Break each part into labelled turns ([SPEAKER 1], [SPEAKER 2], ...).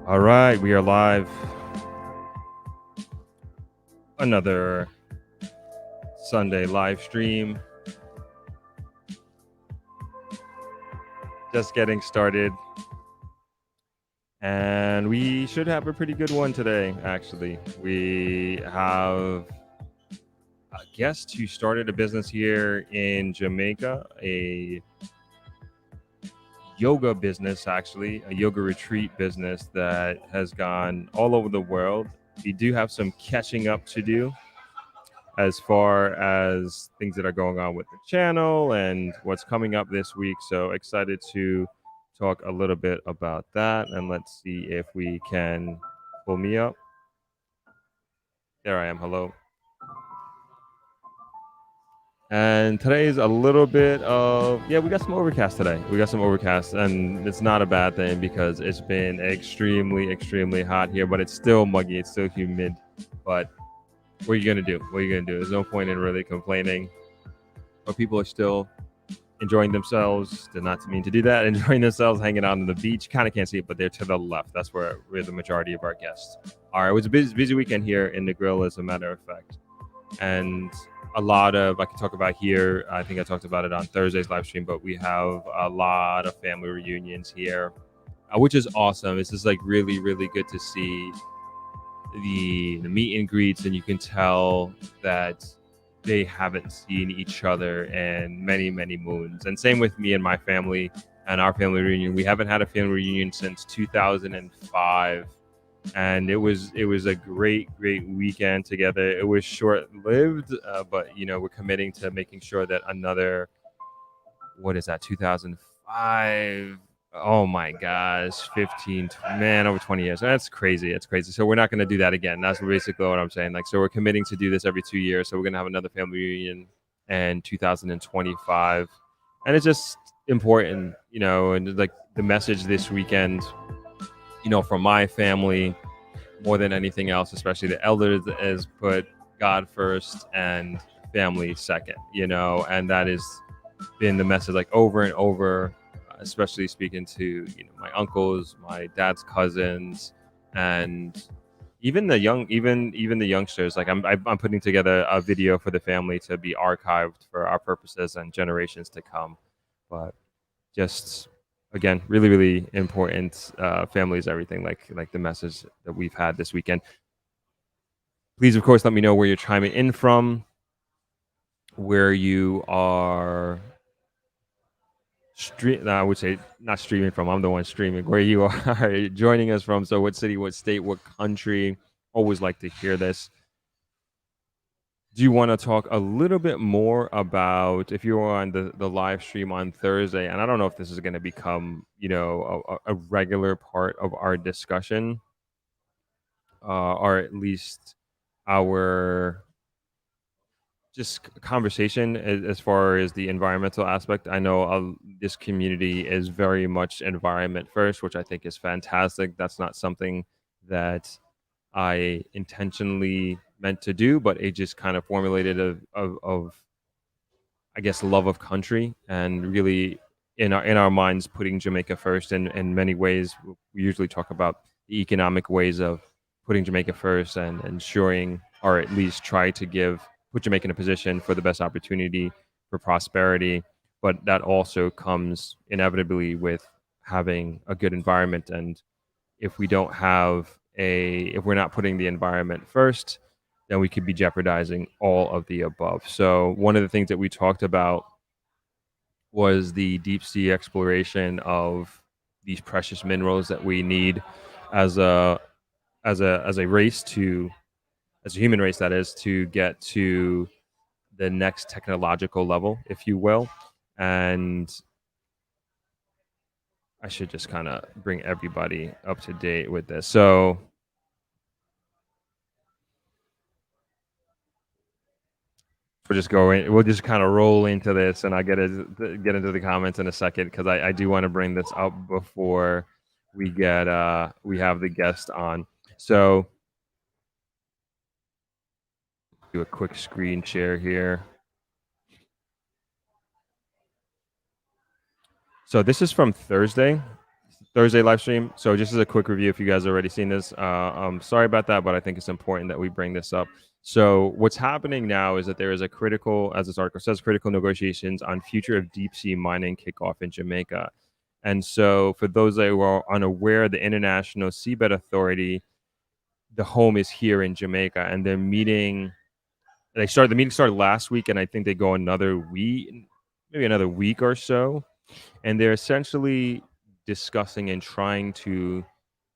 [SPEAKER 1] All right, we are live. Another Sunday live stream. Just getting started. And we should have a pretty good one today, actually. We have a guest who started a business here in Jamaica, a yoga business, actually, a yoga retreat business that has gone all over the world. We do have some catching up to do as far as things that are going on with the channel and what's coming up this week. So excited to talk a little bit about that. And let's see if we can pull me up. There I am. Hello. And today's a little bit of, we got some overcast today. We got some overcast, and it's not a bad thing because it's been extremely, extremely hot here, but it's still muggy. It's still humid. But what are you going to do? What are you going to do? There's no point in really complaining. But people are still enjoying themselves. Did not mean to do that. Enjoying themselves, hanging out on the beach. Kind of can't see it, but they're to the left. That's where we're the majority of our guests are. It was a busy weekend here in Negril, as a matter of fact. And a lot of, I can talk about here, I think I talked about it on Thursday's live stream, but we have a lot of family reunions here, which is awesome. It's just like really, really good to see the meet and greets, and you can tell that they haven't seen each other in many, many moons. And same with me and my family and our family reunion. We haven't had a family reunion since 2005. And it was a great weekend together. It was short-lived, but we're committing to making sure that another, what is that, 2005, oh my gosh, 15, man, over 20 years. That's crazy. It's crazy. So we're not going to do that again. That's basically what I'm saying. Like, so we're committing to do this every 2 years. So we're going to have another family reunion in 2025. And it's just important, and like the message this weekend, from my family, more than anything else, especially the elders, is put God first and family second, and that has been the message like over and over, especially speaking to, my uncles, my dad's cousins, and even the even the youngsters. Like I'm putting together a video for the family to be archived for our purposes and generations to come. But just, again, really, really important. Family is everything, like the message that we've had this weekend. Please, of course, let me know where you're chiming in from, where you are I would say not streaming from. I'm the one streaming. Where you are joining us from. So what city, what state, what country? Always like to hear this. Do you want to talk a little bit more about, if you were on the live stream on Thursday, and I don't know if this is going to become, a regular part of our discussion, or at least our just conversation as far as the environmental aspect. I know this community is very much environment first, which I think is fantastic. That's not something that I intentionally meant to do, but it just kind of formulated of I guess love of country, and really in our minds putting Jamaica first in many ways. We usually talk about the economic ways of putting Jamaica first and ensuring, or at least try to put Jamaica in a position for the best opportunity for prosperity. But that also comes inevitably with having a good environment. And if we don't have if we're not putting the environment first, then we could be jeopardizing all of the above. So one of the things that we talked about was the deep sea exploration of these precious minerals that we need as a race, as a human race, that is, to get to the next technological level, if you will. And I should just kind of bring everybody up to date with this. So we'll just kind of roll into this, and I'll get into the comments in a second, because I do want to bring this up before we have the guest on. So do a quick screen share here. So this is from Thursday. Thursday live stream. So just as a quick review, if you guys already seen this, I'm sorry about that, but I think it's important that we bring this up. So what's happening now is that there is a critical, as this article says, critical negotiations on future of deep sea mining kickoff in Jamaica. And so for those that are unaware, the International Seabed Authority, the home is here in Jamaica, and they're meeting. The meeting started last week, and I think they go another week, maybe another week or so, and they're essentially discussing and trying to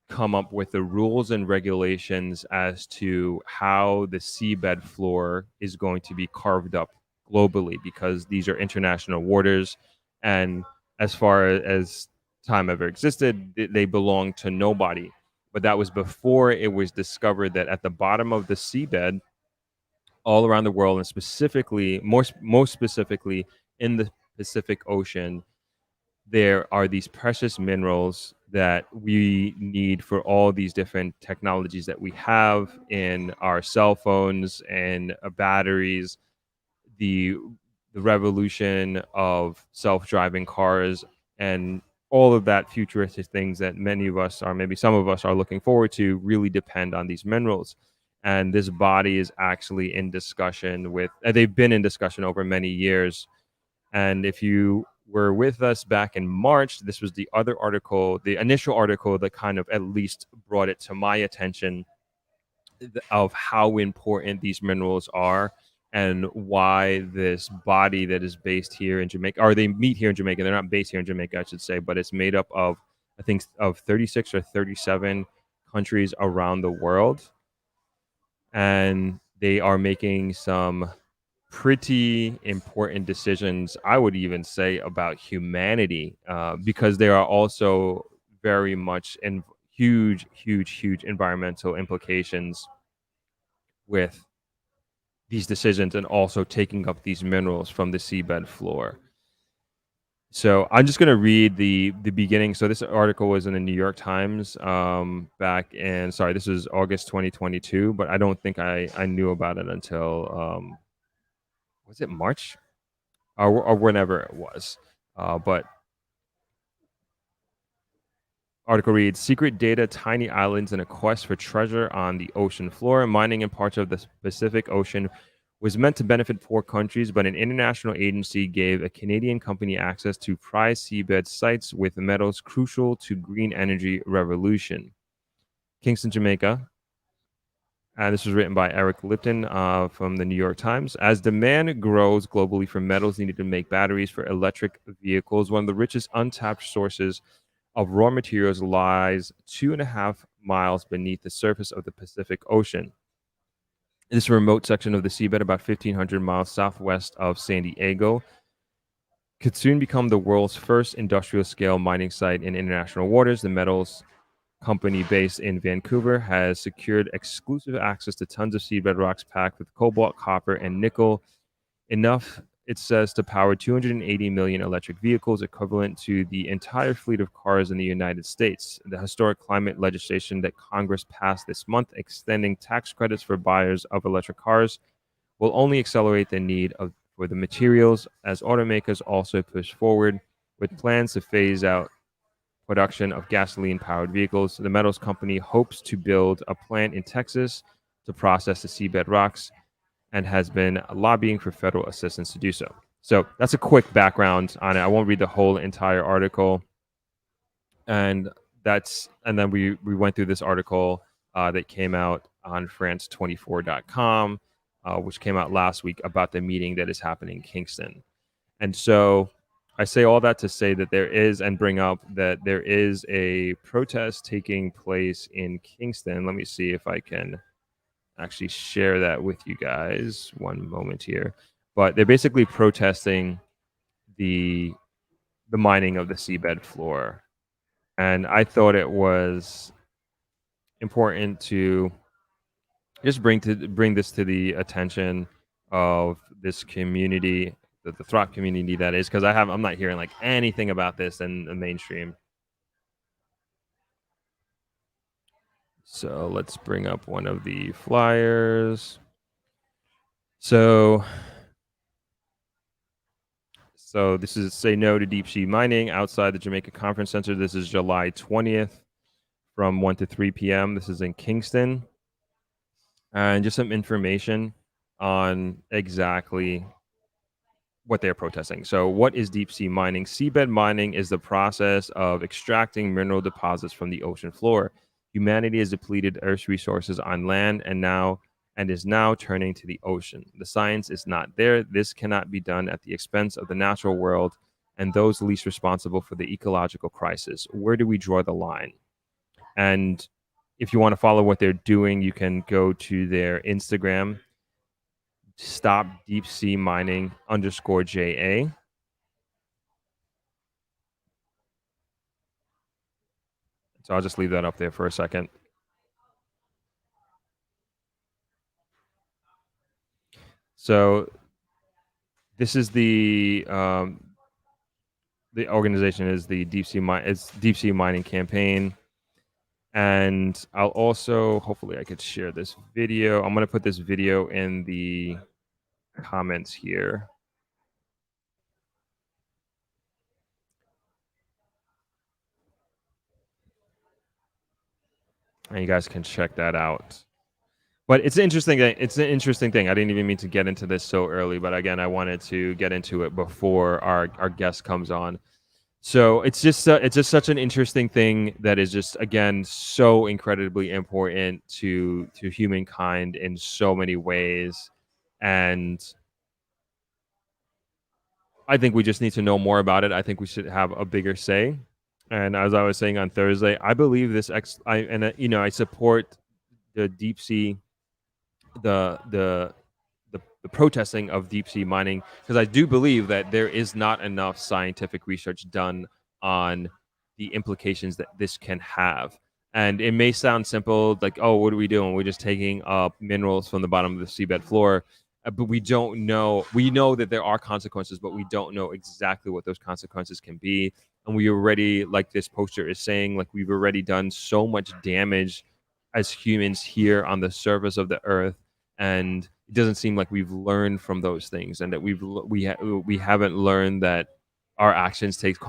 [SPEAKER 1] come up with the rules and regulations as to how the seabed floor is going to be carved up globally, because these are international waters, and as far as time ever existed, they belong to nobody. But that was before it was discovered that at the bottom of the seabed all around the world, and specifically, most specifically in the Pacific Ocean, there are these precious minerals that we need for all these different technologies that we have in our cell phones and batteries, the the revolution of self-driving cars, and all of that futuristic things that many of us, or maybe some of us, are looking forward to really depend on these minerals. And this body is actually in discussion with, they've been in discussion over many years. And if you were with us back in March, this was the other article, the initial article that kind of at least brought it to my attention of how important these minerals are, and why this body that is based here in Jamaica, or they meet here in Jamaica, they're not based here in Jamaica, I should say, but it's made up of, I think, of 36 or 37 countries around the world. And they are making some pretty important decisions, I would even say, about humanity, because there are also very much in huge environmental implications with these decisions, and also taking up these minerals from the seabed floor. So I'm just going to read the beginning. So this article was in the New York Times back in, sorry, this was August 2022, but I don't think I knew about it until, was it March? Or whenever it was. But article reads: Secret data, tiny islands, and a quest for treasure on the ocean floor. Mining in parts of the Pacific Ocean was meant to benefit poor countries, but an international agency gave a Canadian company access to prized seabed sites with metals crucial to green energy revolution. Kingston, Jamaica. And this was written by Eric Lipton from the New York Times. As demand grows globally for metals needed to make batteries for electric vehicles, one of the richest untapped sources of raw materials lies 2.5 miles beneath the surface of the Pacific Ocean. This remote section of the seabed, about 1,500 miles southwest of San Diego, could soon become the world's first industrial scale mining site in international waters. The metals company based in Vancouver has secured exclusive access to tons of seabed rocks packed with cobalt, copper, and nickel, enough, it says, to power 280 million electric vehicles, equivalent to the entire fleet of cars in the United States. The historic climate legislation that Congress passed this month, extending tax credits for buyers of electric cars, will only accelerate the need for the materials, as automakers also push forward with plans to phase out production of gasoline-powered vehicles. The metals company hopes to build a plant in Texas to process the seabed rocks, and has been lobbying for federal assistance to do so. So that's a quick background on it. I won't read the whole entire article. And then we went through this article that came out on France24.com, which came out last week, about the meeting that is happening in Kingston. And so I say all that to say that there is, and bring up that there is a protest taking place in Kingston. Let me see if I can actually share that with you guys. One moment here. But they're basically protesting the mining of the seabed floor. And I thought it was important to just bring this to the attention of this community, the Throp community, that is, because I'm not hearing like anything about this in the mainstream. So let's bring up one of the flyers. So So this is Say No to Deep Sea Mining outside the Jamaica Conference Center. This is July 20th from 1 to 3 p.m. This is in Kingston. And just some information on exactly what they're protesting. So, what is deep sea mining? Seabed mining is the process of extracting mineral deposits from the ocean floor. Humanity has depleted Earth's resources on land and is now turning to the ocean. The science is not there. This cannot be done at the expense of the natural world and those least responsible for the ecological crisis. Where do we draw the line? And if you want to follow what they're doing, you can go to their Instagram, stop deep sea mining _JA. So I'll just leave that up there for a second. So this is the organization is the deep sea mining campaign. And I'll also, hopefully I could share this video. I'm going to put this video in the comments here. And you guys can check that out. But it's an interesting thing. It's an interesting thing. I didn't even mean to get into this so early, but again, I wanted to get into it before our guest comes on. So it's just such an interesting thing that is just, again, so incredibly important to humankind in so many ways. And I think we just need to know more about it. I think we should have a bigger say. And as I was saying on Thursday, I believe I support the deep sea, the the protesting of deep sea mining, because I do believe that there is not enough scientific research done on the implications that this can have. And it may sound simple, like, oh, what are we doing? We're just taking up minerals from the bottom of the seabed floor. But we don't know. We know that there are consequences, but we don't know exactly what those consequences can be. And we already, like this poster is saying, like we've already done so much damage as humans here on the surface of the earth, and it doesn't seem like we've learned from those things, and that we haven't learned that our actions have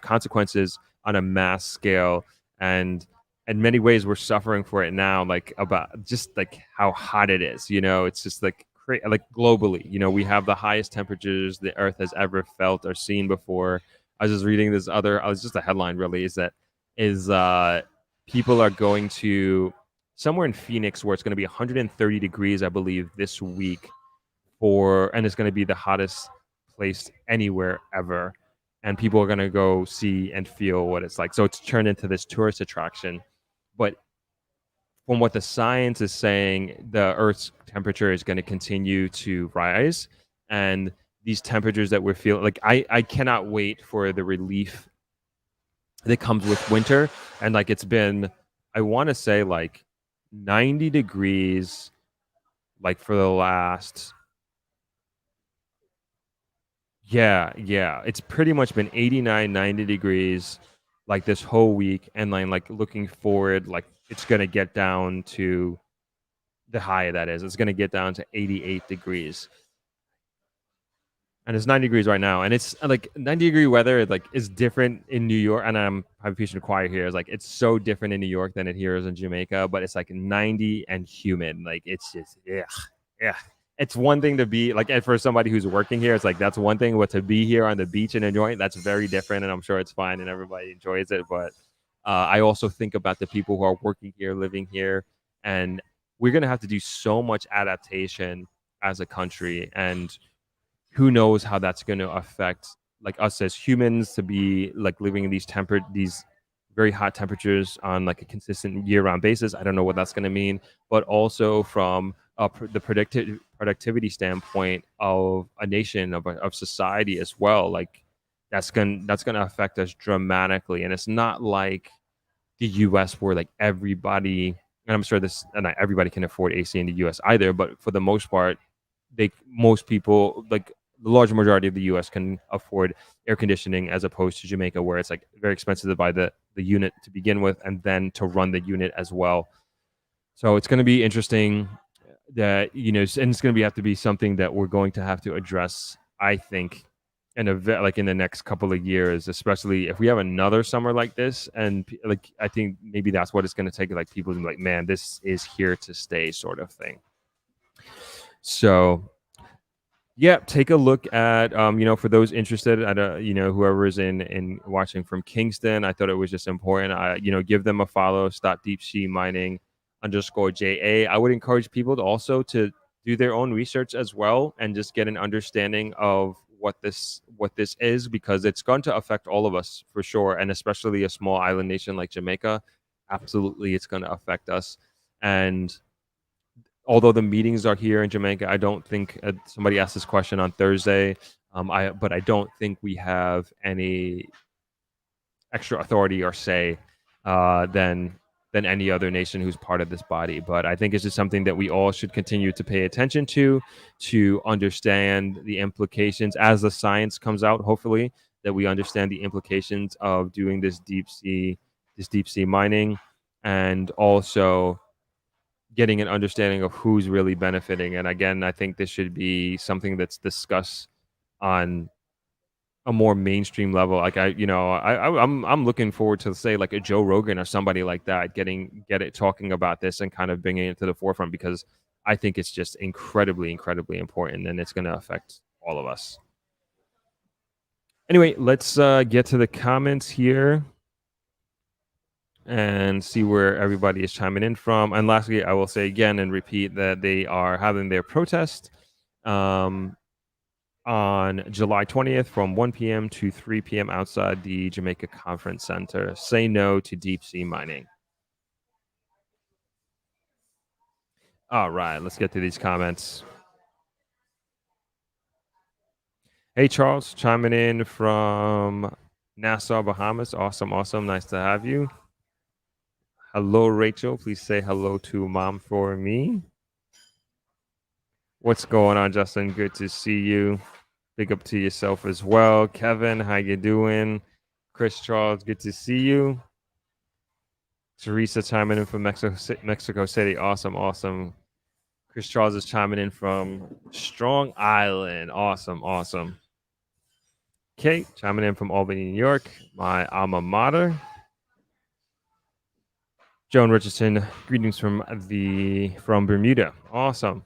[SPEAKER 1] consequences on a mass scale. And in many ways we're suffering for it now, like about just like how hot it is, it's just like like globally, we have the highest temperatures the earth has ever felt or seen before. I was just reading this I was just a headline really is people are going to somewhere in Phoenix where it's going to be 130 degrees, I believe, this week and it's going to be the hottest place anywhere ever. And people are going to go see and feel what it's like. So it's turned into this tourist attraction. But from what the science is saying, the Earth's temperature is going to continue to rise. And these temperatures that we're feeling, like I cannot wait for the relief that comes with winter. And like it's been, I want to say like 90 degrees like for the last, yeah, it's pretty much been 89, 90 degrees like this whole week. And then like looking forward, like it's going to get down to the high that is, it's going to get down to 88 degrees. And it's 90 degrees right now, and it's like 90-degree weather like is different in New York. And I'm preaching to choir here, is like it's so different in New York than it here is in Jamaica. But it's like 90 and humid, like it's just yeah. It's one thing to be like, and for somebody who's working here, it's like that's one thing. But to be here on the beach and enjoying it, that's very different. And I'm sure it's fine and everybody enjoys it. But I also think about the people who are working here, living here, and we're gonna have to do so much adaptation as a country. And who knows how that's going to affect like us as humans to be like living in these very hot temperatures on like a consistent year-round basis. I don't know what that's going to mean, but also from the productivity standpoint of a nation, of society as well. Like that's going to affect us dramatically. And it's not like the US where like everybody, and I'm sure not everybody can afford AC in the US either, but for the most part, most people, like the large majority of the US, can afford air conditioning, as opposed to Jamaica, where it's like very expensive to buy the unit to begin with and then to run the unit as well. So it's going to be interesting that, and it's going to have to be something that we're going to have to address, I think, an event like in the next couple of years, especially if we have another summer like this. And like, I think maybe that's what it's going to take. Like people to be like, man, this is here to stay, sort of thing. So yeah, take a look at for those interested at whoever is in watching from Kingston. I thought it was just important. I give them a follow. Stop deep sea mining _JA. I would encourage people to also to do their own research as well and just get an understanding of what this is, because it's going to affect all of us for sure, and especially a small island nation like Jamaica. Absolutely, it's going to affect us. And although the meetings are here in Jamaica, I don't think somebody asked this question on Thursday. But I don't think we have any extra authority or say than any other nation who's part of this body. But I think it's just something that we all should continue to pay attention to understand the implications as the science comes out. Hopefully, that we understand the implications of doing this deep sea mining, and also getting an understanding of who's really benefiting. And again, I think this should be something that's discussed on a more mainstream level. Like I'm looking forward to say like a Joe Rogan or somebody like that get it talking about this and kind of bringing it to the forefront, because I think it's just incredibly, incredibly important, and it's going to affect all of us. Anyway, let's get to the comments here and see where everybody is chiming in from. And lastly, I will say again and repeat that they are having their protest on July 20th from 1 p.m. to 3 p.m. outside the Jamaica Conference Center. Say no to deep sea mining. All right, let's get to these comments. Hey, Charles, chiming in from Nassau, Bahamas. Awesome, awesome. Nice to have you. Hello, Rachel. Please say hello to mom for me. What's going on, Justin? Good to see you. Big up to yourself as well. Kevin, how you doing? Chris Charles, good to see you. Teresa chiming in from Mexico City. Awesome, awesome. Chris Charles is chiming in from Strong Island. Awesome, awesome. Kate chiming in from Albany, New York, my alma mater. Joan Richardson, greetings from Bermuda. Awesome.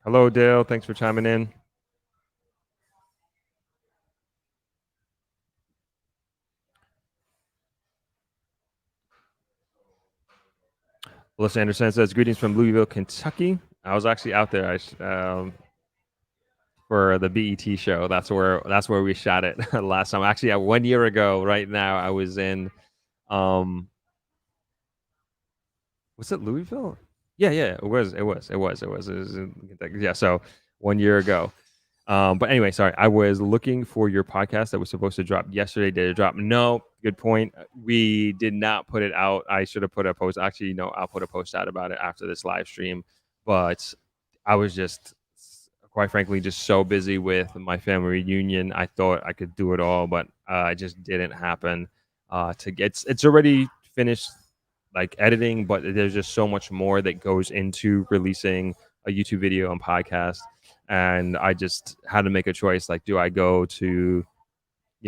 [SPEAKER 1] Hello, Dale. Thanks for chiming in. Melissa Anderson says, greetings from Louisville, Kentucky. I was actually out there for the BET show. That's where we shot it last time. Actually, 1 year ago, right now, I was in was it Louisville? Yeah, it was in Kentucky. Yeah, so 1 year ago. But anyway, sorry. I was looking for your podcast that was supposed to drop yesterday. Did it drop? No. Good point. We did not put it out. I should have put a post. Actually, no, I'll put a post out about it after this live stream. But I was just, quite frankly, just so busy with my family reunion. I thought I could do it all, but it just didn't happen. It's already finished, like editing, but there's just so much more that goes into releasing a YouTube video and podcast. And I just had to make a choice. Like, do I go to,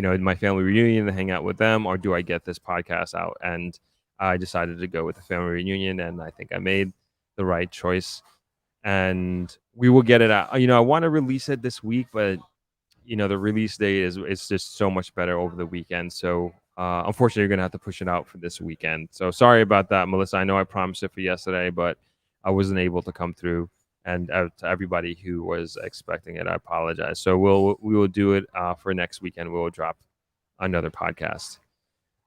[SPEAKER 1] my family reunion and hang out with them, or do I get this podcast out? And I decided to go with the family reunion, and I think I made the right choice. And we will get it out. I want to release it this week, but the release date is just so much better over the weekend. So unfortunately, you're gonna have to push it out for this weekend. So sorry about that, Melissa. I know I promised it for yesterday, but I wasn't able to come through. And to everybody who was expecting it, I apologize. So we will do it for next weekend. We will drop another podcast.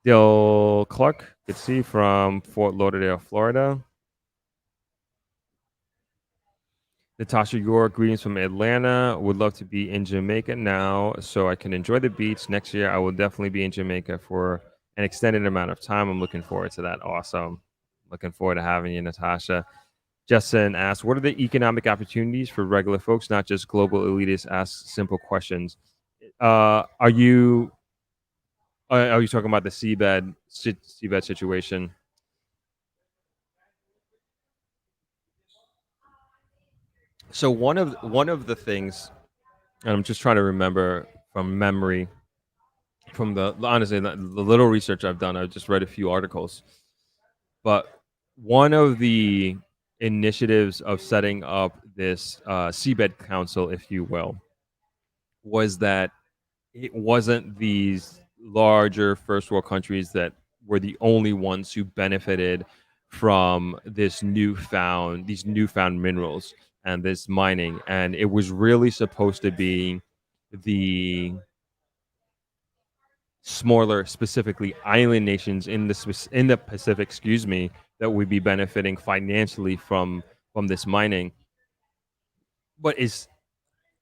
[SPEAKER 1] Dale Clark, good to see you from Fort Lauderdale, Florida. Natasha York, greetings from Atlanta. Would love to be in Jamaica now so I can enjoy the beach. Next year, I will definitely be in Jamaica for an extended amount of time. I'm looking forward to that. Awesome. Looking forward to having you, Natasha. Justin asks, what are the economic opportunities for regular folks, not just global elitists? Ask simple questions. Are you talking about the seabed situation? So one of the things, and I'm just trying to remember from memory, from the honestly the little research I've done. I've just read a few articles, but one of the initiatives of setting up this seabed council, if you will, was that it wasn't these larger first world countries that were the only ones who benefited from these newfound minerals and this mining, and it was really supposed to be the smaller, specifically island nations in the Pacific, excuse me, that would be benefiting financially from this mining. But is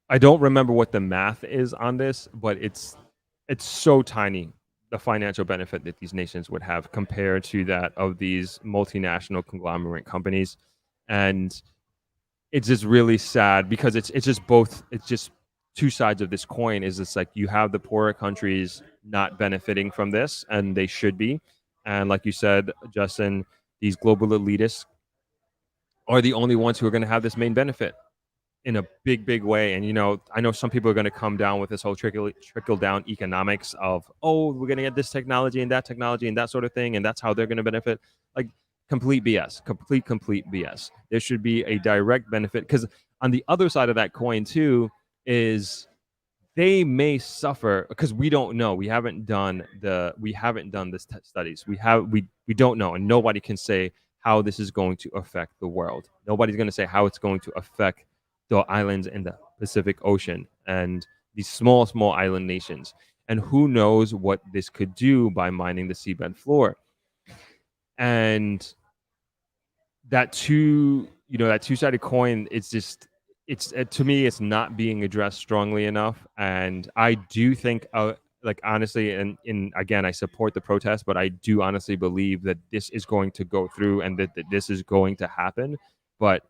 [SPEAKER 1] I don't remember what the math is on this, but it's so tiny, the financial benefit that these nations would have compared to that of these multinational conglomerate companies. And it's just really sad because it's just two sides of this coin. Is it's like you have the poorer countries not benefiting from this, and they should be. And like you said, Justin, these global elitists are the only ones who are going to have this main benefit in a big way. And I know some people are going to come down with this whole trickle down economics of, oh, we're going to get this technology and that sort of thing, and that's how they're going to benefit. Like, complete BS, complete BS. There should be a direct benefit, because on the other side of that coin too is they may suffer because we don't know. We haven't done this studies. We don't know, and nobody can say how this is going to affect the world. Nobody's going to say how it's going to affect the islands in the Pacific Ocean and these small island nations. And who knows what this could do by mining the seabed floor. And that two-sided coin, it's to me, it's not being addressed strongly enough. And I do think, like, honestly, and again, I support the protest, but I do honestly believe that this is going to go through and that this is going to happen. But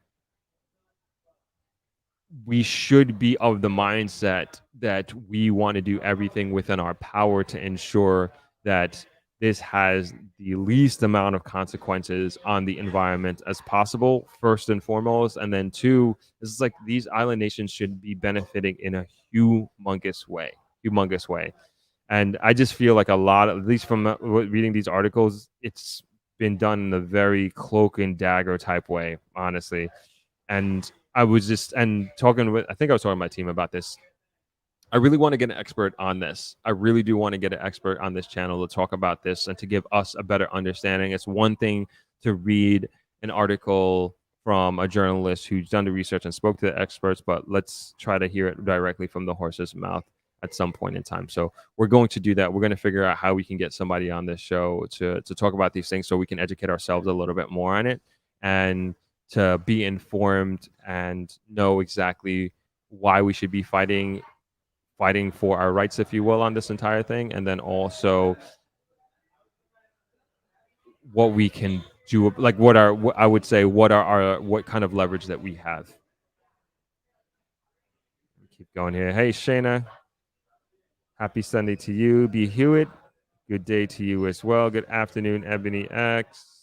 [SPEAKER 1] we should be of the mindset that we want to do everything within our power to ensure that this has the least amount of consequences on the environment as possible, first and foremost. And then two, this is like these island nations should be benefiting in a humongous way. And I just feel like a lot of, at least from reading these articles, it's been done in a very cloak and dagger type way, honestly. And I was just and talking with I think I was talking to my team about this. I really want to get an expert on this. I really do want to get an expert on this channel to talk about this and to give us a better understanding. It's one thing to read an article from a journalist who's done the research and spoke to the experts, but let's try to hear it directly from the horse's mouth at some point in time. So we're going to do that. We're going to figure out how we can get somebody on this show to talk about these things so we can educate ourselves a little bit more on it and to be informed and know exactly why we should be fighting for our rights, if you will, on this entire thing, and then also what we can do, like I would say, what kind of leverage that we have. Keep going here. Hey, Shayna, happy Sunday to you. B. Hewitt, good day to you as well. Good afternoon, Ebony X.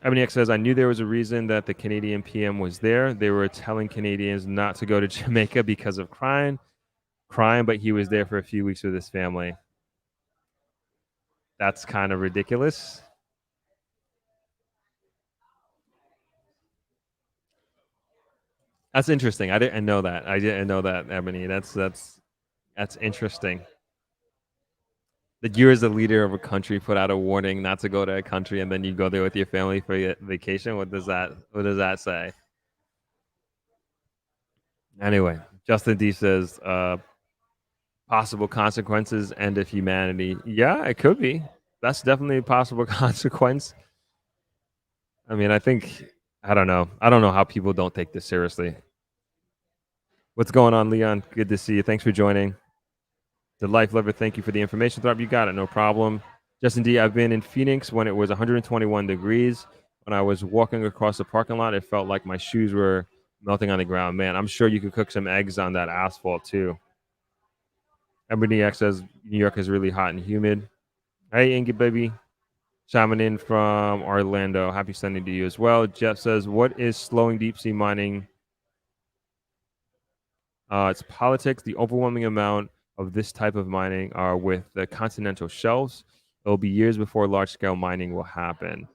[SPEAKER 1] Ebony X says, I knew there was a reason that the Canadian PM was there. They were telling Canadians not to go to Jamaica because of crime, but he was there for a few weeks with his family. That's kind of ridiculous. That's interesting. I didn't know that. Ebony. That's interesting. That you, as a leader of a country, put out a warning not to go to a country, and then you go there with your family for your vacation. What does that say? Anyway, Justin D says, possible consequences, end of humanity. Yeah, it could be. That's definitely a possible consequence. I mean, I don't know. I don't know how people don't take this seriously. What's going on, Leon? Good to see you. Thanks for joining. The Life Lover, thank you for the information. Throb, you got it. No problem. Justin D, I've been in Phoenix when it was 121 degrees. When I was walking across the parking lot, it felt like my shoes were melting on the ground. Man, I'm sure you could cook some eggs on that asphalt too. Ebony X says New York is really hot and humid. Hey, Ingy baby. Chiming in from Orlando. Happy Sunday to you as well. Jeff says, "What is slowing deep sea mining? It's politics. The overwhelming amount of this type of mining are with the continental shelves. It will be years before large scale mining will happen.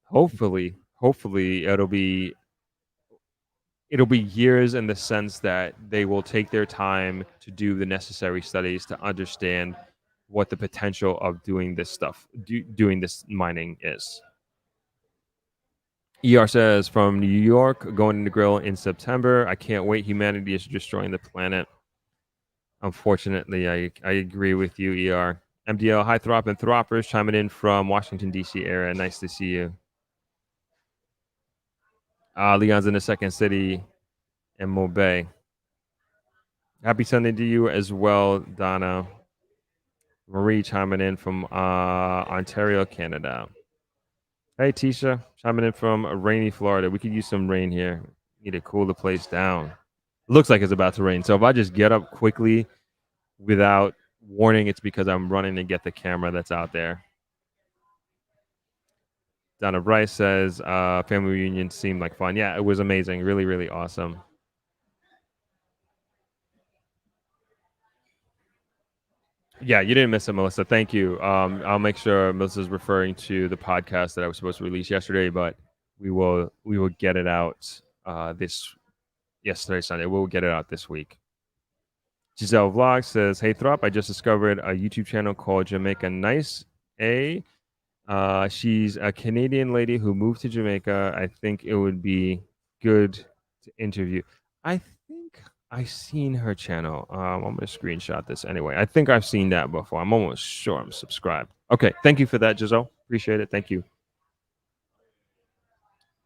[SPEAKER 1] Hopefully, it'll be years in the sense that they will take their time to do the necessary studies to understand what the potential of doing this stuff, doing this mining is." ER says from New York, going to Negril in September. I can't wait. Humanity is destroying the planet. Unfortunately, I agree with you, ER. MDL, hi Throp and Throppers, chiming in from Washington, D.C. area. Nice to see you. Leon's in the second city in Mobay. Happy Sunday to you as well, Donna. Marie chiming in from Ontario, Canada. Hey, Tisha, chiming in from rainy Florida. We could use some rain here. Need to cool the place down. Looks like it's about to rain. So if I just get up quickly without warning, it's because I'm running to get the camera that's out there. Donna Bryce says family reunion seemed like fun. Yeah, it was amazing. Really, really awesome. Yeah, you didn't miss it, Melissa. Thank you. I'll make sure Melissa's referring to the podcast that I was supposed to release yesterday, but we will get it out this yesterday Sunday. We'll get it out this week. Giselle Vlog says, "Hey Throp, I just discovered a YouTube channel called Jamaica Nice A. She's a Canadian lady who moved to Jamaica. I think it would be good to interview." I think I've seen her channel. I'm going to screenshot this anyway. I think I've seen that before. I'm almost sure I'm subscribed. Okay. Thank you for that, Giselle. Appreciate it. Thank you.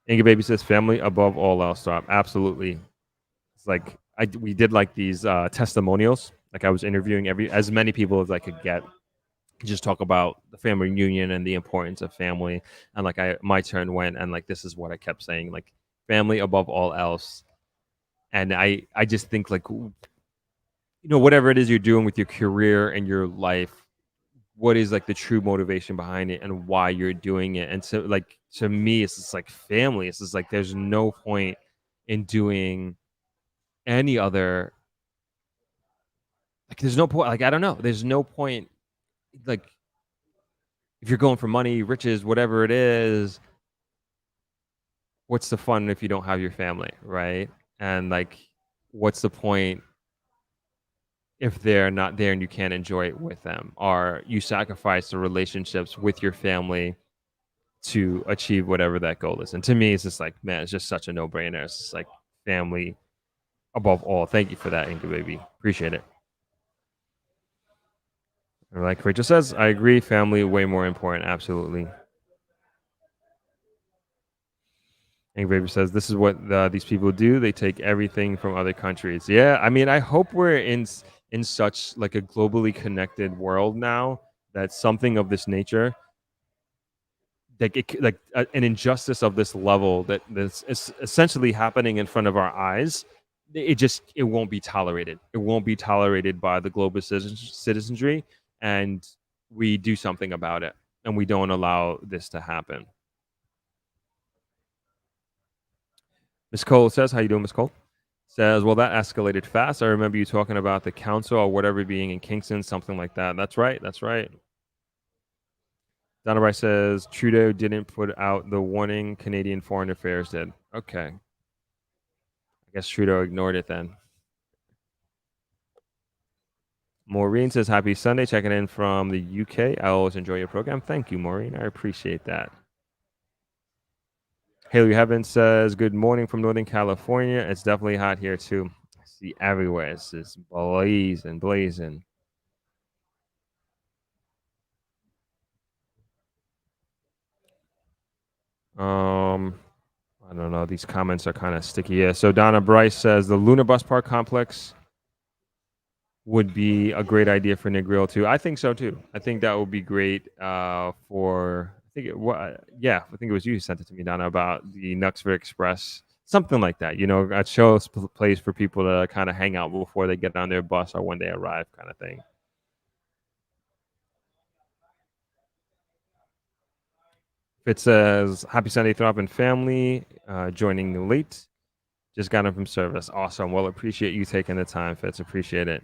[SPEAKER 1] Inga Baby says, family above all else. Stop. Absolutely. It's like we did like these testimonials. Like I was interviewing as many people as I could get, just talk about the family reunion and the importance of family. And like my turn went, and like this is what I kept saying, like family above all else. And I just think like, whatever it is you're doing with your career and your life, what is like the true motivation behind it and why you're doing it. And so like to me, it's just like family. It's just like there's no point in doing any other, like there's no point, like I don't know, there's no point, like if you're going for money, riches, whatever it is, what's the fun if you don't have your family, right? And like, what's the point if they're not there and you can't enjoy it with them, or you sacrifice the relationships with your family to achieve whatever that goal is? And to me, it's just like, man, it's just such a no-brainer. It's just like family above all. Thank you for that, Inca Baby. Appreciate it. And like Rachel says, I agree. Family way more important. Absolutely. And Baby says, "This is what these people do. They take everything from other countries." Yeah, I mean, I hope we're in such like a globally connected world now that something of this nature, an injustice of this level that's essentially happening in front of our eyes, it won't be tolerated. It won't be tolerated by the global citizenry, and we do something about it, and we don't allow this to happen. Miss Cole says, "How you doing, Miss Cole?" Says, "Well, that escalated fast. I remember you talking about the council or whatever being in Kingston, something like that." That's right. That's right. Donna Rice says, "Trudeau didn't put out the warning. Canadian Foreign Affairs did." Okay. I guess Trudeau ignored it then. Maureen says, "Happy Sunday. Checking in from the UK. I always enjoy your program." Thank you, Maureen. I appreciate that. Haley Heaven says, "Good morning from Northern California. It's definitely hot here too. I see everywhere. It's just blazing, blazing." I don't know. These comments are kind of sticky. Yeah. So Donna Bryce says the Lunar Bus Park complex would be a great idea for Negril too. I think so too. I think that would be great for. Yeah, I think it was you who sent it to me, Donna, about the Nuxford Express, something like that. A show place for people to kind of hang out before they get on their bus or when they arrive, kind of thing. Fit says, "Happy Sunday, Throbbing family. Joining late. Just got in from service. Awesome. Well, appreciate you taking the time, Fitz. Appreciate it."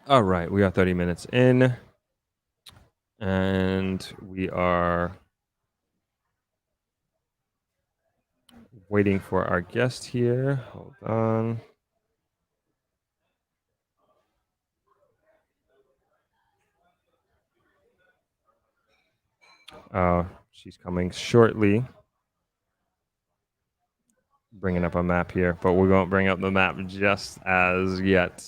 [SPEAKER 1] All right, we are 30 minutes in, and we are waiting for our guest here. Hold on. She's coming shortly. Bringing up a map here, but we won't bring up the map just as yet.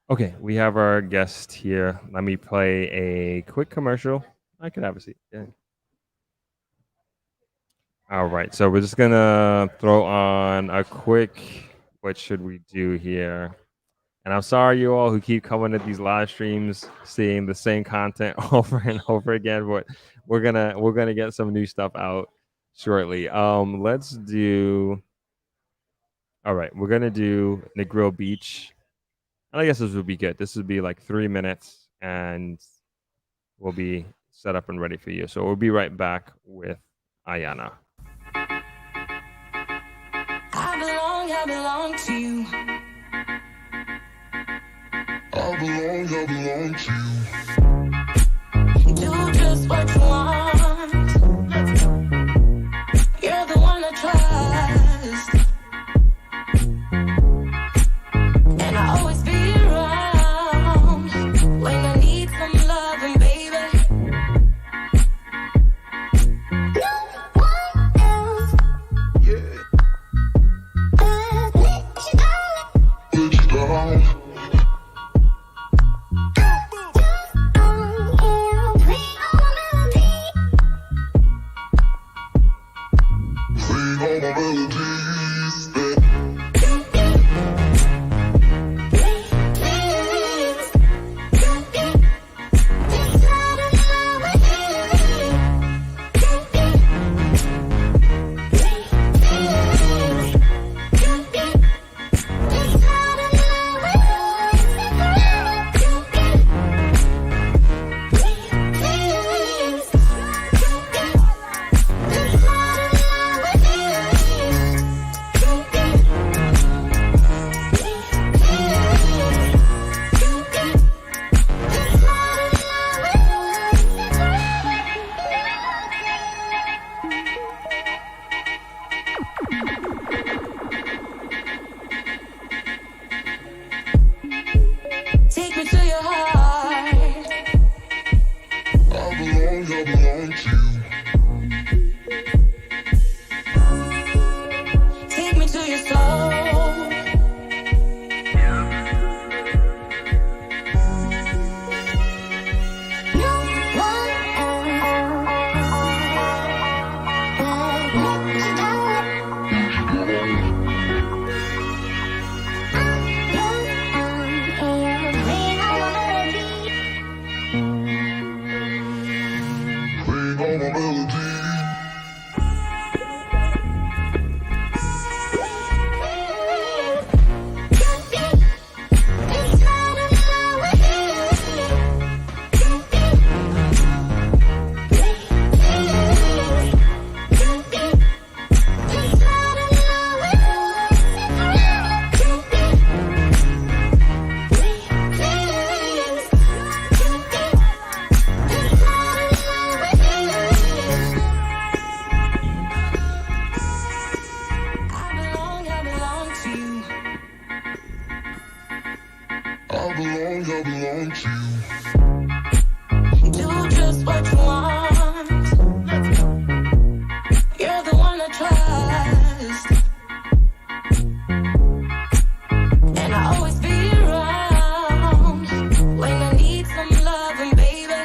[SPEAKER 1] Okay, we have our guest here. Let me play a quick commercial. I could have a seat. Yeah. All right, so we're just gonna throw on a quick. What should we do here? And I'm sorry, you all who keep coming to these live streams, seeing the same content over and over again. But we're gonna get some new stuff out shortly. Let's do. All right, we're gonna do Negril Beach, and I guess this would be good. This would be like 3 minutes, and we'll be set up and ready for you. So we'll be right back with Ayana.
[SPEAKER 2] I belong to you. I belong to you. Do just what you want. You're the one I trust. And I always be around when I need some loving, baby. No one else. Yeah. Let you down. Take me to your heart. I belong to you. Take me to your soul. I belong to you. Do just what you want. You're the one I trust. And I always be around when I need some loving, baby.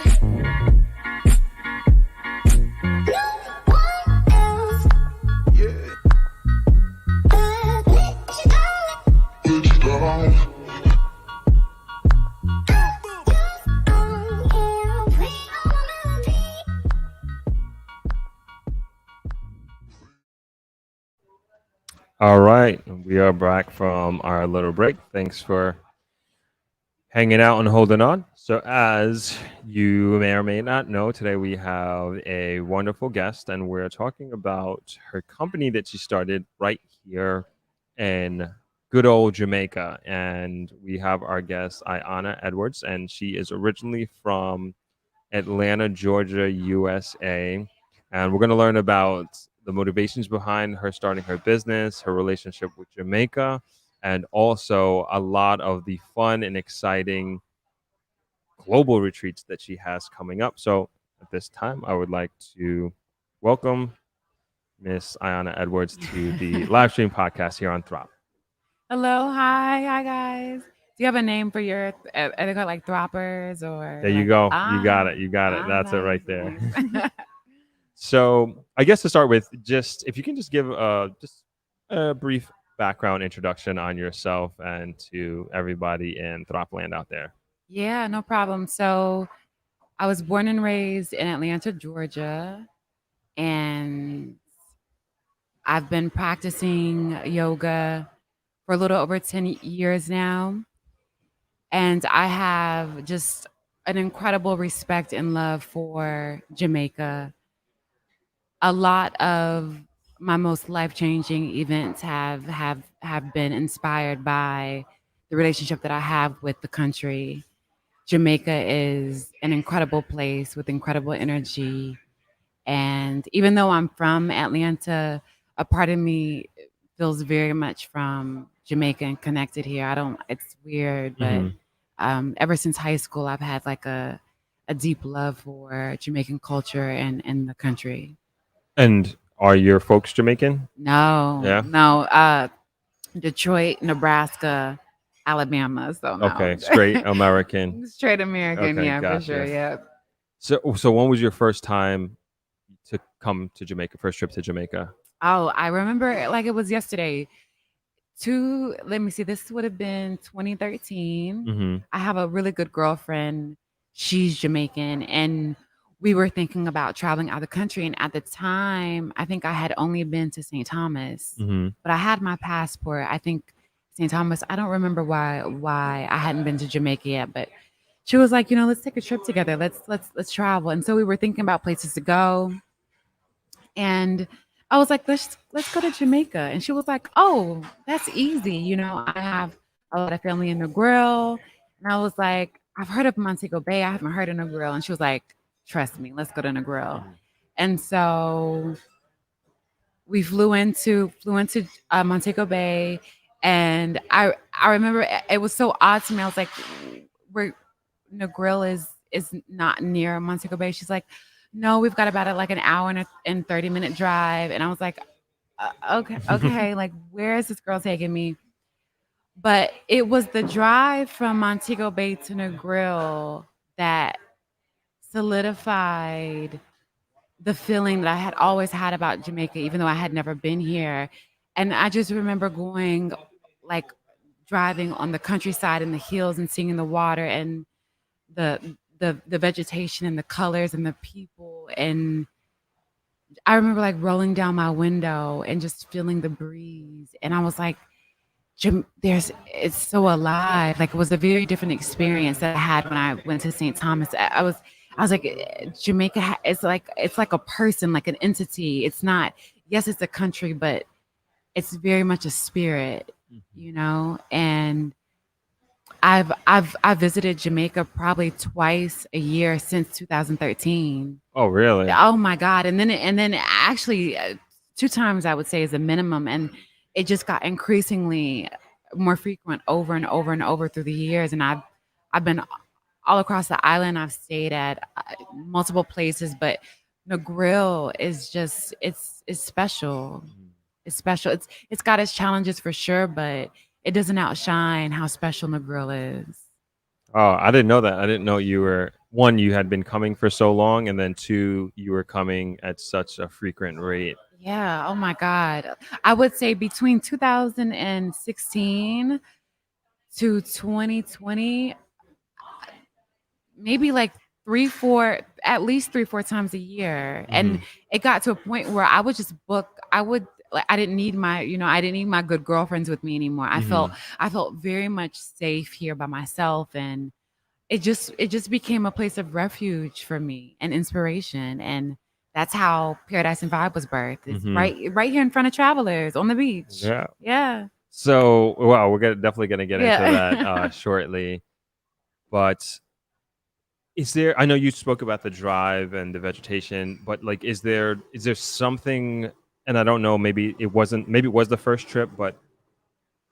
[SPEAKER 2] No one else. Yeah. Let you down.
[SPEAKER 1] All right, we are back from our little break. Thanks for hanging out and holding on. So, as you may or may not know, today we have a wonderful guest, and we're talking about her company that she started right here in good old Jamaica. And we have our guest, Ayana Edwards, and she is originally from Atlanta, Georgia, USA. And we're going to learn about the motivations behind her starting her business, her relationship with Jamaica, and also a lot of the fun and exciting global retreats that she has coming up. So at this time, I would like to welcome Miss Ayana Edwards to the live stream podcast here on Throp.
[SPEAKER 3] Hello, hi guys. Do you have a name for your? Are they called like throppers or
[SPEAKER 1] There you
[SPEAKER 3] like
[SPEAKER 1] go. You got it. You got it. That's it right
[SPEAKER 3] nice,
[SPEAKER 1] there.
[SPEAKER 3] nice.
[SPEAKER 1] So I guess to start with, just if you can just give just a brief background introduction on yourself and to everybody in Thropland out there.
[SPEAKER 3] Yeah, no problem. So I was born and raised in Atlanta, Georgia, and I've been practicing yoga for a little over 10 years now. And I have just an incredible respect and love for Jamaica. A lot of my most life-changing events have been inspired by the relationship that I have with the country. Jamaica is an incredible place with incredible energy, and even though I'm from Atlanta, a part of me feels very much from Jamaica and connected here. I don't It's weird, but
[SPEAKER 1] Hmm.
[SPEAKER 3] ever since high school I've had like a deep love for Jamaican culture and the country.
[SPEAKER 1] And are your folks Jamaican?
[SPEAKER 3] No,
[SPEAKER 1] Yeah.
[SPEAKER 3] no. Detroit, Nebraska, Alabama. So no,
[SPEAKER 1] Okay. Straight American.
[SPEAKER 3] straight American.
[SPEAKER 1] Okay.
[SPEAKER 3] Yeah, for sure.
[SPEAKER 1] Gotcha.
[SPEAKER 3] Yeah.
[SPEAKER 1] So when was your first time to come to Jamaica? First trip to Jamaica?
[SPEAKER 3] Oh, I remember it like it was yesterday. Let me see, this would have been 2013.
[SPEAKER 1] Hmm.
[SPEAKER 3] I have a really good girlfriend. She's Jamaican, and we were thinking about traveling out of the country. And at the time, I think I had only been to St. Thomas,
[SPEAKER 1] Hmm.
[SPEAKER 3] but I had my passport. I think St. Thomas. I don't remember why I hadn't been to Jamaica yet, but she was like, let's take a trip together. Let's travel. And so we were thinking about places to go. And I was like, let's go to Jamaica. And she was like, oh, that's easy. I have a lot of family in Negril. And I was like, I've heard of Montego Bay. I haven't heard of Negril. And she was like, trust me, let's go to Negril. And so we flew into Montego Bay. And I remember it was so odd to me. I was like, we're Negril is not near Montego Bay. She's like, no, we've got about like an hour and 30-minute drive. And I was like, okay, okay, like where is this girl taking me? But it was the drive from Montego Bay to Negril that solidified the feeling that I had always had about Jamaica, even though I had never been here. And I just remember going, like, driving on the countryside in the hills and seeing the water and the vegetation and the colors and the people. And I remember like rolling down my window and just feeling the breeze. And I was like, it's so alive. Like it was a very different experience that I had when I went to St. Thomas. I was like, Jamaica. It's like a person, like an entity. It's not. Yes, it's a country, but it's very much a spirit, And I've visited Jamaica probably twice a year since 2013.
[SPEAKER 1] Oh, really?
[SPEAKER 3] Oh my god! And then actually, 2 times I would say is a minimum, and it just got increasingly more frequent over and over and over through the years. And I've been all across the island. I've stayed at multiple places, but Negril is just it's special. It's special. It's got its challenges for sure, but it doesn't outshine how special Negril is.
[SPEAKER 1] Oh, I didn't know that. I didn't know you were one, you had been coming for so long, and then two, you were coming at such a frequent rate.
[SPEAKER 3] Yeah. Oh my God. I would say between 2016 to 2020, maybe like at least 3, 4 times a year. And
[SPEAKER 1] Mhm.
[SPEAKER 3] it got to a point where I would just book. I would like I didn't need my, I didn't need my good girlfriends with me anymore.
[SPEAKER 1] Hmm.
[SPEAKER 3] I felt very much safe here by myself, and it just became a place of refuge for me and inspiration. And that's how Paradise and Vibe was birthed. It's
[SPEAKER 1] Hmm.
[SPEAKER 3] right here in front of travelers on the beach.
[SPEAKER 1] Yeah.
[SPEAKER 3] Yeah.
[SPEAKER 1] So, well, definitely going to get into that
[SPEAKER 3] Yeah.
[SPEAKER 1] shortly. But is there? I know you spoke about the drive and the vegetation, but like, is there something? And I don't know. Maybe it wasn't. Maybe it was the first trip, but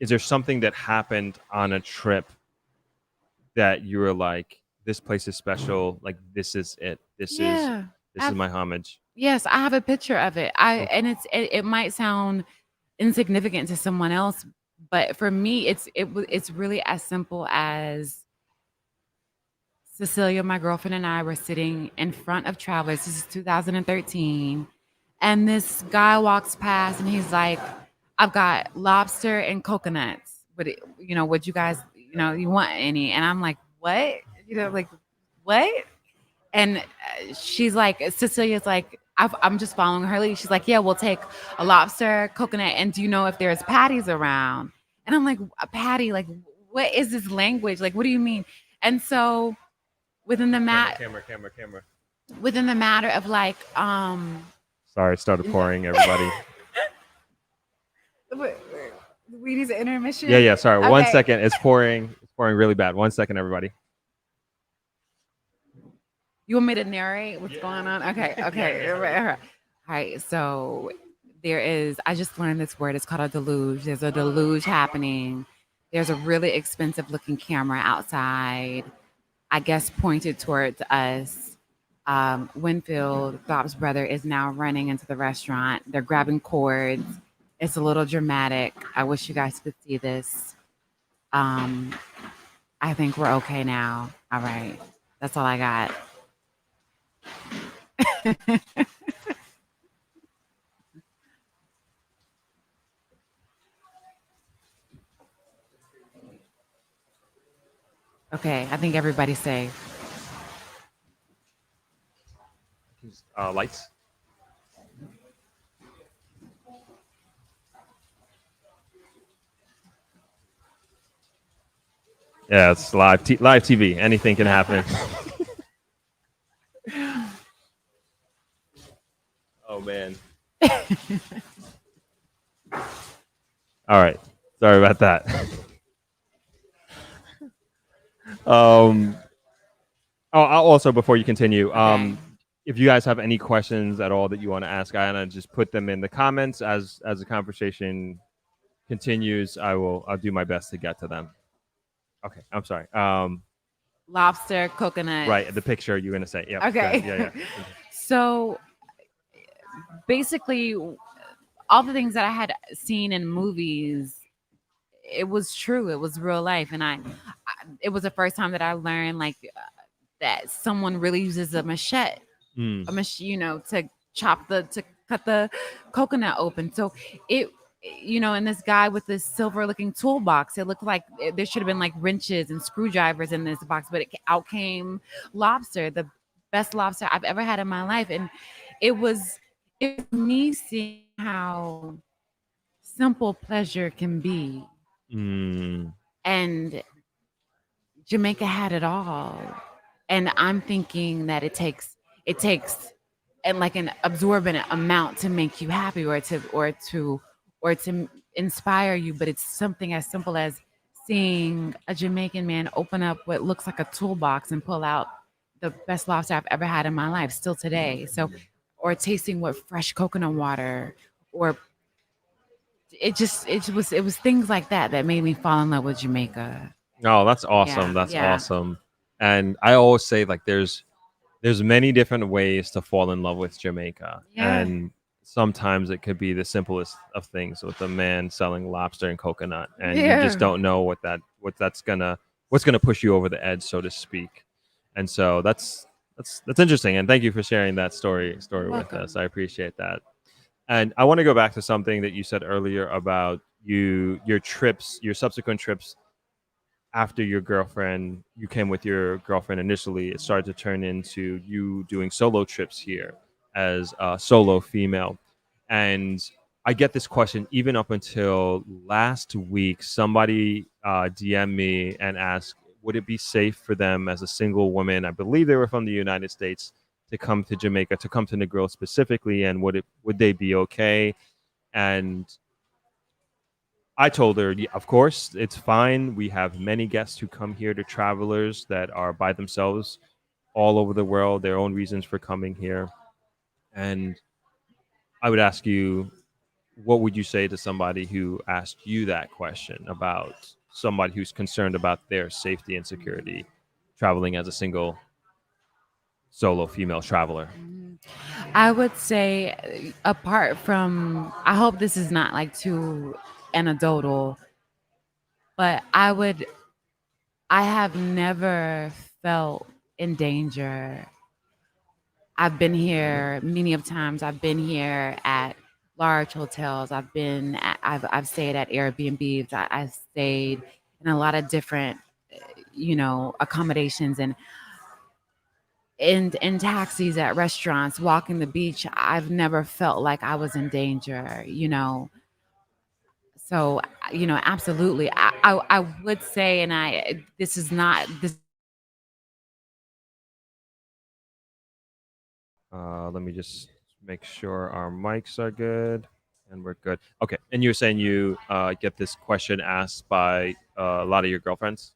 [SPEAKER 1] is there something that happened on a trip that you were like, this place is special. Like, this is it. This is
[SPEAKER 3] Yeah.
[SPEAKER 1] this is
[SPEAKER 3] I've,
[SPEAKER 1] my homage.
[SPEAKER 3] yes, I have a picture of it. I
[SPEAKER 1] Oh,
[SPEAKER 3] and it might sound insignificant to someone else, but for me it's really as simple as Cecilia, my girlfriend, and I were sitting in front of Travelers. This is 2013. And this guy walks past and he's like, I've got lobster and coconuts. Would you guys, you want any? And I'm like, what? Like, what? And she's like, Cecilia's like, I'm just following her lead. She's like, yeah, we'll take a lobster, coconut, and do you know if there's patties around? And I'm like, a patty? Like, what is this language? Like, what do you mean? And so within the mat
[SPEAKER 1] camera.
[SPEAKER 3] within the matter of like
[SPEAKER 1] Sorry, it started pouring. Everybody.
[SPEAKER 3] we need an intermission.
[SPEAKER 1] Yeah, yeah. Sorry. One
[SPEAKER 3] Okay.
[SPEAKER 1] second. It's pouring. It's pouring really bad. 1 second, everybody.
[SPEAKER 3] You want me to narrate what's going on? Okay, okay. All right. So I just learned this word. It's called a deluge. There's a deluge happening. There's a really expensive looking camera outside, I guess pointed towards us. Winfield, Bob's brother, is now running into the restaurant. They're grabbing cords. It's a little dramatic. I wish you guys could see this. Um, I think we're okay now. All right. That's all I got. Okay. I think everybody's safe.
[SPEAKER 1] Lights. Yeah, it's live TV. Anything can happen. Oh man. All right. Sorry about that. um. Oh, also before you continue,
[SPEAKER 3] Okay.
[SPEAKER 1] if you guys have any questions at all that you want to ask Ayana, just put them in the comments as the conversation continues. I'll do my best to get to them. Okay, I'm sorry.
[SPEAKER 3] Lobster, coconut.
[SPEAKER 1] Right, the picture you're gonna say. Yep. Go ahead.
[SPEAKER 3] Okay.
[SPEAKER 1] Yeah, yeah.
[SPEAKER 3] So basically, all the things that I had seen in movies, it was true. It was real life, and it was the first time that I learned like that someone really uses
[SPEAKER 1] Mm.
[SPEAKER 3] to to cut the coconut open. So it, and this guy with this silver looking toolbox, it looked like there should have been like wrenches and screwdrivers in this box, but out came lobster, the best lobster I've ever had in my life. And it was me seeing how simple pleasure can be.
[SPEAKER 1] Mm.
[SPEAKER 3] And Jamaica had it all. And I'm thinking that it takes and like an absorbent amount to make you happy or to inspire you, but it's something as simple as seeing a Jamaican man open up what looks like a toolbox and pull out the best lobster I've ever had in my life still today. So or tasting what fresh coconut water, or it was things like that that made me fall in love with Jamaica.
[SPEAKER 1] Oh, that's awesome.
[SPEAKER 3] Yeah,
[SPEAKER 1] That's
[SPEAKER 3] yeah,
[SPEAKER 1] awesome. And I always say like there's many different ways to fall in love with Jamaica,
[SPEAKER 3] yeah,
[SPEAKER 1] and sometimes it could be the simplest of things with a man selling lobster and coconut, and you just
[SPEAKER 3] yeah.
[SPEAKER 1] don't know what's gonna push you over the edge, so to speak. And so that's interesting, and thank you for sharing that story
[SPEAKER 3] You're
[SPEAKER 1] with us.
[SPEAKER 3] welcome.
[SPEAKER 1] I appreciate that. And I want to go back to something that you said earlier about your subsequent trips after you came with your girlfriend initially. It started to turn into you doing solo trips here as a solo female. And I get this question even up until last week. Somebody DM me and asked, would it be safe for them as a single woman? I believe they were from the United States to come to Jamaica, to come to Negril specifically, and would they be okay? And I told her, "Yeah, of course, it's fine. We have many guests who come here to travelers that are by themselves all over the world, their own reasons for coming here. And I would ask you, what would you say to somebody who asked you that question about somebody who's concerned about their safety and security traveling as a single solo female traveler?
[SPEAKER 3] Mhm. I would say, apart from, I hope this is not like too anecdotal, but I have never felt in danger. I've been here many of times. I've been here at large hotels. I've stayed at Airbnbs. I've stayed in a lot of different, accommodations and in taxis at restaurants, walking the beach. I've never felt like I was in danger. So, absolutely. I would say, and this is not this.
[SPEAKER 1] Let me just make sure our mics are good and we're good. Okay. And you're saying you get this question asked by a lot of your girlfriends?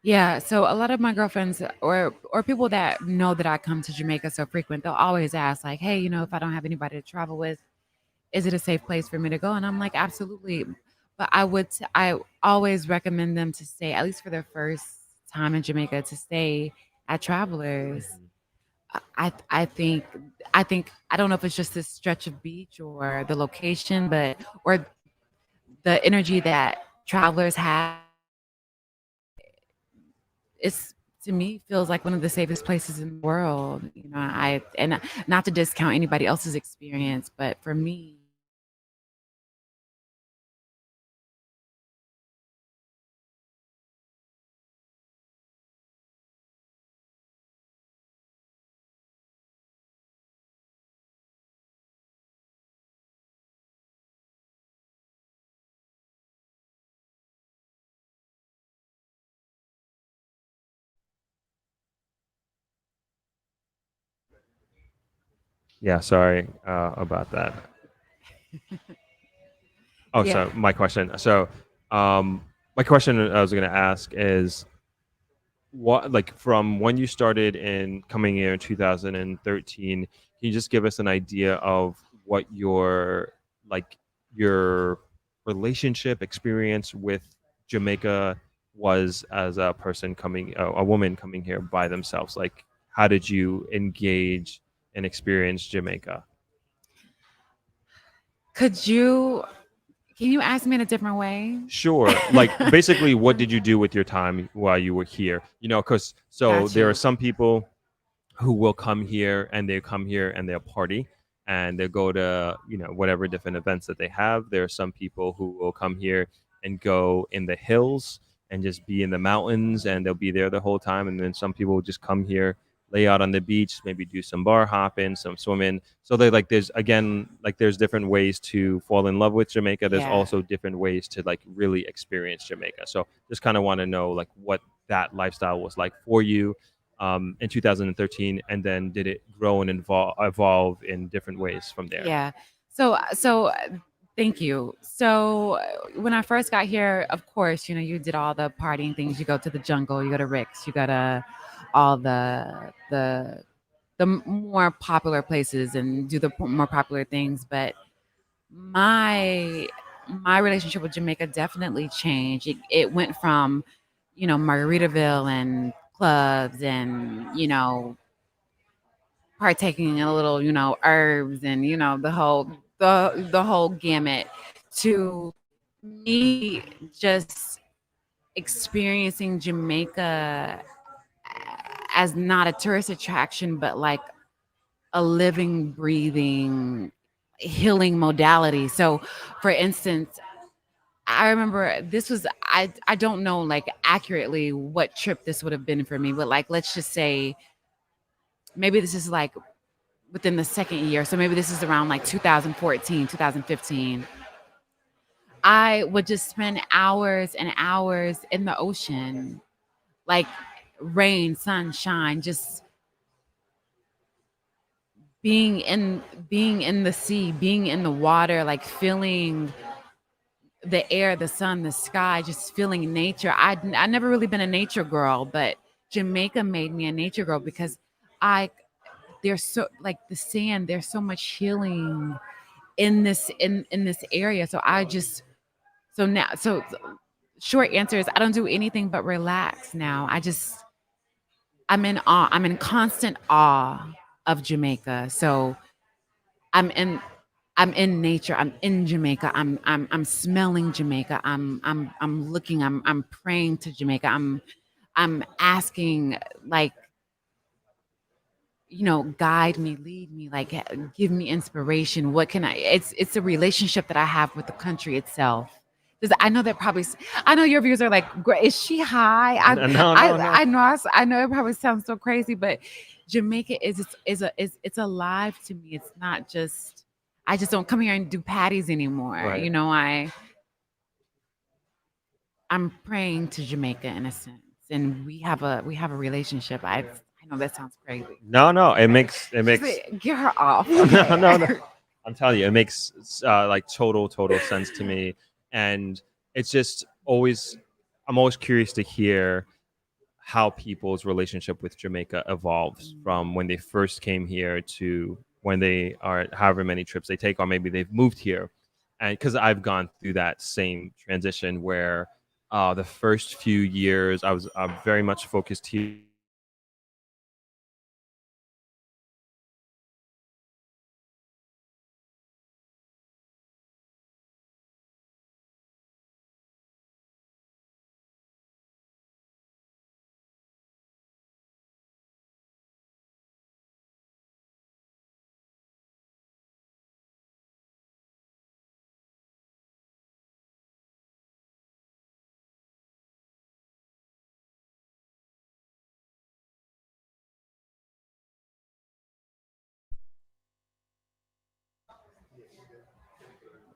[SPEAKER 3] Yeah, so a lot of my girlfriends or people that know that I come to Jamaica so frequent, they'll always ask like, "Hey, if I don't have anybody to travel with, is it a safe place for me to go?" And I'm like, "Absolutely." But I always recommend them to stay at least for their first time in Jamaica to stay at Travelers.
[SPEAKER 1] Mhm.
[SPEAKER 3] I think I don't know if it's just this stretch of beach or the location, but or the energy that Travelers have. It's to me feels like one of the safest places in the world. I and not to discount anybody else's experience, but for me,
[SPEAKER 1] Yeah, sorry about that. Oh,
[SPEAKER 3] yeah,
[SPEAKER 1] so my question. My question I was going to ask is, what, like, from when you started in coming here in 2013, can you just give us an idea of what like your relationship experience with Jamaica was as a person coming, a woman coming here by themselves? Like, how did you engage and experience Jamaica?
[SPEAKER 3] could you can you ask me in a different way?
[SPEAKER 1] Sure. Like, basically, what did you do with your time while you were here? Because so
[SPEAKER 3] Got
[SPEAKER 1] there are
[SPEAKER 3] you.
[SPEAKER 1] some people who will come here and they come here and they'll party and they'll go to whatever different events that they have. There are some people who will come here and go in the hills and just be in the mountains and they'll be there the whole time. And then some people will just come here, lay out on the beach, maybe do some bar hopping, some swimming. So they like there's again like there's different ways to fall in love with Jamaica. There's
[SPEAKER 3] Yeah.
[SPEAKER 1] also different ways to like really experience Jamaica. So just kind of want to know like what that lifestyle was like for you in 2013, and then did it grow and evolve in different ways from there?
[SPEAKER 3] Yeah. So thank you. So when I first got here, of course, you did all the partying things. You go to the jungle, you go to Rick's, you go to all the more popular places and do the more popular things. But my my relationship with Jamaica definitely changed. It went from, Margaritaville and clubs and, partaking in a little, herbs and, the whole gamut to me just experiencing Jamaica as not a tourist attraction, but like a living, breathing, healing modality. So, for instance, I remember this was I don't know like accurately what trip this would have been for me, but like let's just say maybe this is like within the second year. So maybe this is around like 2014, 2015. I would just spend hours and hours in the ocean, like rain, sunshine, just being in being in the sea, being in the water, like feeling the air, the sun, the sky, just feeling nature. I never really been a nature girl, but Jamaica made me a nature girl because I there's so like the sand, there's so much healing in this area. So I just so now so short answer is I don't do anything but relax now. I'm in awe. I'm in constant awe of Jamaica. So I'm in I'm in nature. I'm in Jamaica. I'm smelling Jamaica. I'm looking. I'm praying to Jamaica. I'm asking like guide me, lead me, like give me inspiration. What can I? It's a relationship that I have with the country itself. Because I know that probably I know your views are like, is she high?
[SPEAKER 1] No, no, no.
[SPEAKER 3] I know it probably sounds so crazy, but Jamaica it's alive to me. It's not just I just don't come here and do patties anymore.
[SPEAKER 1] Right.
[SPEAKER 3] I'm praying to Jamaica in a sense, and we have a relationship. I know that sounds crazy.
[SPEAKER 1] No, no. It
[SPEAKER 3] She's
[SPEAKER 1] makes
[SPEAKER 3] like, get her off.
[SPEAKER 1] no,
[SPEAKER 3] Okay.
[SPEAKER 1] no, no. I'm telling you, it makes like total sense to me, and it's just always. I'm always curious to hear how people's relationship with Jamaica evolves from when they first came here to when they are however many trips they take, or maybe they've moved here. And because I've gone through that same transition where the first few years I was very much focused here.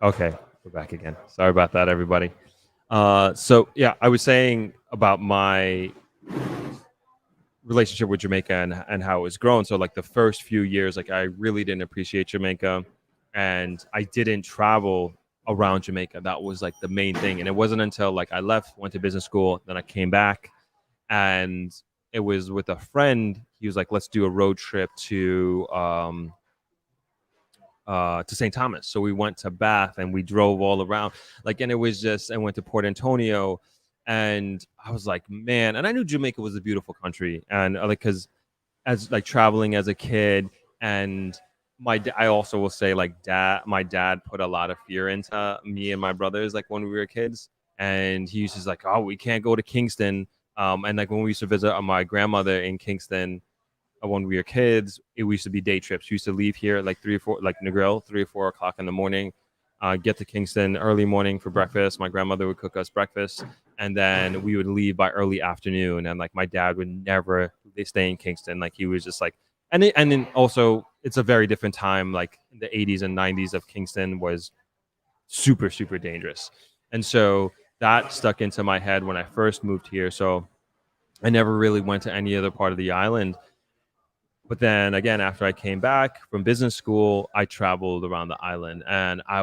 [SPEAKER 1] Okay, we're back again. Sorry about that, everybody. So yeah, I was saying about my relationship with Jamaica and how it's grown. So like the first few years, like I really didn't appreciate Jamaica, and I didn't travel around Jamaica. That was like the main thing. And it wasn't until like I left, went to business school, then I came back, and it was with a friend. He was like, "Let's do a road trip to St. Thomas." So we went to Bath and we drove all around. Like, and it was just, I went to Port Antonio, and I was like, man, and I knew Jamaica was a beautiful country, and like, because as like traveling as a kid, and I also will say like my dad put a lot of fear into me and my brothers like when we were kids, and he used to like, oh, we can't go to Kingston, and like when we used to visit my grandmother in Kingston, when we were kids, it used to be day trips. We used to leave here at like 3 or 4, like Negril, 3 or 4 o'clock in the morning, get to Kingston early morning for breakfast. My grandmother would cook us breakfast, and then we would leave by early afternoon. And like my dad would never stay in Kingston. Like he was just like, and then also it's a very different time. Like in the 80s and 90s of Kingston was super dangerous, and so that stuck into my head when I first moved here. So I never really went to any other part of the island, but then again, after I came back from business school, I traveled around the island, and I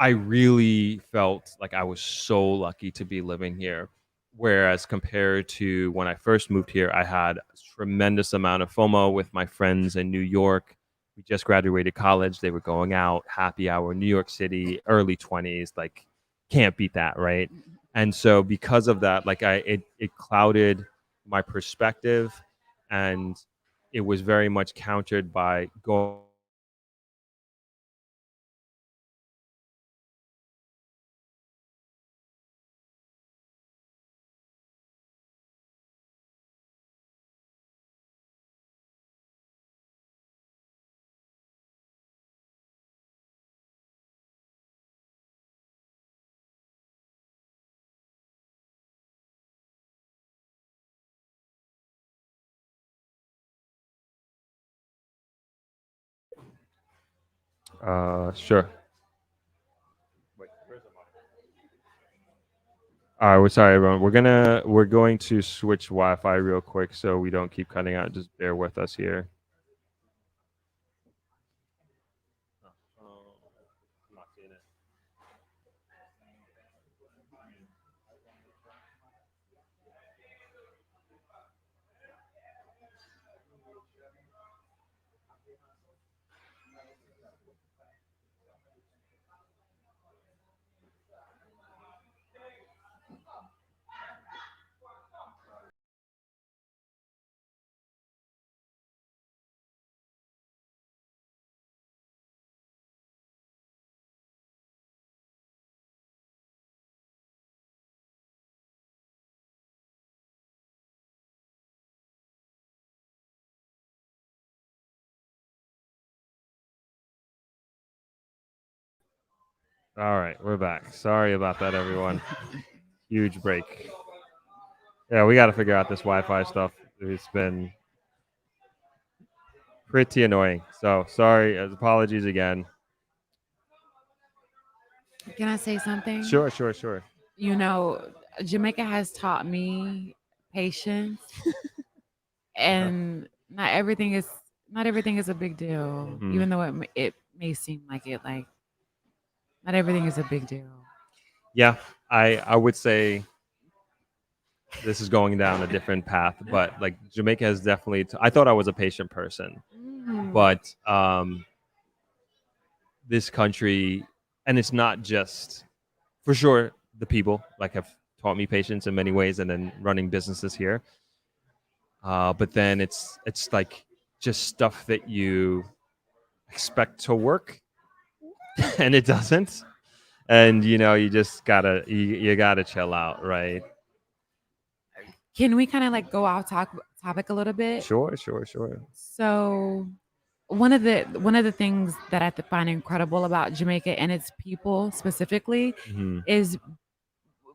[SPEAKER 1] really felt like I was so lucky to be living here. Whereas compared to when I first moved here, I had a tremendous amount of FOMO with my friends in New York. We just graduated college. They were going out, happy hour, New York City, early 20s. Like, can't beat that, right? And so because of that, like it clouded my perspective, and it was very much countered by going Sure. All right, we're sorry, everyone. We're going to switch Wi-Fi real quick so we don't keep cutting out. Just bear with us here. All right, we're back. Sorry about that, everyone. Huge break. Yeah, we got to figure out this Wi-Fi stuff. It's been pretty annoying. So sorry. Apologies again.
[SPEAKER 3] Can I say something?
[SPEAKER 1] Sure, sure, sure.
[SPEAKER 3] You know, Jamaica has taught me patience,
[SPEAKER 1] Okay.
[SPEAKER 3] and not everything is a big deal,
[SPEAKER 1] Hmm.
[SPEAKER 3] even though it may seem like it. Like not everything is a big deal.
[SPEAKER 1] Yeah, I would say this is going down a different path, but like Jamaica has definitely. I thought I was a patient person,
[SPEAKER 3] Mm.
[SPEAKER 1] but this country, and it's not just for sure the people like have taught me patience in many ways, and then running businesses here. But then it's like just stuff that you expect to work and it doesn't, and you just you gotta chill out, right?
[SPEAKER 3] Can we kind of like go off topic a little bit?
[SPEAKER 1] Sure, sure, sure.
[SPEAKER 3] So one of the things that I find incredible about Jamaica and its people specifically
[SPEAKER 1] Hmm.
[SPEAKER 3] is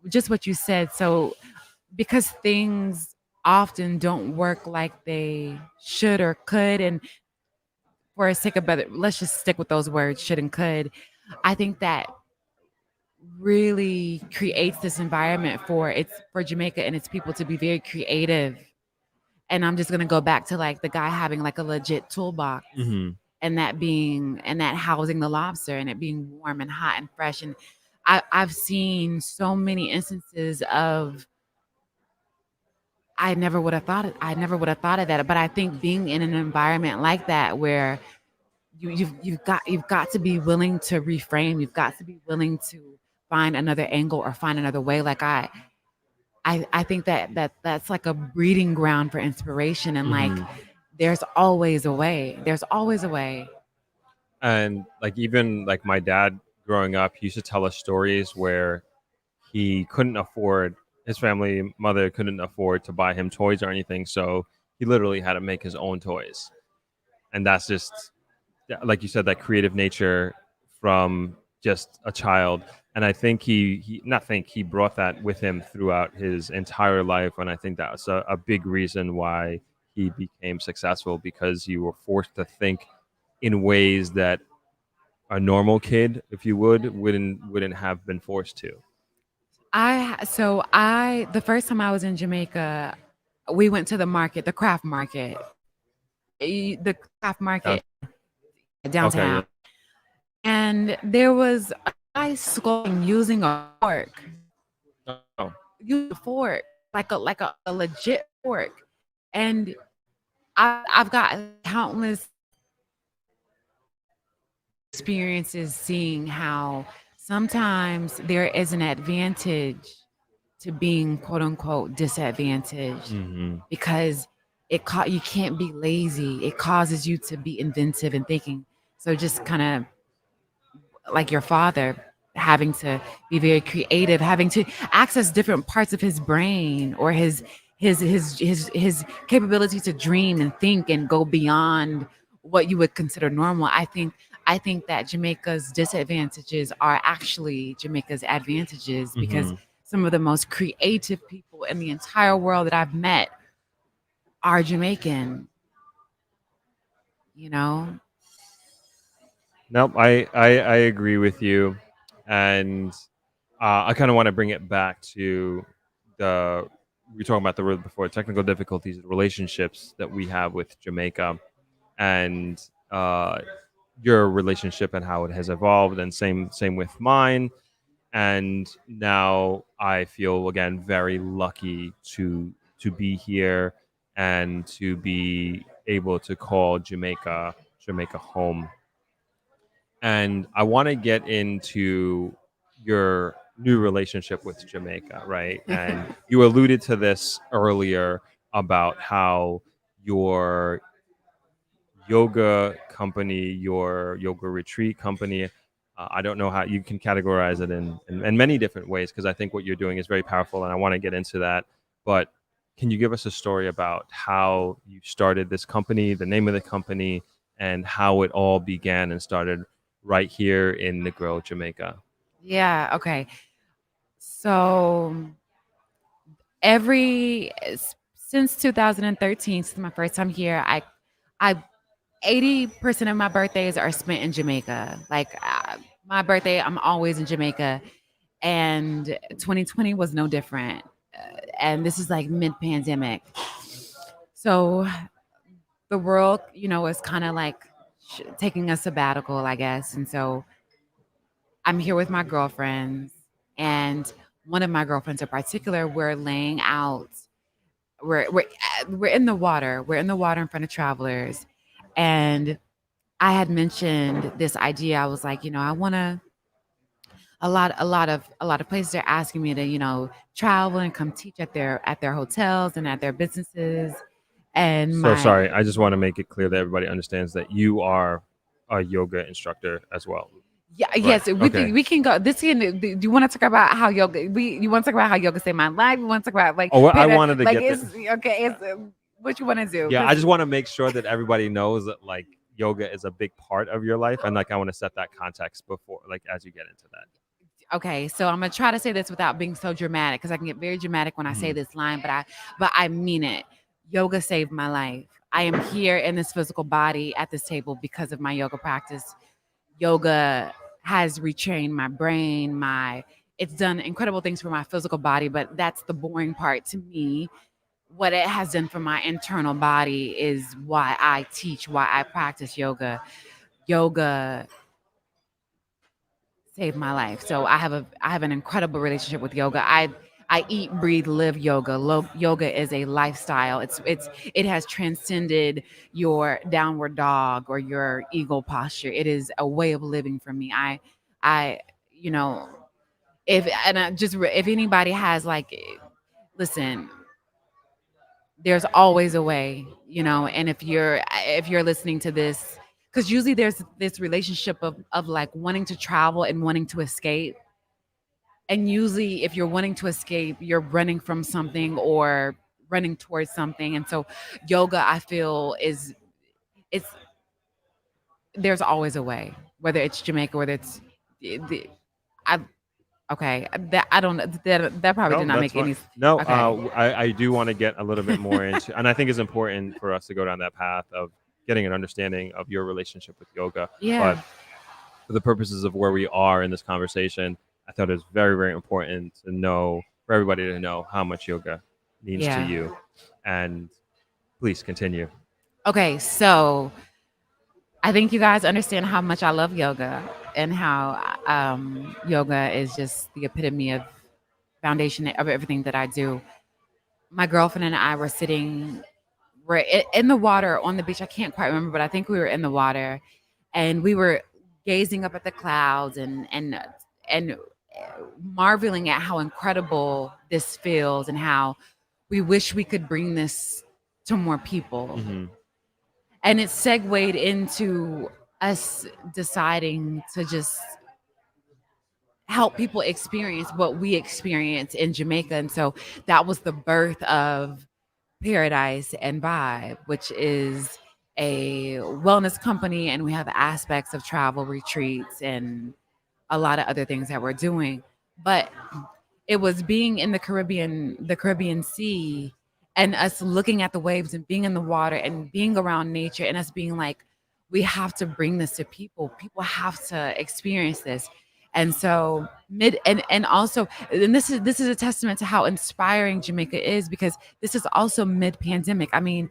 [SPEAKER 3] just what you said. So because things often don't work like they should or could, and for a sake of better, let's just stick with those words, should and could. I think that really creates this environment for Jamaica and its people to be very creative. And I'm just gonna go back to like the guy having like a legit toolbox
[SPEAKER 1] Hmm.
[SPEAKER 3] and that housing the lobster and it being warm and hot and fresh. And I've seen so many instances of I never would have thought of that. But I think being in an environment like that where you've got to be willing to reframe, you've got to be willing to find another angle or find another way. Like I think that's like a breeding ground for inspiration and like
[SPEAKER 1] Hmm.
[SPEAKER 3] there's always a way. There's always a way.
[SPEAKER 1] And like even like my dad growing up, he used to tell us stories where he couldn't afford his family mother couldn't afford to buy him toys or anything, so he literally had to make his own toys. And that's just, yeah, like you said, that creative nature from just a child. And I think he not think he brought that with him throughout his entire life, and I think that was a big reason why he became successful, because you were forced to think in ways that a normal kid, if you wouldn't have been forced to.
[SPEAKER 3] I the first time I was in Jamaica, we went to the market, the craft market. The craft
[SPEAKER 1] Down-
[SPEAKER 3] market
[SPEAKER 1] okay, yeah.
[SPEAKER 3] downtown. And there was a guy sculpting using a fork.
[SPEAKER 1] Oh.
[SPEAKER 3] Use a fork. Like a legit fork. And I've got countless experiences seeing how sometimes there is an advantage to being quote unquote disadvantaged
[SPEAKER 1] Hmm.
[SPEAKER 3] because you can't be lazy. It causes you to be inventive and thinking. So just kind of like your father having to be very creative, having to access different parts of his brain or his capability to dream and think and go beyond what you would consider normal. I think that Jamaica's disadvantages are actually Jamaica's advantages because
[SPEAKER 1] Hmm.
[SPEAKER 3] some of the most creative people in the entire world that I've met are Jamaican, you know?
[SPEAKER 1] Nope, I agree with you, and I kind of want to bring it back to the we were talking about the word before technical difficulties, relationships that we have with Jamaica, and your relationship and how it has evolved, and same with mine. And now I feel again very lucky to be here and to be able to call Jamaica home. And I want to get into your new relationship with Jamaica, right? And you alluded to this earlier about how your yoga company, your yoga retreat company, I don't know how you can categorize it in many different ways because I think what you're doing is very powerful and I want to get into that. But can you give us a story about how you started this company, the name of the company, and how it all began and started right here in Negril, Jamaica?
[SPEAKER 3] Yeah, okay. So since 2013, since my first time here, I 80% of my birthdays are spent in Jamaica. Like my birthday, I'm always in Jamaica, and 2020 was no different. And this is like mid-pandemic, so the world, is kind of like taking a sabbatical, I guess. And so I'm here with my girlfriends, and one of my girlfriends in particular, we're laying out. We're in the water. We're in the water in front of travelers, and I had mentioned this idea. I was like, I want to. A lot of places are asking me to, travel and come teach at their hotels and at their businesses. And
[SPEAKER 1] So sorry, I just want to make it clear that everybody understands that you are a yoga instructor as well.
[SPEAKER 3] yeah,
[SPEAKER 1] Right.
[SPEAKER 3] yes, we
[SPEAKER 1] Okay.
[SPEAKER 3] can we can go. Do you want to talk about how yoga? You want to talk about how yoga saved my life? You want to talk about like
[SPEAKER 1] Oh, well, I
[SPEAKER 3] pay
[SPEAKER 1] wanted to
[SPEAKER 3] like
[SPEAKER 1] get
[SPEAKER 3] it's
[SPEAKER 1] the
[SPEAKER 3] okay. It's what you want to do?
[SPEAKER 1] yeah, I
[SPEAKER 3] Because
[SPEAKER 1] just want to make sure that everybody knows that like yoga is a big part of your life, and like I want to set that context before, like as you get into that.
[SPEAKER 3] okay, so I'm gonna try to say this without being so dramatic because I can get very dramatic when I say
[SPEAKER 1] Mhm.
[SPEAKER 3] this line, but I mean it. Yoga saved my life. I am here in this physical body at this table because of my yoga practice. Yoga has retrained my brain, my it's done incredible things for my physical body, but that's the boring part to me. What it has done for my internal body is why I teach, why I practice yoga. Yoga saved my life. So I have an incredible relationship with yoga. I eat, breathe, live yoga. Yoga is a lifestyle. It has transcended your downward dog or your eagle posture. It is a way of living for me. I you know if and I just if anybody has like listen, there's always a way, and if you're listening to this, because usually there's this relationship of like wanting to travel and wanting to escape, and usually if you're wanting to escape, you're running from something or running towards something. And so yoga, I feel, is it's there's always a way, whether it's Jamaica, whether it's the I okay, that I don't know, that probably
[SPEAKER 1] No,
[SPEAKER 3] did not
[SPEAKER 1] that's
[SPEAKER 3] make
[SPEAKER 1] fine.
[SPEAKER 3] any
[SPEAKER 1] No,
[SPEAKER 3] okay.
[SPEAKER 1] I do want to get a little bit more into, and I think it's important for us to go down that path of getting an understanding of your relationship with yoga. But
[SPEAKER 3] Yeah.
[SPEAKER 1] for the purposes of where we are in this conversation, I thought it was very, very important to know for everybody to know how much yoga means to
[SPEAKER 3] Yeah.
[SPEAKER 1] you. And please continue.
[SPEAKER 3] Okay, so I think you guys understand how much I love yoga and how yoga is just the epitome of foundation of everything that I do. My girlfriend and I were sitting, we're in the water on the beach. I can't quite remember, but I think we were in the water, and we were gazing up at the clouds and marveling at how incredible this feels and how we wish we could bring this to more people.
[SPEAKER 1] Hmm.
[SPEAKER 3] And it segued into us deciding to just help people experience what we experience in Jamaica. And so that was the birth of Paradise and Vibe, which is a wellness company. And we have aspects of travel retreats and a lot of other things that we're doing. But it was being in the Caribbean Sea, and us looking at the waves and being in the water and being around nature and us being like, we have to bring this to people. People have to experience this. And so and also, and this is a testament to how inspiring Jamaica is, because this is also mid pandemic. I mean,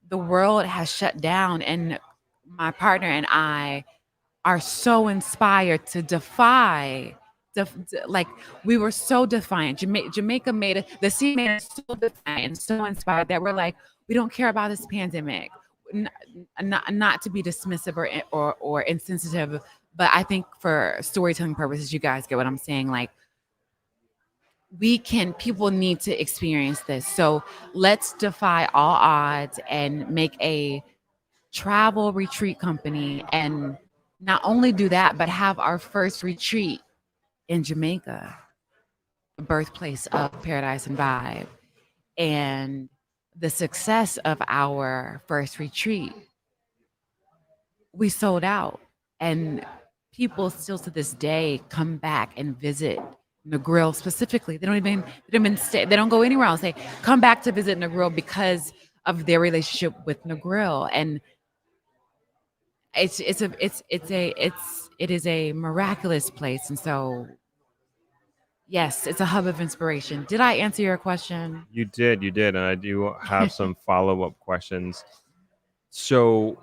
[SPEAKER 3] the world has shut down, and my partner and I are so inspired to defy. Like, we were so defiant. Jamaica made it. The sea made us so defiant and so inspired that we're like, we don't care about this pandemic. N- not to be dismissive or insensitive, but I think for storytelling purposes, you guys get what I'm saying. Like, people need to experience this. So let's defy all odds and make a travel retreat company, and not only do that, but have our first retreat in Jamaica, the birthplace of Paradise and Vibe. And the success of our first retreat, we sold out. And people still to this day come back and visit Negril specifically. They don't go anywhere else. They come back to visit Negril because of their relationship with Negril. And it is a miraculous place. And so, yes, it's a hub of inspiration. Did I answer your question?
[SPEAKER 1] You did, and I do have some follow-up questions. So,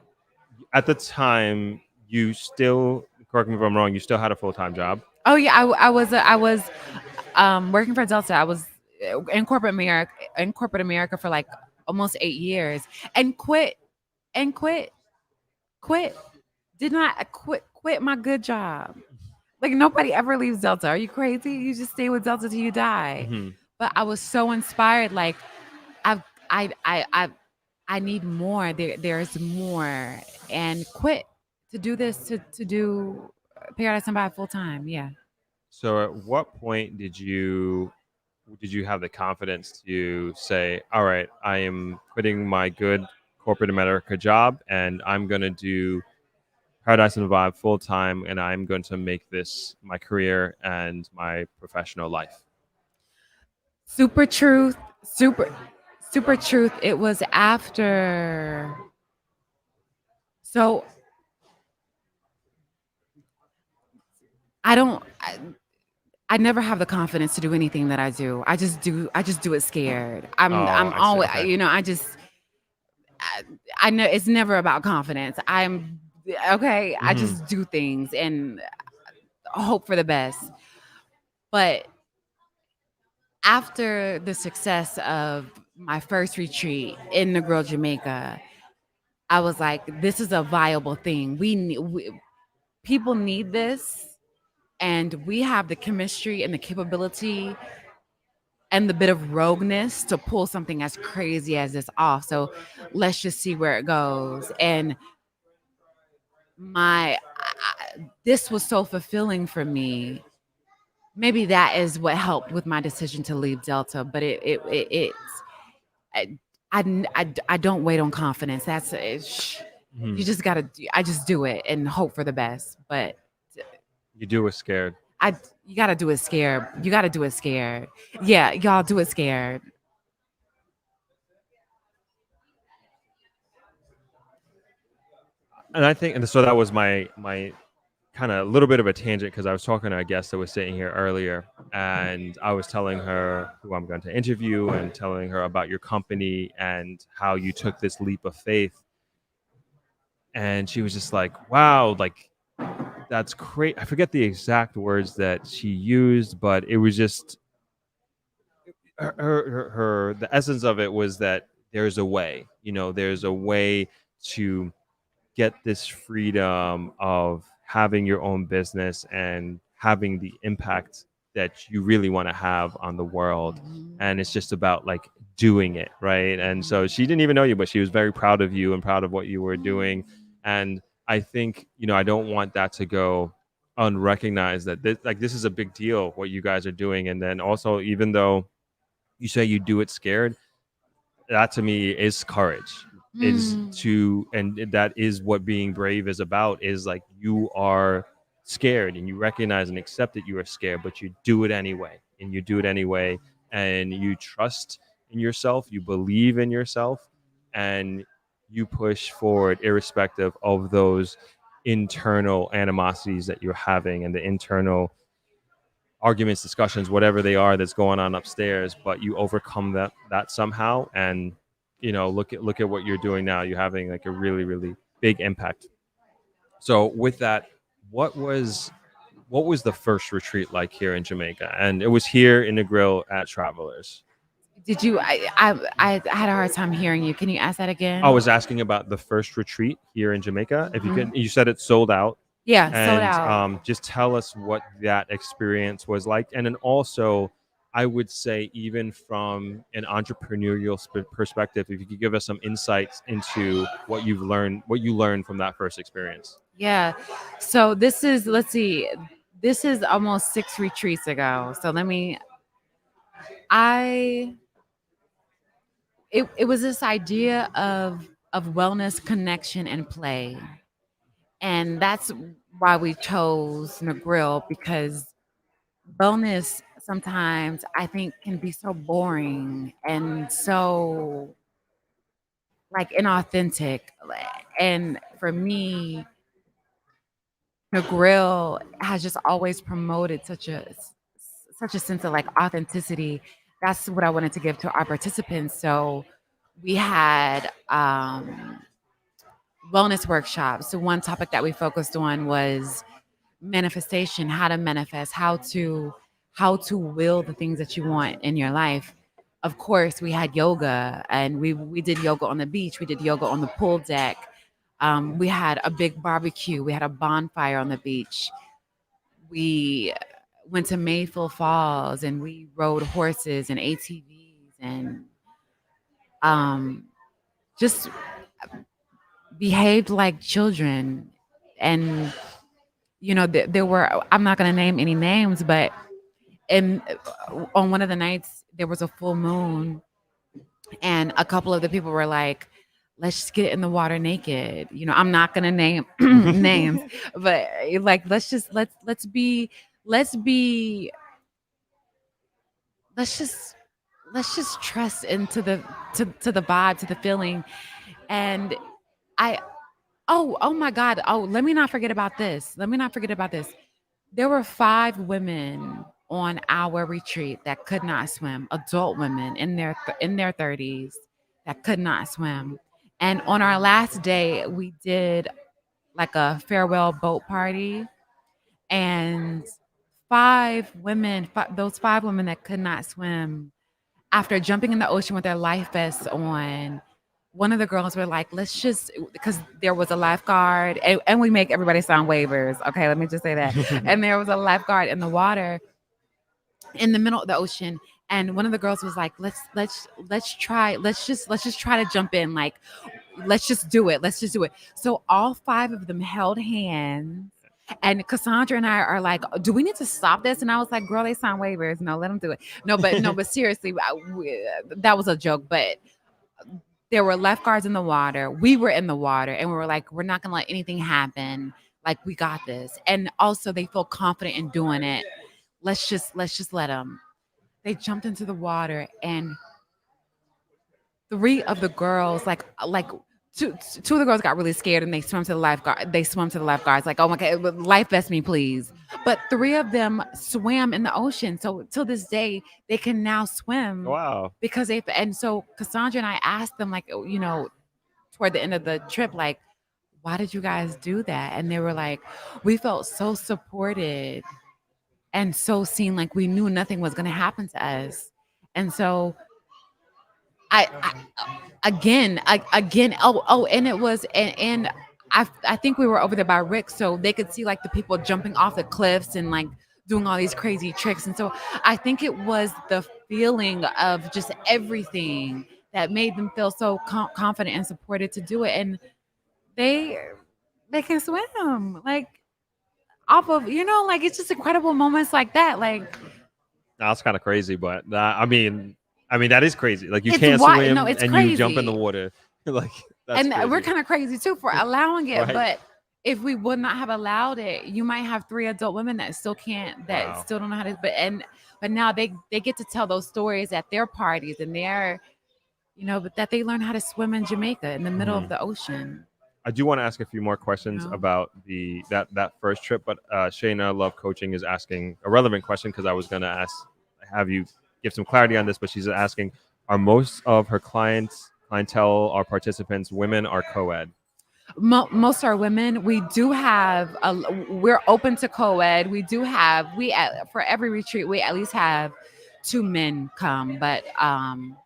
[SPEAKER 1] at the time, you still, correct me if I'm wrong, you still had a full-time job.
[SPEAKER 3] Oh yeah, I was working for Delta. I was in corporate America for like almost 8 years, and and quit quit did not quit my good job. Like, nobody ever leaves Delta. Are you crazy? You just stay with Delta till you die.
[SPEAKER 1] Hmm.
[SPEAKER 3] But I was so inspired. Like, I've I I I I need more. There's more, and quit to do this, to do Paradise and By full time. Yeah.
[SPEAKER 1] So, at what point did you have the confidence to say, "All right, I am quitting my good corporate America job, and I'm going to do Paradise and Vibe full time, and I'm going to make this my career and my professional life."
[SPEAKER 3] Super truth. Super truth. It was after. So I don't. I never have the confidence to do anything that I do. I just do it scared.
[SPEAKER 1] Oh,
[SPEAKER 3] I'm
[SPEAKER 1] I see.
[SPEAKER 3] always,
[SPEAKER 1] Okay.
[SPEAKER 3] I, I know it's never about confidence. I'm okay. I
[SPEAKER 1] Hmm.
[SPEAKER 3] just do things and hope for the best. But after the success of my first retreat in Negril, Jamaica, I was like, this is a viable thing. People need this, and we have the chemistry and the capability and the bit of rogueness to pull something as crazy as this off. So let's just see where it goes. And this was so fulfilling for me. Maybe that is what helped with my decision to leave Delta. But I, I don't wait on confidence.
[SPEAKER 1] Hmm.
[SPEAKER 3] You just gotta. I just do it and hope for the best. But
[SPEAKER 1] You do it scared.
[SPEAKER 3] I you gotta do it scared. You gotta do it scared. Yeah, y'all do it scared.
[SPEAKER 1] And I think, and so that was my kind of a little bit of a tangent, because I was talking to a guest that was sitting here earlier, and I was telling her who I'm going to interview and telling her about your company and how you took this leap of faith. And she was just like, wow, like, that's great. I forget the exact words that she used, but it was just the essence of it was that there's a way, there's a way to get this freedom of having your own business and having the impact that you really want to have on the world.
[SPEAKER 3] Mhm.
[SPEAKER 1] And it's just about like doing it, right? And so she didn't even know you, but she was very proud of you and proud of what you were doing. And I think, I don't want that to go unrecognized, that this is a big deal what you guys are doing. And then also, even though you say you do it scared, that to me is courage, is
[SPEAKER 3] Mm.
[SPEAKER 1] to, and that is what being brave is about, is like, you are scared and you recognize and accept that you are scared, but you do it anyway, and you do it anyway, and you trust in yourself, you believe in yourself, and you push forward irrespective of those internal animosities that you're having and the internal arguments, discussions, whatever they are that's going on upstairs, but you overcome that somehow. And look at what you're doing now. You're having like a really, really big impact. So with that, what was what was the first retreat like here in Jamaica? And it was here in the grill at Travelers.
[SPEAKER 3] Did you? I had a hard time hearing you. Can you ask that
[SPEAKER 1] I
[SPEAKER 3] again?
[SPEAKER 1] was asking about the first retreat here in Jamaica. If you
[SPEAKER 3] Mhm.
[SPEAKER 1] can, you said it sold out,
[SPEAKER 3] Yeah, sold
[SPEAKER 1] and
[SPEAKER 3] out.
[SPEAKER 1] just tell us what that experience was like. And then also, I would say, even from an entrepreneurial perspective, if you could give us some insights into what you learned from that first experience.
[SPEAKER 3] Yeah. So this is, let's see, this is almost 6 retreats ago. So I, it was this idea of wellness, connection, and play. And that's why we chose Negril, because wellness sometimes I think can be so boring and so like inauthentic. And for me, the grill has just always promoted such a sense of like authenticity. That's what I wanted to give to our participants. So we had wellness workshops. So one topic that we focused on was manifestation, how to manifest, how to will the things that you want in your life. Of course, we had yoga, and we did yoga on the beach. We did yoga on the pool deck. We had a big barbecue. We had a bonfire on the beach. We went to Mayfield Falls, and we rode horses and ATVs, and um, just behaved like children. And there were, I'm not going to name any names, but and on one of the nights there was a full moon, and a couple of the people were like, let's just get in the water naked. I'm not gonna name names, but like, let's be let's just let's just trust into to the vibe, to the feeling. And I oh my God, let me not forget about this. There were 5 women on our retreat that could not swim, adult women in their 30s that could not swim. And on our last day, we did like a farewell boat party, and those 5 women that could not swim, after jumping in the ocean with their life vests on, one of the girls were like, let's just, because there was a lifeguard, and we make everybody sound waivers. Okay, let me just say that. And there was a lifeguard in the water in the middle of the ocean. And one of the girls was like, let's just try to jump in. Like, let's just do it. Let's just do it. So all 5 of them held hands. And Cassandra and I are like, do we need to stop this? And I was like, girl, they sign waivers. No, let them do it. No, but seriously, that was a joke. But there were lifeguards in the water. We were in the water, and we were like, we're not going to let anything happen. Like, we got this. And also, they feel confident in doing it. Let's just let them. They jumped into the water, and 3 of the girls, two of the girls got really scared, and they swam to the lifeguard. They swam to the lifeguards, like, oh my God, life vest me, please. But 3 of them swam in the ocean. So till this day, they can now swim
[SPEAKER 1] Wow.
[SPEAKER 3] because they. And so Cassandra and I asked them, like, toward the end of the trip, like, why did you guys do that? And they were like, we felt so supported and so seen, like we knew nothing was going to happen to us. And so again, and it was, and I think we were over there by Rick, so they could see like the people jumping off the cliffs and like doing all these crazy tricks. And so I think it was the feeling of just everything that made them feel so confident and supported to do it. And they they can swim, like, off of, like, it's just incredible moments like that. Like,
[SPEAKER 1] That's kind of crazy, but I mean that is crazy. Like you
[SPEAKER 3] it's
[SPEAKER 1] can't
[SPEAKER 3] why no,
[SPEAKER 1] swim
[SPEAKER 3] it's
[SPEAKER 1] and you jump in the
[SPEAKER 3] crazy.
[SPEAKER 1] water. Like that's
[SPEAKER 3] And we're
[SPEAKER 1] crazy.
[SPEAKER 3] kind of crazy too for allowing it.
[SPEAKER 1] Right.
[SPEAKER 3] But if we would not have allowed it, you might have 3 adult women that still can't, that
[SPEAKER 1] Wow.
[SPEAKER 3] still don't know how to. But now they get to tell those stories at their parties, and but that they learn how to swim in Jamaica in the middle of
[SPEAKER 1] Mhm.
[SPEAKER 3] the ocean.
[SPEAKER 1] I do want to ask a few more
[SPEAKER 3] You
[SPEAKER 1] questions
[SPEAKER 3] know,
[SPEAKER 1] about that first trip, but Shayna Love Coaching is asking a relevant question because I was going to have you give some clarity on this, but she's asking: Are most of her clientele or participants women or co-ed?
[SPEAKER 3] Most are women. We do have we're open to co-ed. We do have for every retreat we at least have two men come, but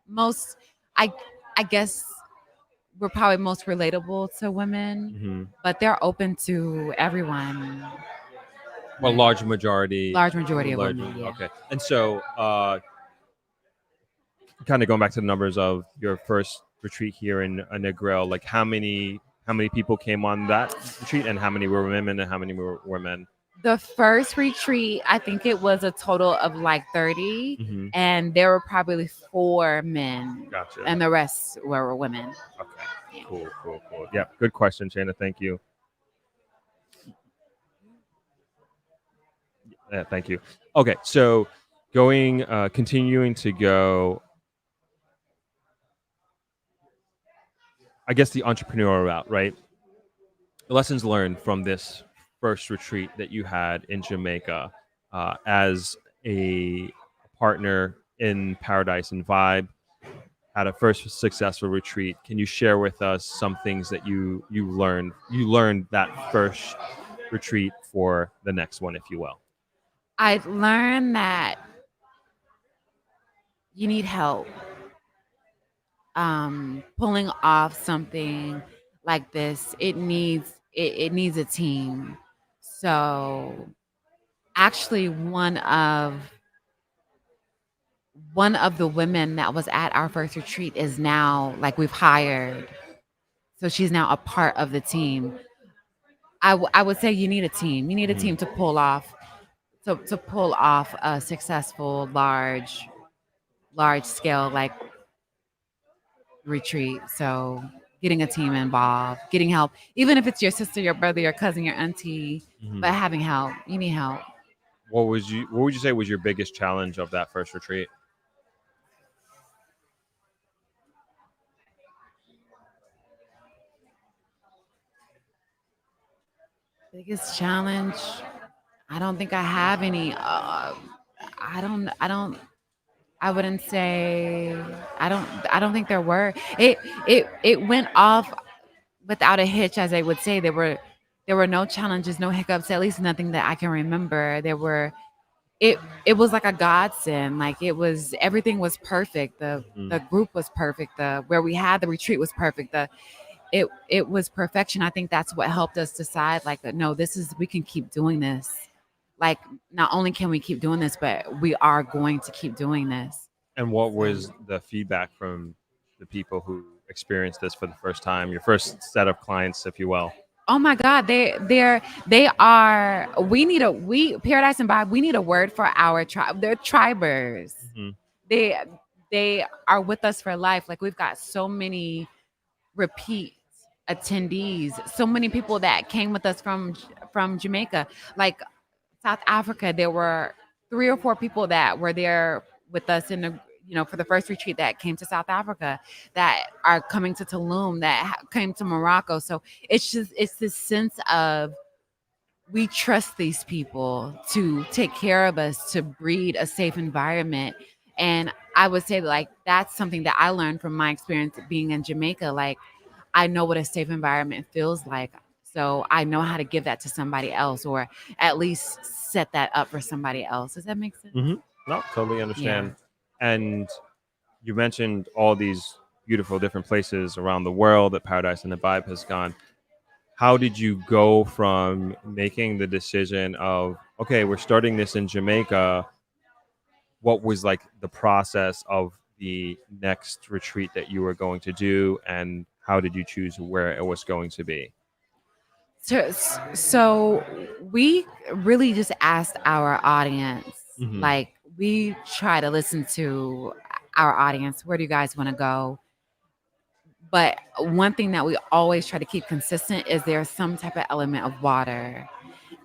[SPEAKER 3] most I I guess we're probably most relatable to women,
[SPEAKER 1] Hmm.
[SPEAKER 3] but they're open to everyone.
[SPEAKER 1] Well,
[SPEAKER 3] Yeah. Large majority of
[SPEAKER 1] large,
[SPEAKER 3] women, yeah.
[SPEAKER 1] okay. And so, kind of going back to the numbers of your first retreat here in Negril, like how many people came on that retreat, and how many were women, and how many were men?
[SPEAKER 3] The first retreat, I think it was a total of like 30,
[SPEAKER 1] Hmm.
[SPEAKER 3] and there were probably four men,
[SPEAKER 1] Gotcha.
[SPEAKER 3] and the rest were women.
[SPEAKER 1] Okay.
[SPEAKER 3] Yeah.
[SPEAKER 1] Cool. Cool. Cool. Yeah. Good question, Shayna. Thank you. Yeah. Thank you. Okay. So, continuing to go, I guess the entrepreneurial route, right? Lessons learned from this first retreat that you had in Jamaica, as a partner in Paradise and Vibe, had a first successful retreat. Can you share with us some things that you learned that first retreat for the next one, if you will?
[SPEAKER 3] I learned that you need help pulling off something like this. It needs a team. So actually one of the women that was at our first retreat is now like we've hired. So she's now a part of the team. I would say you need a team. You need a
[SPEAKER 1] Mhm.
[SPEAKER 3] team to pull off a successful large scale like retreat. So getting a team involved, getting help, even if it's your sister, your brother, your cousin, your auntie, but
[SPEAKER 1] Mhm.
[SPEAKER 3] having help. You need help.
[SPEAKER 1] What would you say was your biggest challenge of that first retreat?
[SPEAKER 3] Biggest challenge. I don't think I have any. I don't. I wouldn't say. I don't think there were. It went off without a hitch, as I would say. There were no challenges, no hiccups. At least nothing that I can remember. There were. It was like a godsend. Like it was everything was perfect. The
[SPEAKER 1] Mhm.
[SPEAKER 3] group was perfect. The where we had the retreat was perfect. It was perfection. I think that's what helped us decide like no, this is we can keep doing this. Like not only can we keep doing this, but we are going to keep doing this.
[SPEAKER 1] And what
[SPEAKER 3] So,
[SPEAKER 1] was the feedback from the people who experienced this for the first time? Your first set of clients, if you will.
[SPEAKER 3] oh my God, they are. We Paradise and Vibe. We need a word for our tribe. They're tribers.
[SPEAKER 1] Mhm.
[SPEAKER 3] They they are with us for life. Like we've got so many repeat attendees, so many people that came with us from Jamaica, like South Africa. There were three or four people that were there with us in the for the first retreat that came to South Africa that are coming to Tulum that came to Morocco. So it's this sense of we trust these people to take care of us, to breed a safe environment. And I would say like that's something that I learned from my experience being in Jamaica. Like I know what a safe environment feels like. So I know how to give that to somebody else or at least set that up for somebody else. Does that make sense?
[SPEAKER 1] Mhm. No, totally
[SPEAKER 3] Yeah.
[SPEAKER 1] understand. And you mentioned all these beautiful different places around the world that Paradise and the Vibe has gone. How did you go from making the decision of, okay, we're starting this in Jamaica? What was like the process of the next retreat that you were going to do, and how did you choose where it was going to be?
[SPEAKER 3] So we really just asked our audience,
[SPEAKER 1] Hmm.
[SPEAKER 3] like we try to listen to our audience. Where do you guys want to go? But one thing that we always try to keep consistent is there's some type of element of water.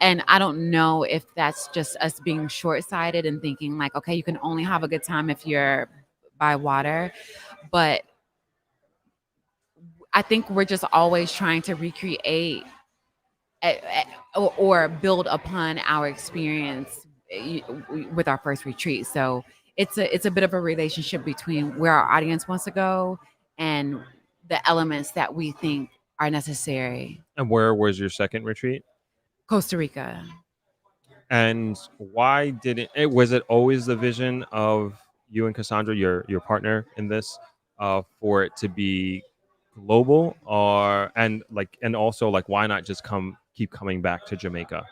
[SPEAKER 3] And I don't know if that's just us being short sighted and thinking like, okay, you can only have a good time if you're by water. But I think we're just always trying to recreate or build upon our experience with our first retreat. So it's a bit of a relationship between where our audience wants to go and the elements that we think are necessary.
[SPEAKER 1] And where was your second retreat?
[SPEAKER 3] Costa Rica.
[SPEAKER 1] And why didn't it? Was it always the vision of you and Cassandra, your partner in this, for it to be global, or and also like why not just keep coming back to Jamaica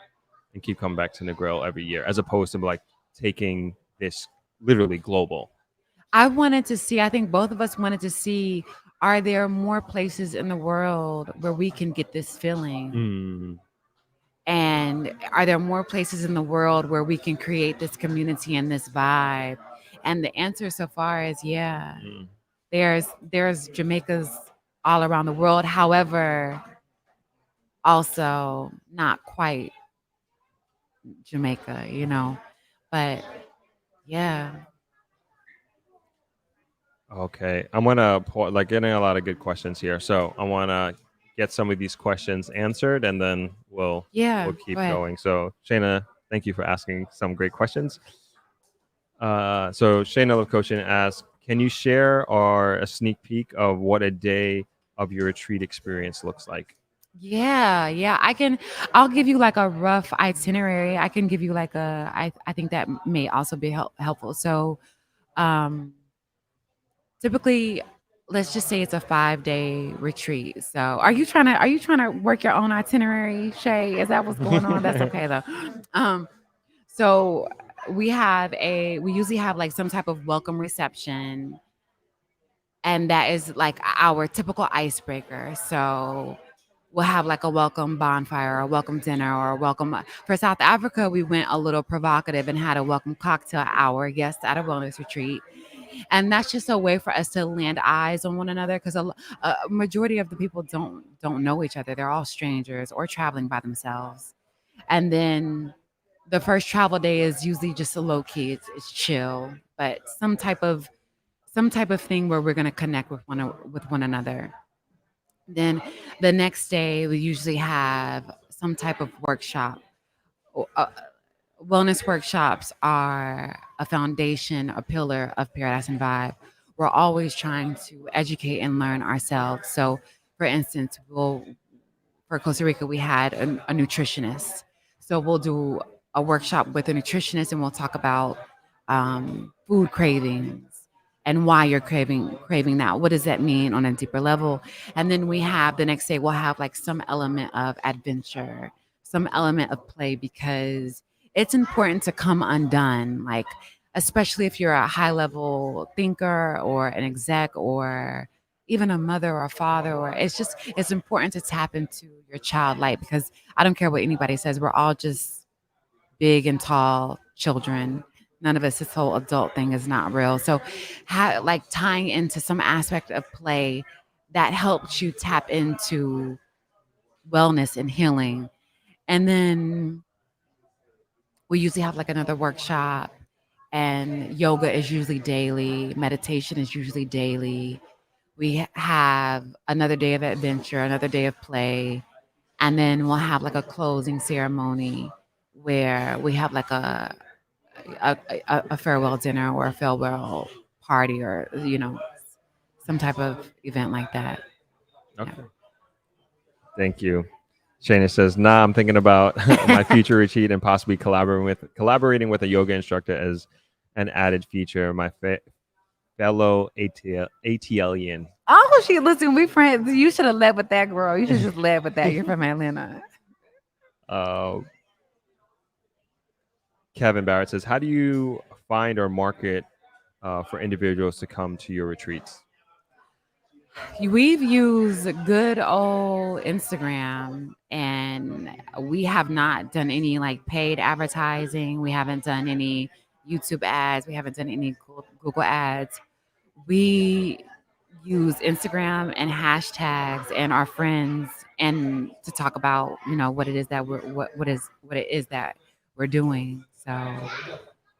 [SPEAKER 1] and keep coming back to Negril every year, as opposed to like taking this literally global?
[SPEAKER 3] I wanted to see, I think both of us wanted to see, are there more places in the world where we can get this feeling?
[SPEAKER 1] Mm,
[SPEAKER 3] And are there more places in the world where we can create this community and this vibe? And the answer so far is yeah.
[SPEAKER 1] mm.
[SPEAKER 3] There's Jamaicas all around the world. However, also not quite Jamaica, you know. But yeah.
[SPEAKER 1] Okay, I'm gonna like getting a lot of good questions here, so I wanna get some of these questions answered, and then we'll
[SPEAKER 3] Yeah, go
[SPEAKER 1] keep
[SPEAKER 3] ahead.
[SPEAKER 1] going. So Shayna, thank you for asking some great questions. So Shayna Love Coaching asks, can you share or a sneak peek of what a day of your retreat experience looks like?
[SPEAKER 3] Yeah, yeah. I'll give you like a rough itinerary. I can give you like I think that may also be helpful. So um typically, let's just say it's a 5-day retreat. So, are you trying to work your own itinerary, Shay? Is that what's going on? That's okay though. Um, so we usually have like some type of welcome reception, and that is like our typical icebreaker. So we'll have like a welcome bonfire, or a welcome dinner, or a welcome. For South Africa, we went a little provocative and had a welcome cocktail hour. Yes, at a wellness retreat, and that's just a way for us to land eyes on one another because a majority of the people don't know each other. They're all strangers or traveling by themselves. And then the first travel day is usually just a low key. It's chill, but some type of thing where we're gonna connect with one another. Then the next day we usually have some type of workshop. Uh, Wellness workshops are a foundation, a pillar of Paradise and Vibe. We're always trying to educate and learn ourselves. So, for instance, for Costa Rica, we had a nutritionist. So we'll do a workshop with a nutritionist, and we'll talk about food cravings and why you're craving that. What does that mean on a deeper level? And then we have the next day we'll have like some element of adventure, some element of play because it's important to come undone. Like especially if you're a high level thinker or an exec or even a mother or a father, or it's important to tap into your child light because I don't care what anybody says, we're all just big and tall children. None of us, this whole adult thing is not real. So like tying into some aspect of play that helps you tap into wellness and healing. And then we usually have like another workshop, and yoga is usually daily, meditation is usually daily. We have another day of adventure, another day of play, and then we'll have like a closing ceremony where we have like a farewell dinner or a farewell party, or some type of event like that. Yeah.
[SPEAKER 1] Okay, thank you. Shayna says, "Nah, I'm thinking about my future retreat and possibly collaborating with a yoga instructor as an added feature. My fellow ATLian."
[SPEAKER 3] Oh, she listen. We friends. You should have led with that, girl. You should just led with that. You're from Atlanta.
[SPEAKER 1] Uh, Kevin Barrett says, "How do you find or market for individuals to come to your retreats?"
[SPEAKER 3] We've used good old Instagram, and we have not done any like paid advertising. We haven't done any YouTube ads. We haven't done any Google ads. We use Instagram and hashtags and our friends, and to talk about what it is that what it is that we're doing. So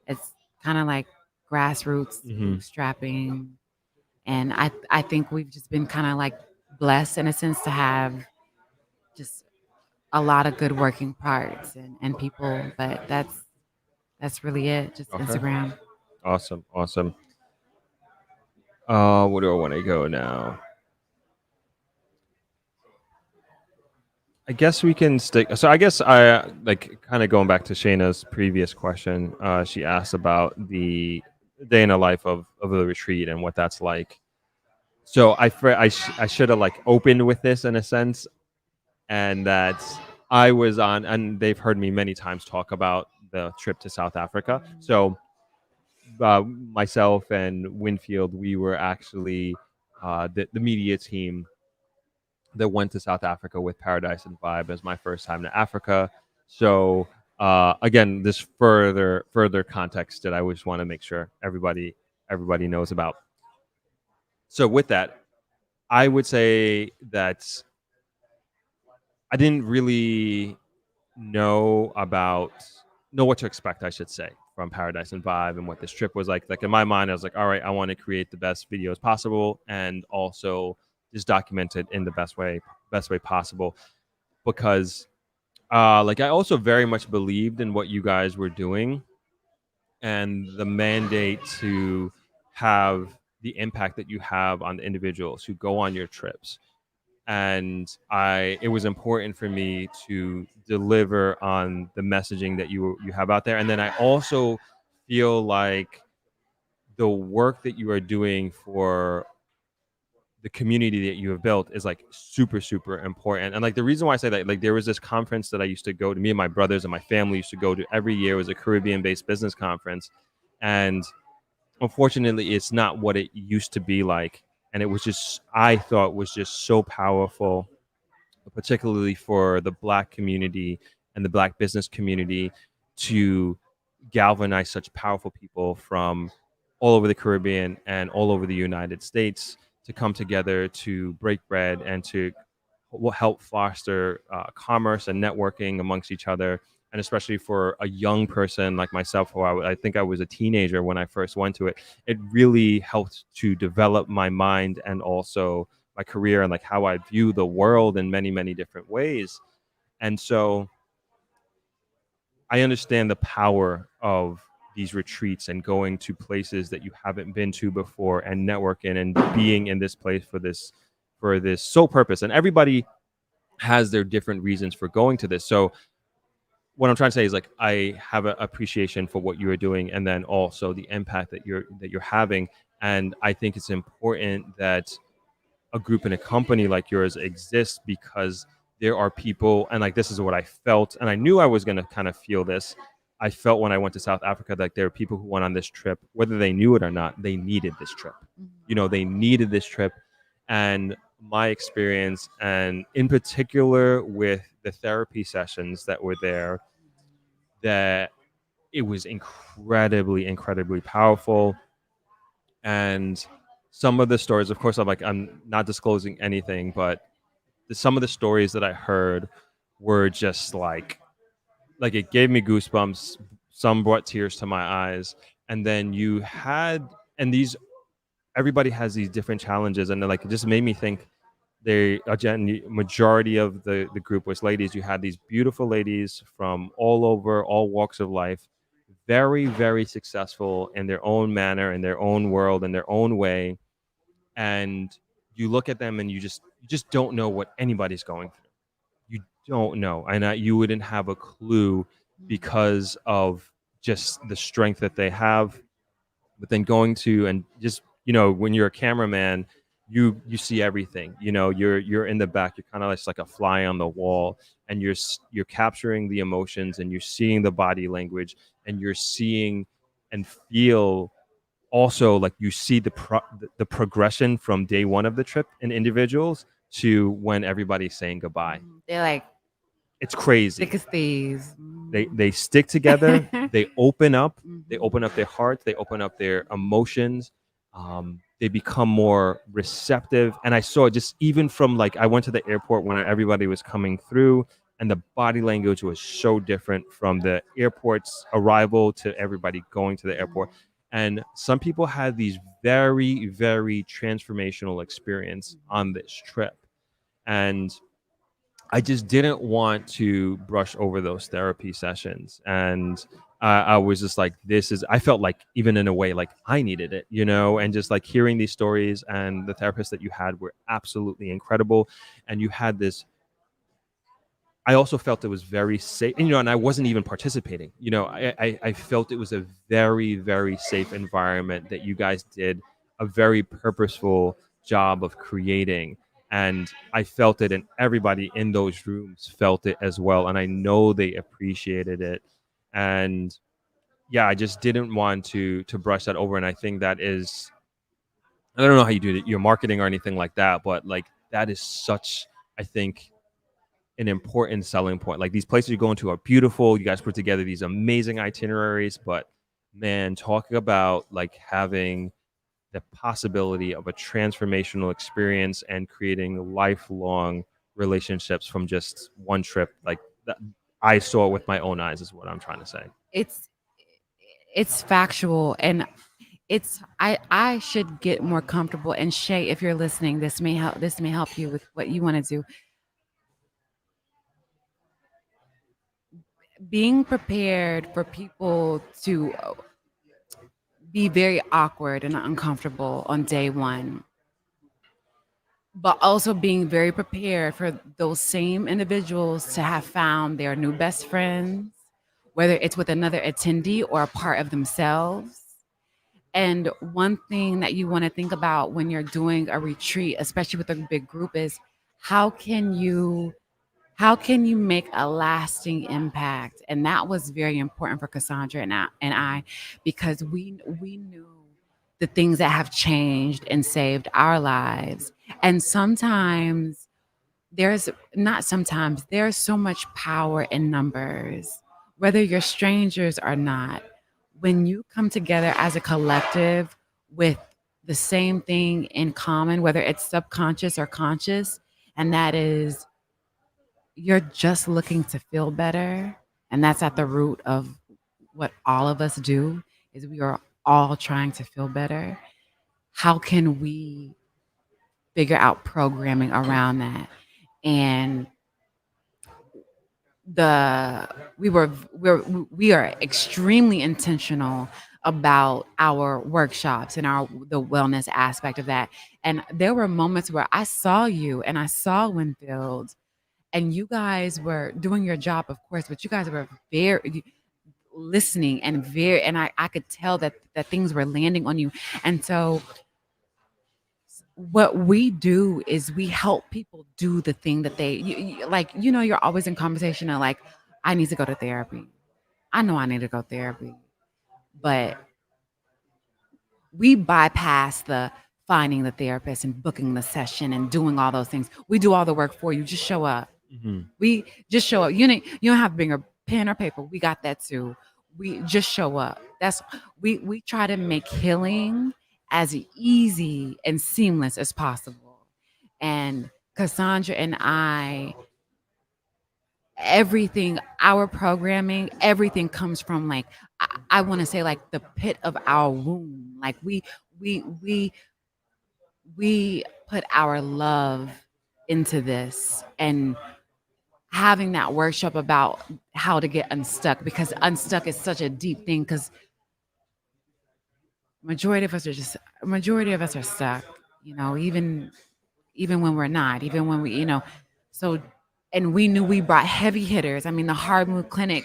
[SPEAKER 3] it's kind of like grassroots
[SPEAKER 1] Hmm.
[SPEAKER 3] bootstrapping, and I think we've just been kind of like blessed in a sense to have just a lot of good working parts and people, but that's really it. Just
[SPEAKER 1] Okay.
[SPEAKER 3] Instagram.
[SPEAKER 1] Awesome. Awesome. Where do I want to go now? I guess we can stick. So I guess I like kind of going back to Shayna's previous question. She asked about the day in the life of the retreat and what that's like. So I should have like opened with this in a sense, and that I was on, and they've heard me many times talk about the trip to South Africa. So myself and Winfield, we were actually the media team that went to South Africa with Paradise and Vibe as my first time to Africa. So again, this further context that I just want to make sure everybody knows about. So with that, I would say that I didn't really know about know what to expect, I should say, from Paradise and Vibe and what this trip was like. Like in my mind, I was like, all right, I want to create the best videos possible and also just document it in the best way possible. Because like I also very much believed in what you guys were doing and the mandate to have the impact that you have on the individuals who go on your trips. And it was important for me to deliver on the messaging that you have out there. And then I also feel like the work that you are doing for the community that you have built is like super important. And like the reason why I say that, like there was this conference that I used to go to, me and my brothers and my family used to go to every year. It was a Caribbean based business conference, and unfortunately it's not what it used to be like. And it was just, I thought was just so powerful, particularly for the Black community and the Black business community, to galvanize such powerful people from all over the Caribbean and all over the United States to come together to break bread and to will help foster commerce and networking amongst each other. And especially for a young person like myself, who I think I was a teenager when I first went to it, it really helped to develop my mind and also my career and like how I view the world in many different ways. And so I understand the power of these retreats and going to places that you haven't been to before and networking and being in this place for this sole purpose. And everybody has their different reasons for going to this. So what I'm trying to say is like I have an appreciation for what you are doing and then also the impact that you're having. And I think it's important that a group and a company like yours exists because there are people, and like this is what I felt, and I knew I was going to kind of feel this. I felt when I went to South Africa that there are people who went on this trip, whether they knew it or not, they needed this trip. You know, they needed this trip. And my experience, and in particular with the therapy sessions that were there, that it was incredibly powerful. And some of the stories, of course, I'm not disclosing anything, but some of the stories that I heard were just like it gave me goosebumps. Some brought tears to my eyes. And then you had, and these, everybody has these different challenges, and like it just made me think. They again, majority of the group was ladies. You had these beautiful ladies from all over, all walks of life, very successful in their own manner, in their own world, in their own way. And you look at them and you just don't know what anybody's going through. You don't know, and you wouldn't have a clue because of just the strength that they have. But then going to, and just, you know, when you're a cameraman, you see everything. You know, you're in the back, you're kind of like a fly on the wall, and you're capturing the emotions, and you're seeing the body language, and you're seeing and feel also, like you see the progression from day one of the trip in individuals to when everybody's saying goodbye.
[SPEAKER 3] They're like
[SPEAKER 1] It's crazy.
[SPEAKER 3] thick as thieves.
[SPEAKER 1] They stick together. They open up. They
[SPEAKER 3] Mhm.
[SPEAKER 1] open up their hearts. They open up their emotions. They become more receptive. And I saw just even from like I went to the airport when everybody was coming through, and the body language was so different from the airport's arrival to everybody going to the airport. And some people had these very transformational experience on this trip. And I just didn't want to brush over those therapy sessions. And I was just like, this is, I felt like, even in a way, like I needed it, and just like hearing these stories, and the therapists that you had were absolutely incredible. And you had this, I also felt it was very safe, and I wasn't even participating. I felt it was a very, very safe environment that you guys did a very purposeful job of creating. And I felt it, and everybody in those rooms felt it as well. And I know they appreciated it. And yeah, I just didn't want to brush that over. And I think that is, I don't know how you do it, your marketing or anything like that, but like that is such, I think, an important selling point. Like, these places you're going to are beautiful. You guys put together these amazing itineraries, but man, talking about like having the possibility of a transformational experience and creating lifelong relationships from just one trip, like that, I saw it with my own eyes, is what I'm trying to say.
[SPEAKER 3] It's it's factual, and I should get more comfortable. And Shay, if you're listening, this may help you with what you want to do. Being prepared for people to be very awkward and uncomfortable on day one, but also being very prepared for those same individuals to have found their new best friends, whether it's with another attendee or a part of themselves. And one thing that you want to think about when you're doing a retreat, especially with a big group, is how can you how can you make a lasting impact? And that was very important for Cassandra and I, because we knew the things that have changed and saved our lives. And sometimes there's not sometimes there's so much power in numbers, whether you're strangers or not. When you come together as a collective with the same thing in common, whether it's subconscious or conscious, and that is you're just looking to feel better, and that's at the root of what all of us do, is we are all trying to feel better. How can we figure out programming around that? And the we are extremely intentional about our workshops and our the wellness aspect of that. And there were moments where I saw you and I saw Winfield, and you guys were doing your job, of course, but you guys were very listening, and I could tell that things were landing on you. And so what we do is we help people do the thing that like, you're always in conversation and like, I need to go to therapy. I know I need to go to therapy, but we bypass the finding the therapist and booking the session and doing all those things. We do all the work for you. Just show up.
[SPEAKER 1] Mhm.
[SPEAKER 3] We just show up. You don't have to bring a pen or paper. We got that too. We just show up. That's we try to make healing as easy and seamless as possible. And Cassandra and I, everything, our programming, everything comes from like I want to say like the pit of our womb. Like we we we put our love into this, and having that workshop about how to get unstuck, because unstuck is such a deep thing, because majority of us are stuck, even when we're not, even when so. And we knew we brought heavy hitters. I mean, the Hard Mood Clinic,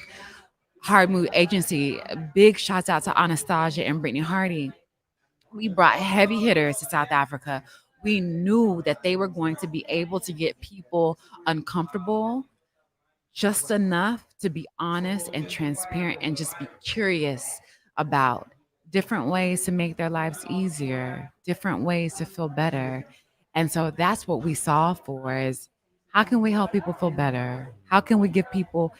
[SPEAKER 3] Hard Mood Agency, big shouts out to Anastasia and Brittany Hardy. We brought heavy hitters to South Africa. We knew that they were going to be able to get people uncomfortable just enough to be honest and transparent and just be curious about different ways to make their lives easier, different ways to feel better. And so that's what we saw for is how can we help people feel better? How can we give people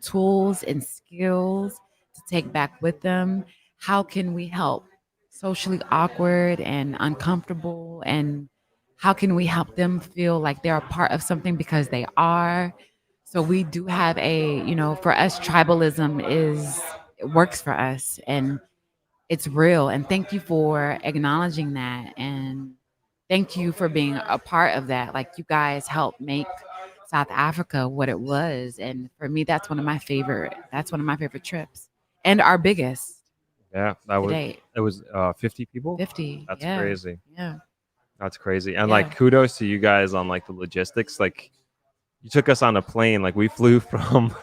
[SPEAKER 3] tools and skills to take back with them? How can we help socially awkward and uncomfortable, and how can we help them feel like they're a part of something because they are? So we do have for us, tribalism it works for us, and it's real. And thank you for acknowledging that. And thank you for being a part of that. Like you guys helped make South Africa what it was, and for me, that's one of my favorite. That's one of my favorite trips, and our biggest
[SPEAKER 1] Yeah, that
[SPEAKER 3] to
[SPEAKER 1] was
[SPEAKER 3] date.
[SPEAKER 1] it was 50 people.
[SPEAKER 3] 50.
[SPEAKER 1] That's
[SPEAKER 3] Yeah,
[SPEAKER 1] crazy.
[SPEAKER 3] yeah,
[SPEAKER 1] That's crazy. And
[SPEAKER 3] yeah.
[SPEAKER 1] like kudos to you guys on like the logistics. Like you took us on a plane. Like we flew from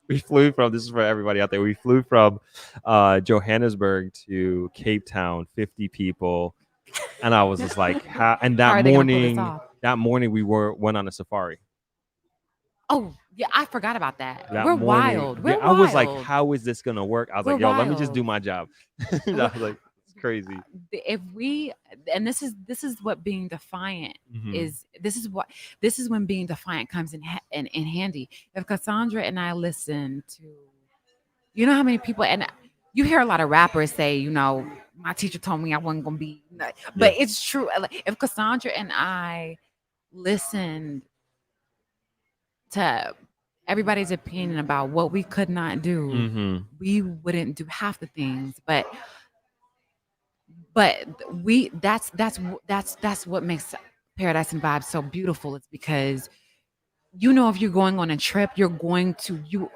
[SPEAKER 1] we flew from this is for everybody out there. We flew from Johannesburg to Cape Town, 50 people. And I was just like, how and
[SPEAKER 3] How are they gonna pull this off?
[SPEAKER 1] that morning we went on a safari.
[SPEAKER 3] Oh, yeah, I forgot about that.
[SPEAKER 1] That
[SPEAKER 3] We're
[SPEAKER 1] morning,
[SPEAKER 3] wild.
[SPEAKER 1] yeah,
[SPEAKER 3] We're
[SPEAKER 1] I was like,
[SPEAKER 3] wild.
[SPEAKER 1] how is this gonna work? I was
[SPEAKER 3] We're
[SPEAKER 1] like, yo, let me just
[SPEAKER 3] wild.
[SPEAKER 1] do my job. I
[SPEAKER 3] We're,
[SPEAKER 1] was like, it's crazy.
[SPEAKER 3] if we and this is what being defiant
[SPEAKER 1] Hmm.
[SPEAKER 3] is. This is when being defiant comes in handy. If Cassandra and I listen to, you know how many people, and you hear a lot of rappers say, my teacher told me I wasn't gonna be,
[SPEAKER 1] Yeah.
[SPEAKER 3] but it's true. Like, if Cassandra and I listened to everybody's opinion about what we could not do,
[SPEAKER 1] Hmm.
[SPEAKER 3] we wouldn't do half the things. But we that's what makes Paradise and Vibes so beautiful. It's because if you're going on a trip, you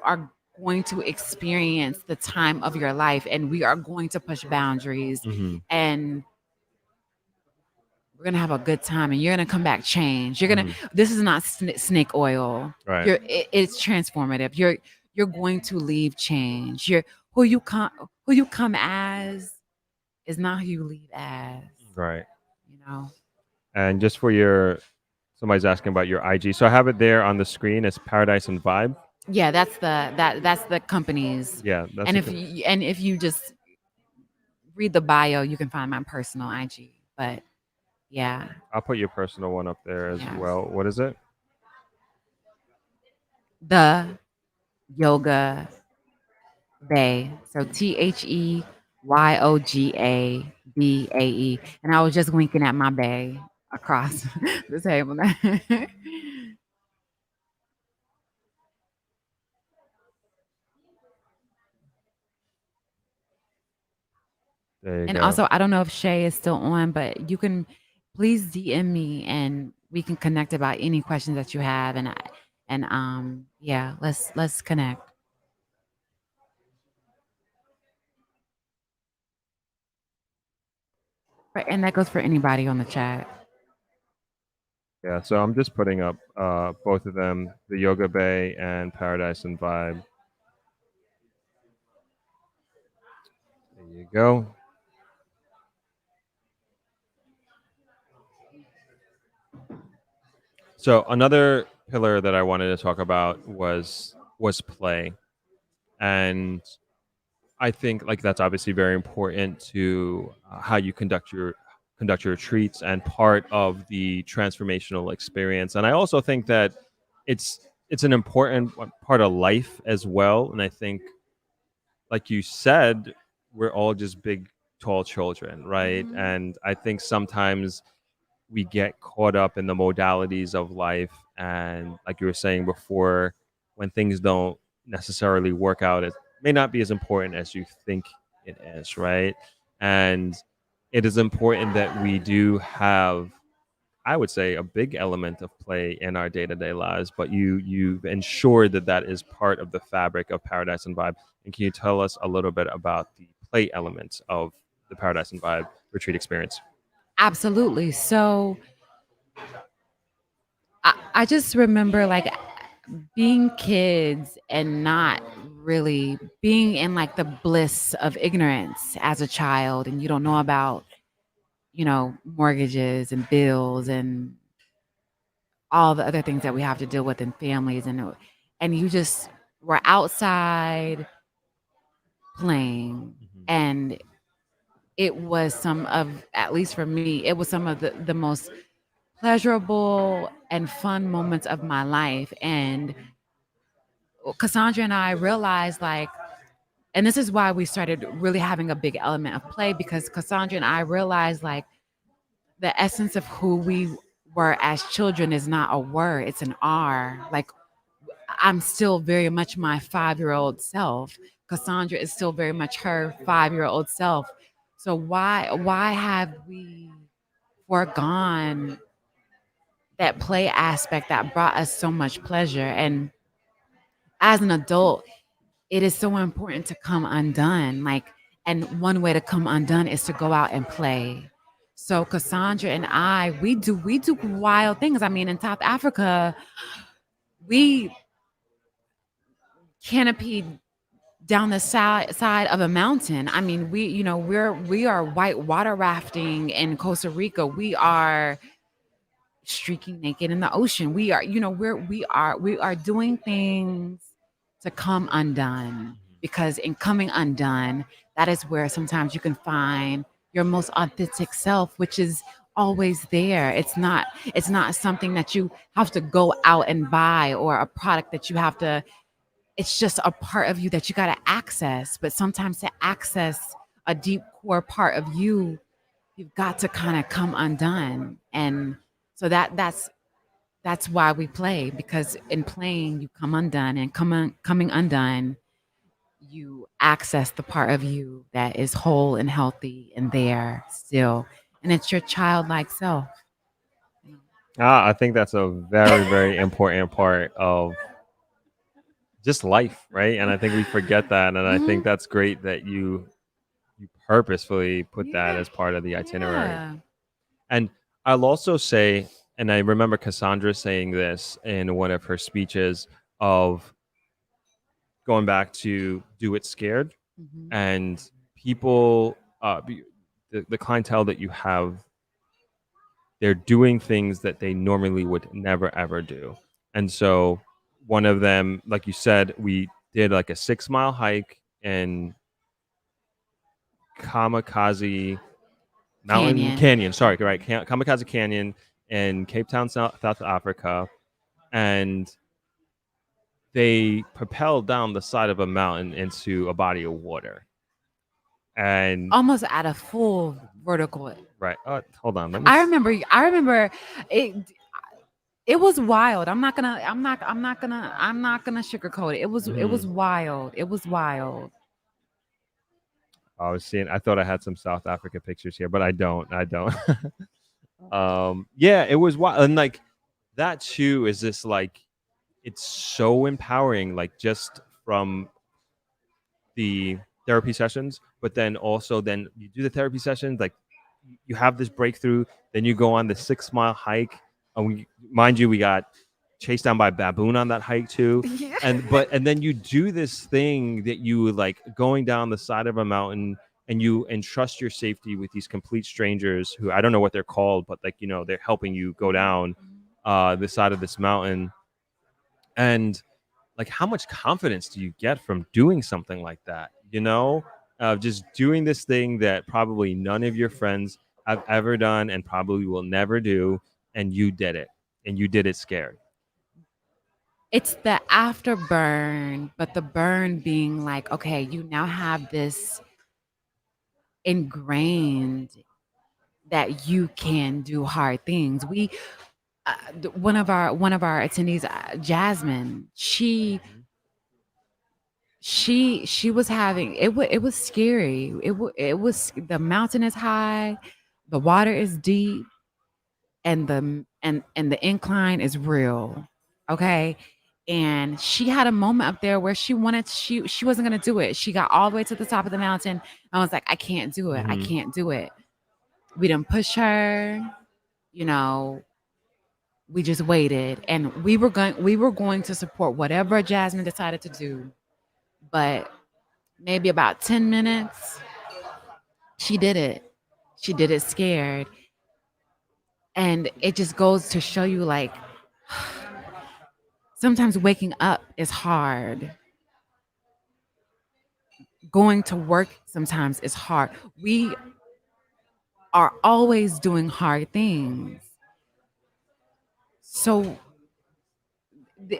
[SPEAKER 3] are going to experience the time of your life, and we are going to push boundaries,
[SPEAKER 1] Hmm.
[SPEAKER 3] and we're gonna have a good time, and you're gonna come back changed.
[SPEAKER 1] Hmm.
[SPEAKER 3] This is not snake oil.
[SPEAKER 1] Right.
[SPEAKER 3] It's transformative. You're going to leave change. Who you come as is not who you leave as.
[SPEAKER 1] Right.
[SPEAKER 3] You know.
[SPEAKER 1] And just for somebody's asking about your IG. So I have it there on the screen. It's Paradise and Vibe.
[SPEAKER 3] Yeah, that's the company's.
[SPEAKER 1] Yeah, that's
[SPEAKER 3] And
[SPEAKER 1] a
[SPEAKER 3] if you just read the bio, you can find my personal IG. But yeah,
[SPEAKER 1] I'll put your personal one up there as
[SPEAKER 3] yes,
[SPEAKER 1] well. What is it?
[SPEAKER 3] the Yoga Bay. So TheYogaBae. And I was just winking at my bay across the table.
[SPEAKER 1] There you
[SPEAKER 3] And
[SPEAKER 1] go.
[SPEAKER 3] also, I don't know if Shay is still on, but you can please DM me and we can connect about any questions that you have. And yeah, let's connect. Right, and that goes for anybody on the chat.
[SPEAKER 1] Yeah, so I'm just putting up both of them, the Yoga Bay and Paradise and Vibe. There you go. So another pillar that I wanted to talk about was play. And I think like that's obviously very important to how you conduct your retreats and part of the transformational experience. And I also think that it's an important part of life as well. And I think, like you said, we're all just big, tall children, right?
[SPEAKER 3] Mhm.
[SPEAKER 1] And I think sometimes we get caught up in the modalities of life, and like you were saying before, when things don't necessarily work out, it may not be as important as you think it is, right? And it is important that we do have, I would say, a big element of play in our day-to-day lives, but you've ensured that that is part of the fabric of Paradise and Vibe. And can you tell us a little bit about the play elements of the Paradise and Vibe retreat experience?
[SPEAKER 3] Absolutely. So I just remember like being kids and not really being in like the bliss of ignorance as a child, and you don't know about mortgages and bills and all the other things that we have to deal with in families, and you just were outside playing,
[SPEAKER 1] Mhm.
[SPEAKER 3] and it was some of, at least for me, it was some of the most pleasurable and fun moments of my life. And Cassandra and I realized, like, and this is why we started really having a big element of play, because Cassandra and I realized, like, the essence of who we were as children is not a word, it's an R. Like, I'm still very much my 5-year-old self. Cassandra is still very much her 5-year-old self. So why have we foregone that play aspect that brought us so much pleasure. And as an adult, it is so important to come undone. Like, and one way to come undone is to go out and play. So Cassandra and I, we do wild things. I mean, in South Africa, we canopied down the side of a mountain. I mean, we are white water rafting in Costa Rica. We are streaking naked in the ocean. We are, we are doing things to come undone, because in coming undone, that is where sometimes you can find your most authentic self, which is always there. It's not something that you have to go out and buy, or a product that you have to, it's just a part of you that you got to access. But sometimes to access a deep core part of you, you've got to kind of come undone. And so that's why we play, because in playing you come undone, and coming undone, you access the part of you that is whole and healthy and there still, and it's your childlike self.
[SPEAKER 1] I think that's a very, very important part of just life, right? And I think we forget that, and I think
[SPEAKER 3] Mhm.
[SPEAKER 1] that's great that you purposefully put that
[SPEAKER 3] Yeah,
[SPEAKER 1] as part of the itinerary.
[SPEAKER 3] yeah.
[SPEAKER 1] And I'll also say, and I remember Cassandra saying this in one of her speeches of going back to do it scared,
[SPEAKER 3] Mhm.
[SPEAKER 1] and people, the clientele that you have, they're doing things that they normally would never ever do. And so one of them, like you said, we did like a 6 mile hike in Kamikaze Mountain
[SPEAKER 3] Canyon.
[SPEAKER 1] Canyon. Sorry, right, Kamikaze Canyon in Cape Town, South Africa, and they propelled down the side of a mountain into a body of water. And
[SPEAKER 3] Almost at a full vertical.
[SPEAKER 1] right, hold on, let me.
[SPEAKER 3] I remember it. It was wild. I'm not gonna sugarcoat it. It was
[SPEAKER 1] Mhm.
[SPEAKER 3] wild. It was wild.
[SPEAKER 1] I was seeing. I thought I had some South Africa pictures here, but I don't. I don't. Yeah, it was wild, and like that too is this like it's so empowering. Like just from the therapy sessions, but then also then you do the therapy sessions, like you have this breakthrough, then you go on the 6 mile hike, and we mind you we got chased down by a baboon on that hike too,
[SPEAKER 3] Yeah.
[SPEAKER 1] and then you do this thing that you like going down the side of a mountain, and you entrust your safety with these complete strangers who I don't know what they're called, but like they're helping you go down the side of this mountain. And like how much confidence do you get from doing something like that, just doing this thing that probably none of your friends have ever done and probably will never do, and you did it, and you did it scared.
[SPEAKER 3] It's the afterburn, but the burn being like, okay, you now have this ingrained that you can do hard things. One of our attendees, Jasmine,
[SPEAKER 1] Mhm.
[SPEAKER 3] she was having it. It was scary. It was the mountain is high, the water is deep, and the incline is real. Okay. And she had a moment up there where she wasn't gonna do it. She got all the way to the top of the mountain. I was like, I can't do it. I
[SPEAKER 1] Mhm.
[SPEAKER 3] can't do it. We didn't push her, you know, we just waited, and we were going to support whatever Jasmine decided to do. But maybe about 10 minutes, she did it. She did it scared. And it just goes to show you, like, sometimes waking up is hard. Going to work sometimes is hard. We are always doing hard things. So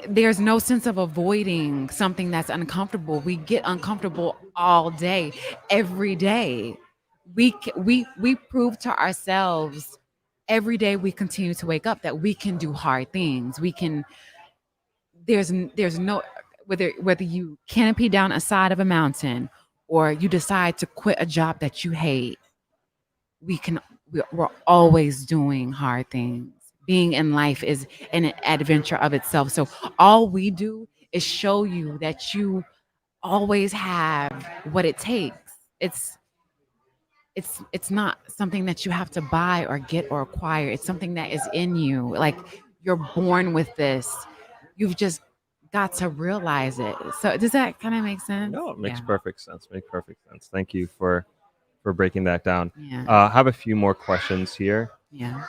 [SPEAKER 3] there's no sense of avoiding something that's uncomfortable. We get uncomfortable all day, every day. We prove to ourselves every day we continue to wake up that we can do hard things. We can. There's no, whether you canopy down a side of a mountain or you decide to quit a job that you hate. We can we're always doing hard things. Being in life is an adventure of itself. So all we do is show you that you always have what it takes. It's it's not something that you have to buy or get or acquire. It's something that is in you. Like you're born with this. You've just got to realize it. So does that kind of make sense?
[SPEAKER 1] No, it makes
[SPEAKER 3] Yeah.
[SPEAKER 1] perfect sense. Make perfect sense. Thank you for breaking that down.
[SPEAKER 3] Yeah.
[SPEAKER 1] I have a few more questions here.
[SPEAKER 3] Yeah.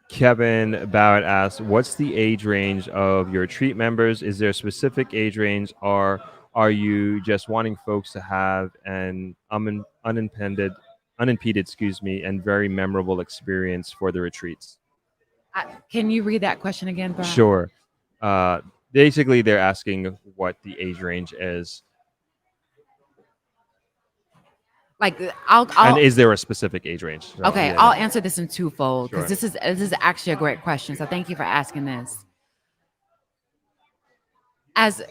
[SPEAKER 1] Kevin Barrett asks, "What's the age range of your retreat members? Is there a specific age range, or are you just wanting folks to have an unimpeded, excuse me, and very memorable experience for the retreats?"
[SPEAKER 3] Can you read that question again, Brian?
[SPEAKER 1] Sure. Uh, Basically, they're asking what the age range is,
[SPEAKER 3] Like
[SPEAKER 1] and
[SPEAKER 3] I'll
[SPEAKER 1] is there a specific age range? So,
[SPEAKER 3] okay,
[SPEAKER 1] yeah,
[SPEAKER 3] I'll
[SPEAKER 1] no.
[SPEAKER 3] answer this in twofold because
[SPEAKER 1] Sure.
[SPEAKER 3] this is actually a great question. So thank you for asking this. As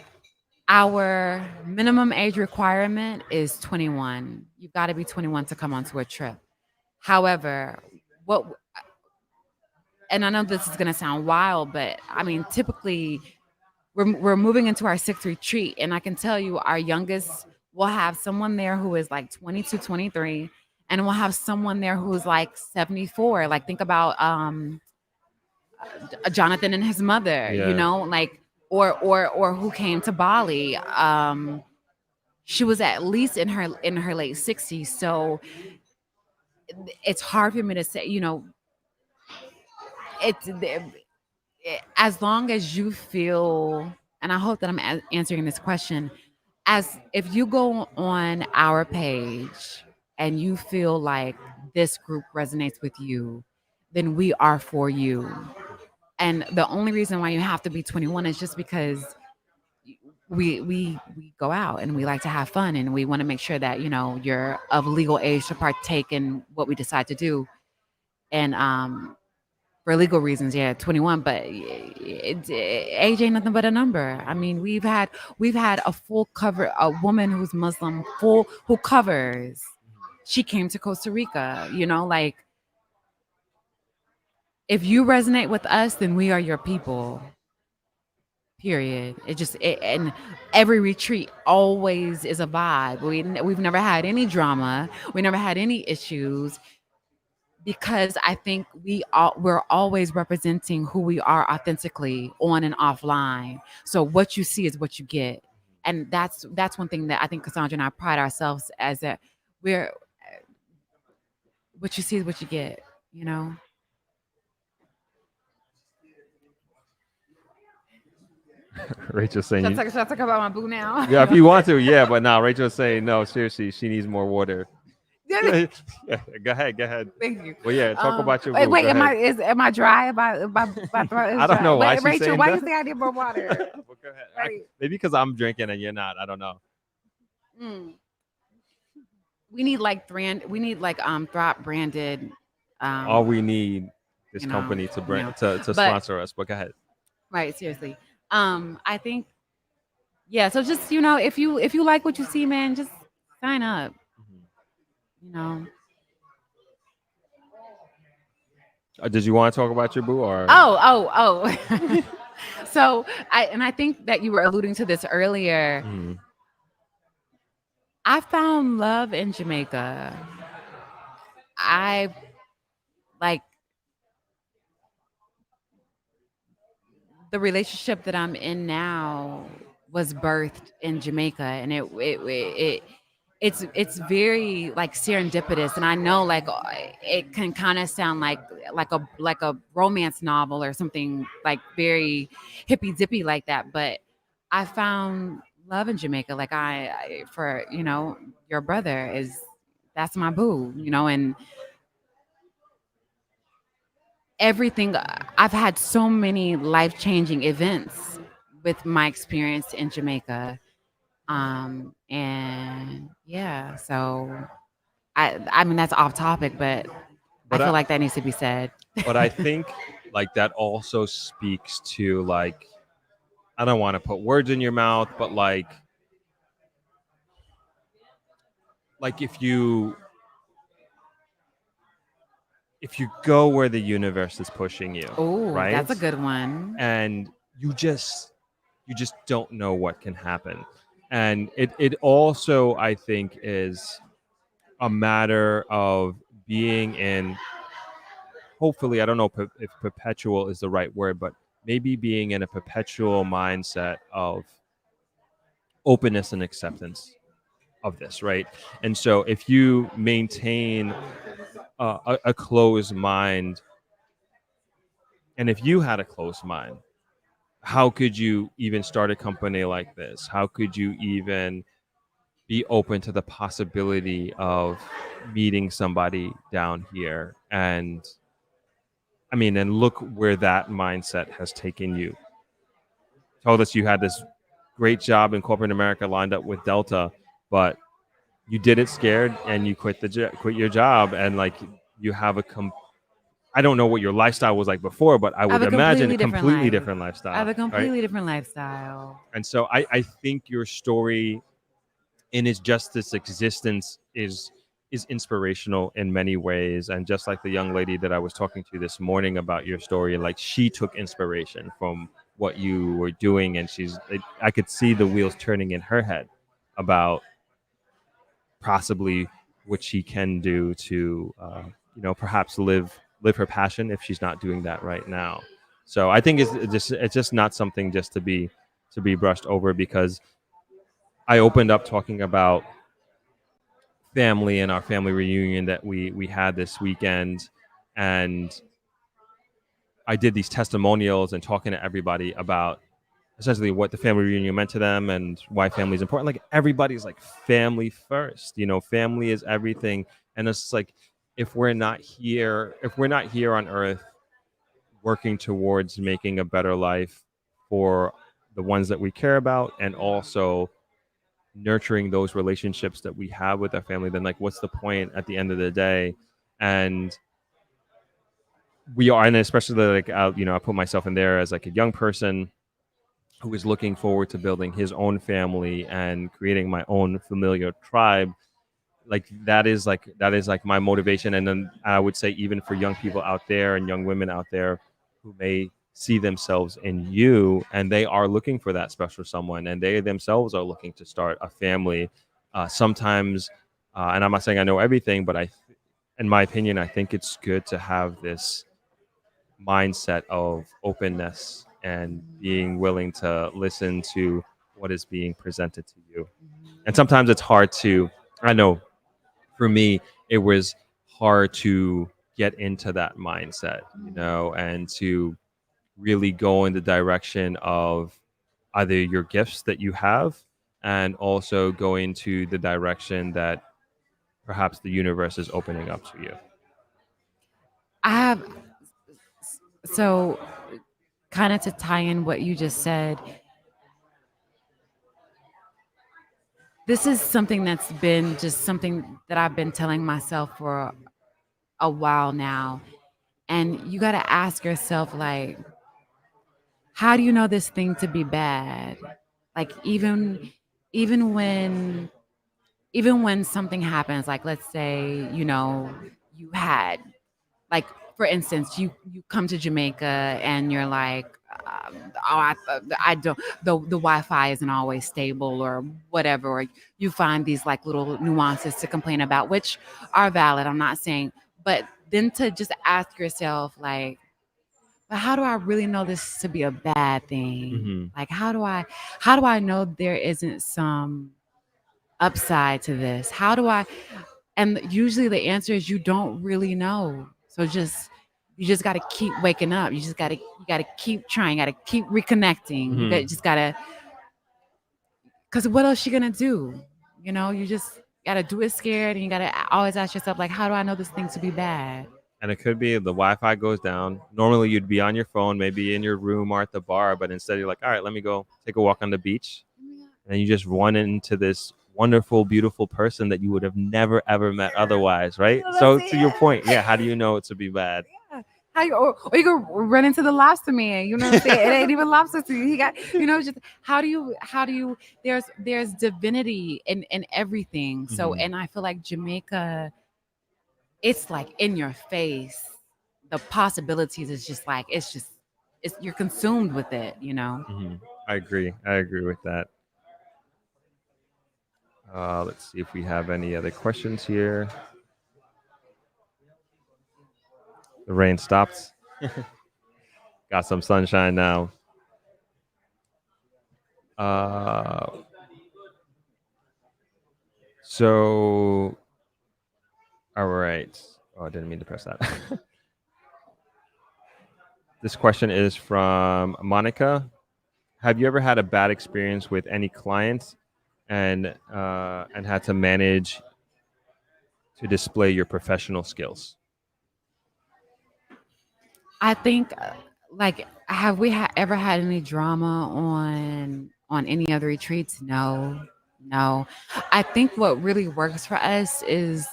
[SPEAKER 3] our minimum age requirement is 21. You've got to be 21 to come onto a trip. However, what and I know this is going to sound wild, but I mean, typically we're moving into our sixth retreat, and I can tell you our youngest will have someone there who is like 22, 23, and we'll have someone there who's like 74. Like think about Jonathan and his mother,
[SPEAKER 1] Yeah.
[SPEAKER 3] like or who came to Bali. She was at least in her late 60s, so it's hard for me to say, it's as long as you feel, and I hope that I'm answering this question, as if you go on our page and you feel like this group resonates with you, then we are for you. And the only reason why you have to be 21 is just because we go out and we like to have fun, and we want to make sure that you're of legal age to partake in what we decide to do. And for legal reasons, yeah, 21, but age ain't nothing but a number. I mean, we've had a full cover, a woman who's Muslim, full who covers. She came to Costa Rica, like if you resonate with us, then we are your people. Period. And every retreat always is a vibe. We've never had any drama. We never had any issues because I think we're always representing who we are authentically on and offline. So what you see is what you get, and that's one thing that I think Cassandra and I pride ourselves as that we're what you see is what you get. You know.
[SPEAKER 1] Rachel's saying,
[SPEAKER 3] Should I talk about my boo now?
[SPEAKER 1] yeah, if you want to, yeah, but now Rachel's saying, no, seriously, she needs more water. Yeah, go ahead, go ahead.
[SPEAKER 3] Thank you.
[SPEAKER 1] Well, yeah, talk about your
[SPEAKER 3] Wait,
[SPEAKER 1] boo.
[SPEAKER 3] wait,
[SPEAKER 1] Go ahead.
[SPEAKER 3] am I dry? My throat is
[SPEAKER 1] I don't
[SPEAKER 3] dry.
[SPEAKER 1] know why
[SPEAKER 3] Wait,
[SPEAKER 1] she's
[SPEAKER 3] Rachel,
[SPEAKER 1] saying
[SPEAKER 3] why
[SPEAKER 1] that.
[SPEAKER 3] you think I need more water?
[SPEAKER 1] Well, go ahead.
[SPEAKER 3] Right.
[SPEAKER 1] Maybe because I'm drinking and you're not. I don't know.
[SPEAKER 3] Mm. We need like Throp branded.
[SPEAKER 1] All we need this
[SPEAKER 3] you know,
[SPEAKER 1] company to bring
[SPEAKER 3] you know.
[SPEAKER 1] to
[SPEAKER 3] But
[SPEAKER 1] sponsor us. But go ahead.
[SPEAKER 3] right, seriously. I think yeah. So just if you like what you see, man, just sign up. You know.
[SPEAKER 1] Did you want to talk about your boo or?
[SPEAKER 3] Oh. So I think that you were alluding to this earlier.
[SPEAKER 1] Mhm.
[SPEAKER 3] I found love in Jamaica. I like the relationship that I'm in now was birthed in Jamaica, and it's very like serendipitous, and I know like it can kind of sound like a romance novel or something like very hippy dippy like that, but I found love in Jamaica. Like for your brother is that's my boo, and everything. I've had so many life changing events with my experience in Jamaica. And yeah, so I mean that's off topic, but I
[SPEAKER 1] But
[SPEAKER 3] feel like that needs to be said.
[SPEAKER 1] I think like that also speaks to like I don't want to put words in your mouth, but like like if you go where the universe is pushing you,
[SPEAKER 3] Oh,
[SPEAKER 1] right?
[SPEAKER 3] that's a good one.
[SPEAKER 1] And you just don't know what can happen. And it also, I think, is a matter of being in, hopefully, I don't know if perpetual is the right word, but maybe being in a perpetual mindset of openness and acceptance of this, right? And so if you maintain a closed mind, and if you had a closed mind, how could you even start a company like this? How could you even be open to the possibility of meeting somebody down here? And I mean, and look where that mindset has taken you. Told us you had this great job in corporate America lined up with Delta, but you did it scared and you quit your job, and like you have I don't know what your lifestyle was like before, but I
[SPEAKER 3] I have
[SPEAKER 1] would
[SPEAKER 3] a
[SPEAKER 1] imagine a
[SPEAKER 3] completely different
[SPEAKER 1] completely
[SPEAKER 3] life.
[SPEAKER 1] different
[SPEAKER 3] I have
[SPEAKER 1] lifestyle,
[SPEAKER 3] a
[SPEAKER 1] right?
[SPEAKER 3] completely different lifestyle.
[SPEAKER 1] And so I think your story in its just its existence is inspirational in many ways. And just like the young lady that I was talking to this morning about your story, like she took inspiration from what you were doing, and I could see the wheels turning in her head about possibly what she can do to perhaps live her passion if she's not doing that right now. So I think it's just not something just to be brushed over, because I opened up talking about family and our family reunion that we had this weekend, and I did these testimonials and talking to everybody about essentially what the family reunion meant to them and why family is important. Like everybody's like family first, family is everything. And it's like if we're not here on earth working towards making a better life for the ones that we care about, and also nurturing those relationships that we have with our family, then like what's the point at the end of the day? And we are, and especially like I put myself in there as like a young person who is looking forward to building his own family and creating my own familiar tribe. Like that is like my motivation. And then I would say, even for young people out there and young women out there who may see themselves in you, and they are looking for that special someone, and they themselves are looking to start a family, sometimes, and I'm not saying I know everything, but in my opinion, I think it's good to have this mindset of openness and being willing to listen to what is being presented to you. And sometimes it's hard to, I know for me, it was hard to get into that mindset, and to really go in the direction of either your gifts that you have, and also go into the direction that perhaps the universe is opening up to you.
[SPEAKER 3] I have so kind of to tie in what you just said. This is something that's been just something that I've been telling myself for a while now. And you got to ask yourself, like, how do you know this thing to be bad? Like, even when even when something happens, like let's say, you had, like, for instance, you come to Jamaica and you're like, oh, I don't, the Wi-Fi isn't always stable or whatever, or you find these like little nuances to complain about, which are valid. I'm not saying, but then to just ask yourself, like, but how do I really know this to be a bad thing?
[SPEAKER 1] Hmm.
[SPEAKER 3] Like, how do I know there isn't some upside to this? How do I? And usually the answer is you don't really know. So you just got to keep waking up. You got to keep trying. Got to keep reconnecting. You
[SPEAKER 1] Hmm.
[SPEAKER 3] just got to, because what else you gonna do? You just got to do it scared, and you got to always ask yourself, like, how do I know this thing to be bad?
[SPEAKER 1] And it could be the Wi-Fi goes down. Normally, you'd be on your phone, maybe in your room or at the bar, but instead you're like, all right, let me go take a walk on the beach, and then you just run into this wonderful, beautiful person that you would have never ever met otherwise, right?
[SPEAKER 3] Well,
[SPEAKER 1] So
[SPEAKER 3] that's
[SPEAKER 1] to your
[SPEAKER 3] it.
[SPEAKER 1] point, yeah, how do you know it to be bad?
[SPEAKER 3] Yeah. How you, or you can run into the lobster man. You know what I'm saying? It ain't even lobster to you. He got, just how do you there's divinity in everything. So,
[SPEAKER 1] Mhm.
[SPEAKER 3] and I feel like Jamaica, it's like in your face. The possibilities is just like it's you're consumed with it.
[SPEAKER 1] Mhm. I agree. I agree with that. Let's see if we have any other questions here. The rain stopped. Got some sunshine now. Uh, so, all right. Oh, I didn't mean to press that. This question is from Monica. Have you ever had a bad experience with any clients and had to manage to display your professional skills?
[SPEAKER 3] I think like have we ever had any drama on any other retreats? No. No. I think what really works for us is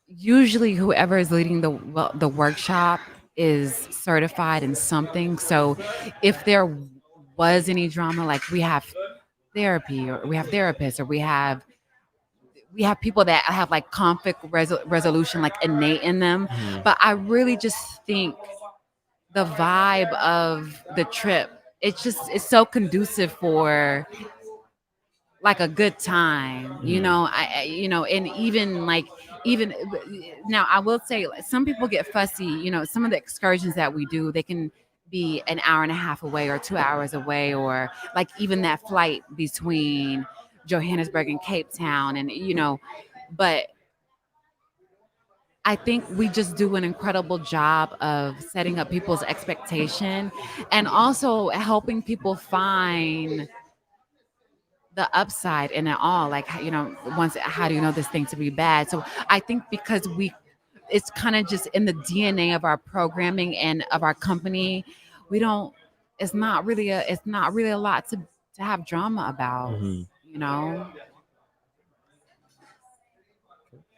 [SPEAKER 3] usually whoever is leading the workshop is certified in something. So if there was any drama, like we have therapy or we have therapists or we have people that have like conflict resolution like innate in them.
[SPEAKER 1] Mhm.
[SPEAKER 3] But I really just think the vibe of the trip, it's so conducive for like a good time,
[SPEAKER 1] Mhm.
[SPEAKER 3] and even now I will say like, some people get fussy, some of the excursions that we do, they can be an hour and a half away or 2 hours away, or like even that flight between Johannesburg and Cape Town, and but I think we just do an incredible job of setting up people's expectation and also helping people find the upside in it all. Like, once, how do you know this thing to be bad? So I think because it's kind of just in the DNA of our programming and of our company, we don't, it's not really a lot to have drama about,
[SPEAKER 1] Mhm.
[SPEAKER 3] you know?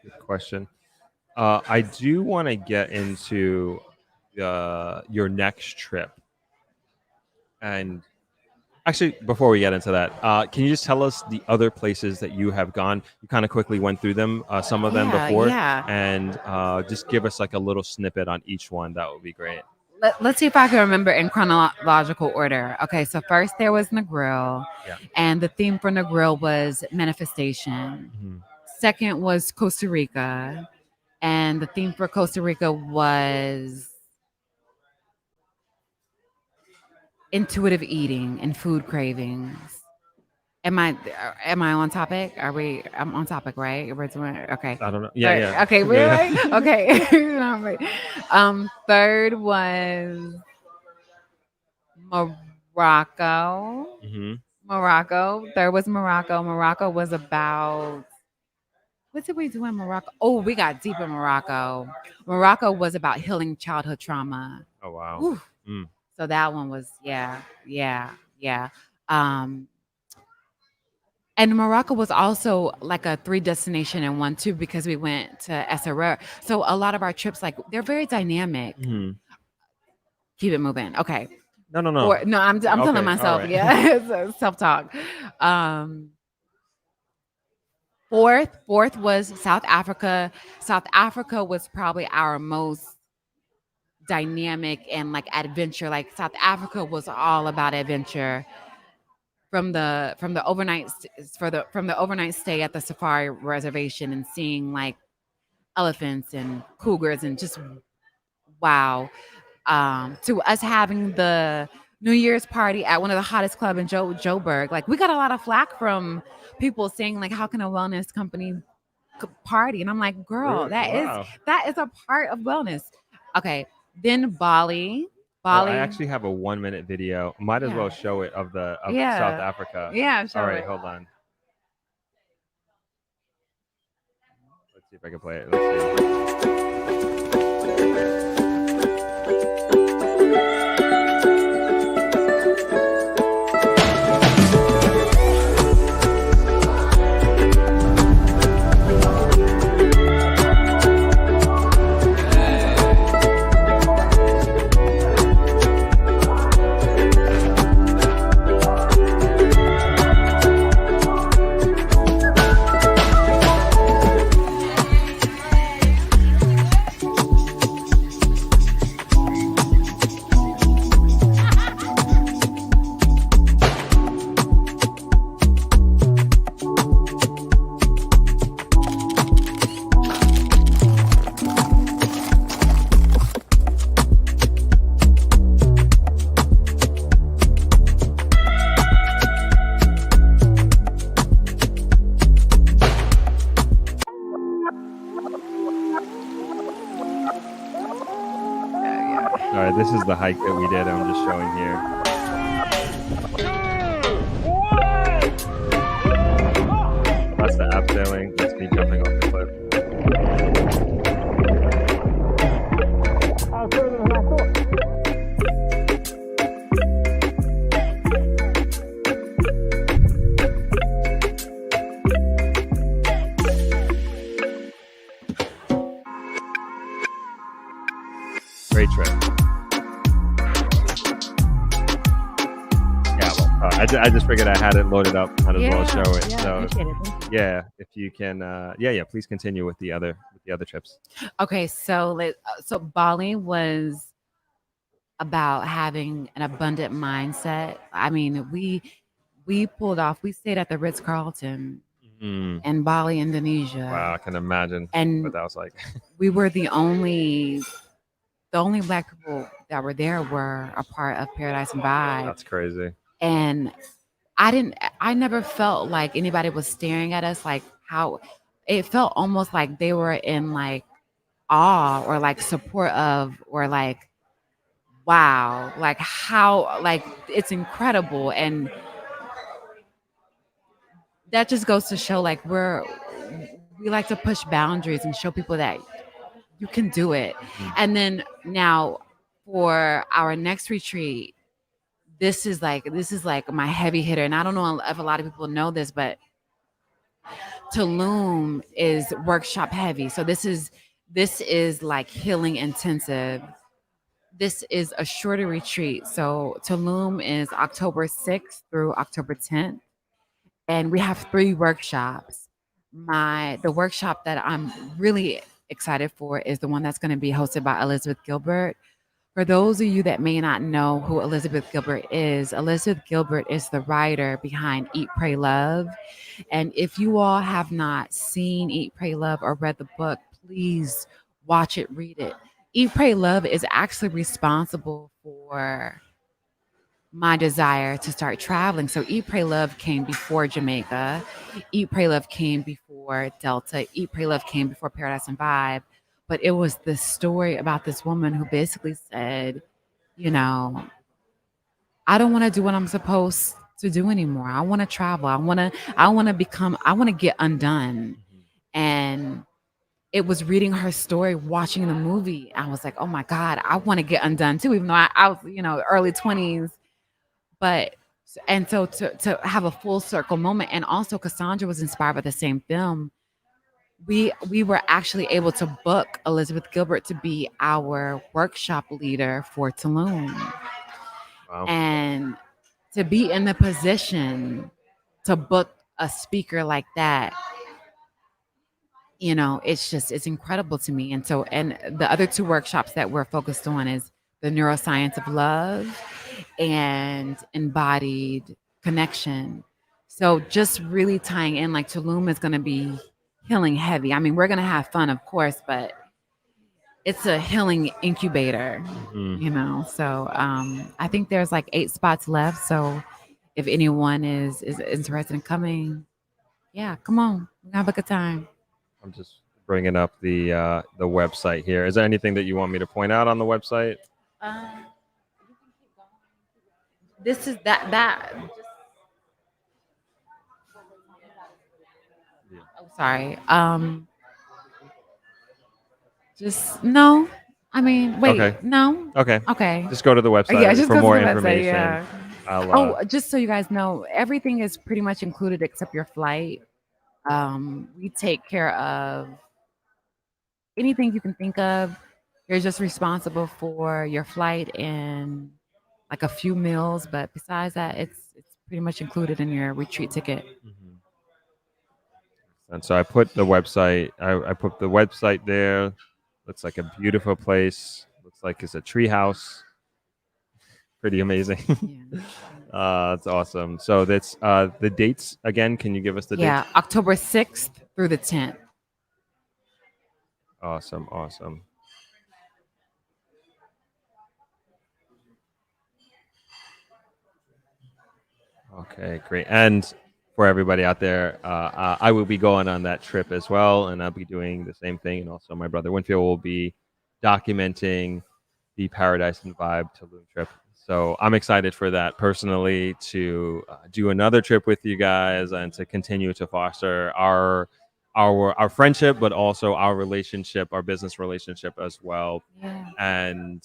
[SPEAKER 1] Good question. I do want to get into your next trip. And actually, before we get into that, can you just tell us the other places that you have gone? You kind of quickly went through them, some of them
[SPEAKER 3] Yeah,
[SPEAKER 1] before,
[SPEAKER 3] yeah.
[SPEAKER 1] and just give us like a little snippet on each one. That would be great.
[SPEAKER 3] Let's see if I can remember in chronological order. Okay, so first there was Negril,
[SPEAKER 1] Yeah.
[SPEAKER 3] and the theme for Negril was manifestation.
[SPEAKER 1] Mhm.
[SPEAKER 3] Second was Costa Rica, and the theme for Costa Rica was intuitive eating and food cravings. Am I on topic? I'm on topic, right? We're doing okay.
[SPEAKER 1] I don't know. Yeah, yeah.
[SPEAKER 3] Okay,
[SPEAKER 1] Yeah,
[SPEAKER 3] really?
[SPEAKER 1] yeah.
[SPEAKER 3] Okay. No, wait. Third was Morocco.
[SPEAKER 1] Hmm.
[SPEAKER 3] Morocco. Third was Morocco. Morocco was about what did we do in Morocco? Oh, we got deep in Morocco. Morocco was about healing childhood trauma.
[SPEAKER 1] Oh wow.
[SPEAKER 3] Whew.
[SPEAKER 1] Mm.
[SPEAKER 3] So that one was yeah. Um, and Morocco was also like a three destination in one too because we went to Essaouira. So a lot of our trips, like they're very dynamic.
[SPEAKER 1] Mhm.
[SPEAKER 3] Keep it moving. Okay.
[SPEAKER 1] No, no, no.
[SPEAKER 3] Or no, I'm telling
[SPEAKER 1] Okay, all
[SPEAKER 3] myself,
[SPEAKER 1] right.
[SPEAKER 3] yeah, self talk. Um, fourth was South Africa. South Africa was probably our most dynamic and like adventure. Like South Africa was all about adventure. From the overnight stay at the safari reservation and seeing like elephants and cougars and just wow, to us having the New Year's party at one of the hottest club in Joburg. Like we got a lot of flack from people saying like, how can a wellness company party? And I'm like, girl,
[SPEAKER 1] Really?
[SPEAKER 3] that is
[SPEAKER 1] Wow.
[SPEAKER 3] that is a part of wellness. Okay, then Bali.
[SPEAKER 1] Oh, I
[SPEAKER 3] Bali.
[SPEAKER 1] actually have a 1 minute video. Might as well
[SPEAKER 3] Yeah.
[SPEAKER 1] show it of South
[SPEAKER 3] Yeah.
[SPEAKER 1] Africa.
[SPEAKER 3] Yeah,
[SPEAKER 1] All
[SPEAKER 3] show
[SPEAKER 1] right,
[SPEAKER 3] it.
[SPEAKER 1] hold on. Let's see if I can play it. Let's see. this is the hike that we did. I'm just showing here. That's the abseiling. That's me jumping off the cliff. Great trip. Yeah, well, I just figured I had it loaded up. Might as well show it.
[SPEAKER 3] Yeah,
[SPEAKER 1] So
[SPEAKER 3] appreciate it. Thank you.
[SPEAKER 1] yeah, if you can, please continue with the other trips.
[SPEAKER 3] Okay, so Bali was about having an abundant mindset. I mean, we pulled off. We stayed at the Ritz Carlton
[SPEAKER 1] Mm,
[SPEAKER 3] in Bali, Indonesia,
[SPEAKER 1] wow, I can imagine what
[SPEAKER 3] and
[SPEAKER 1] that was like.
[SPEAKER 3] we were the only Black people that were there were a part of Paradise and Vibe,
[SPEAKER 1] That's crazy.
[SPEAKER 3] and I never felt like anybody was staring at us like how it felt almost like they were in like awe or like support of or like wow, like how like it's incredible. And that just goes to show like we like to push boundaries and show people that you can do it.
[SPEAKER 1] Mhm.
[SPEAKER 3] And then now for our next retreat, this is like my heavy hitter. And I don't know if a lot of people know this, but Tulum is workshop heavy. So this is like healing intensive. This is a shorter retreat. So Tulum is October 6th through October 10th. And we have 3 workshops. The workshop that I'm really excited for is the one that's going to be hosted by Elizabeth Gilbert. For those of you that may not know who Elizabeth Gilbert is the writer behind Eat, Pray, Love. And if you all have not seen Eat, Pray, Love or read the book, please watch it, read it. Eat, Pray, Love is actually responsible for my desire to start traveling. So Eat, Pray, Love came before Jamaica. Eat, Pray, Love came before Delta. Eat, Pray, Love came before Paradise and Vibe. But it was this story about this woman who basically said, you know, I don't want to do what I'm supposed to do anymore. I want to travel. I want to get undone. And it was reading her story, watching the movie. I was like, oh my God, I want to get undone too, even though I was, early 20s. But and so to have a full circle moment, and also Cassandra was inspired by the same film. We were actually able to book Elizabeth Gilbert to be our workshop leader for Tulum.
[SPEAKER 1] Wow.
[SPEAKER 3] And to be in the position to book a speaker like that, it's incredible to me. And the other 2 workshops that we're focused on is the neuroscience of love and embodied connection. So just really tying in, like Tulum is going to be healing heavy. I mean, we're going to have fun, of course, but it's a healing incubator,
[SPEAKER 1] Mhm.
[SPEAKER 3] So I think there's like 8 spots left. So if anyone is interested in coming, yeah, come on, we're gonna have a good time.
[SPEAKER 1] I'm just bringing up the website here. Is there anything that you want me to point out on the website?
[SPEAKER 3] This is that.
[SPEAKER 1] Yeah.
[SPEAKER 3] Oh, sorry. Just no. I mean, wait,
[SPEAKER 1] Okay.
[SPEAKER 3] no.
[SPEAKER 1] Okay.
[SPEAKER 3] Okay.
[SPEAKER 1] Just go to the website
[SPEAKER 3] Yeah, just
[SPEAKER 1] for
[SPEAKER 3] go to
[SPEAKER 1] more
[SPEAKER 3] the website,
[SPEAKER 1] information.
[SPEAKER 3] yeah.
[SPEAKER 1] I'll,
[SPEAKER 3] Just so you guys know, everything is pretty much included except your flight. We take care of anything you can think of. You're just responsible for your flight and like a few meals, but besides that, it's pretty much included in your retreat ticket.
[SPEAKER 1] Mhm. And so I put the website. I put the website there. Looks like a beautiful place. Looks like it's a tree house. Pretty amazing.
[SPEAKER 3] Yeah.
[SPEAKER 1] That's awesome. So that's the dates again. Can you give us the
[SPEAKER 3] Yeah,
[SPEAKER 1] dates?
[SPEAKER 3] October 6th through the 10th.
[SPEAKER 1] Awesome. Okay, great. And for everybody out there, I will be going on that trip as well, and I'll be doing the same thing. And also, my brother Winfield will be documenting the Paradise and Vibe Tulum trip. So I'm excited for that personally to do another trip with you guys and to continue to foster our friendship, but also our relationship, our business relationship as well.
[SPEAKER 3] Yeah.
[SPEAKER 1] And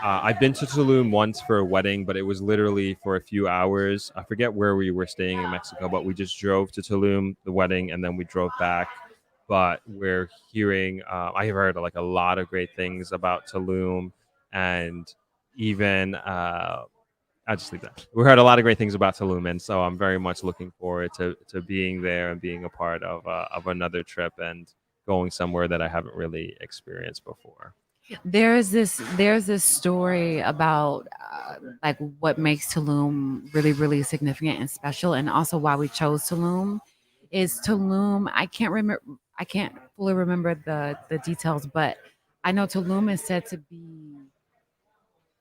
[SPEAKER 1] I've been to Tulum once for a wedding, but it was literally for a few hours. I forget where we were staying in Mexico, but we just drove to Tulum, the wedding, and then we drove back. But we're hearing, I have heard like a lot of great things about Tulum, and even I'll just leave that. We heard a lot of great things about Tulum, and so I'm very much looking forward to being there and being a part of another trip and going somewhere that I haven't really experienced before.
[SPEAKER 3] There's this story about like what makes Tulum really really significant and special, and also why we chose Tulum. Is Tulum? I can't fully remember the details, but I know Tulum is said to be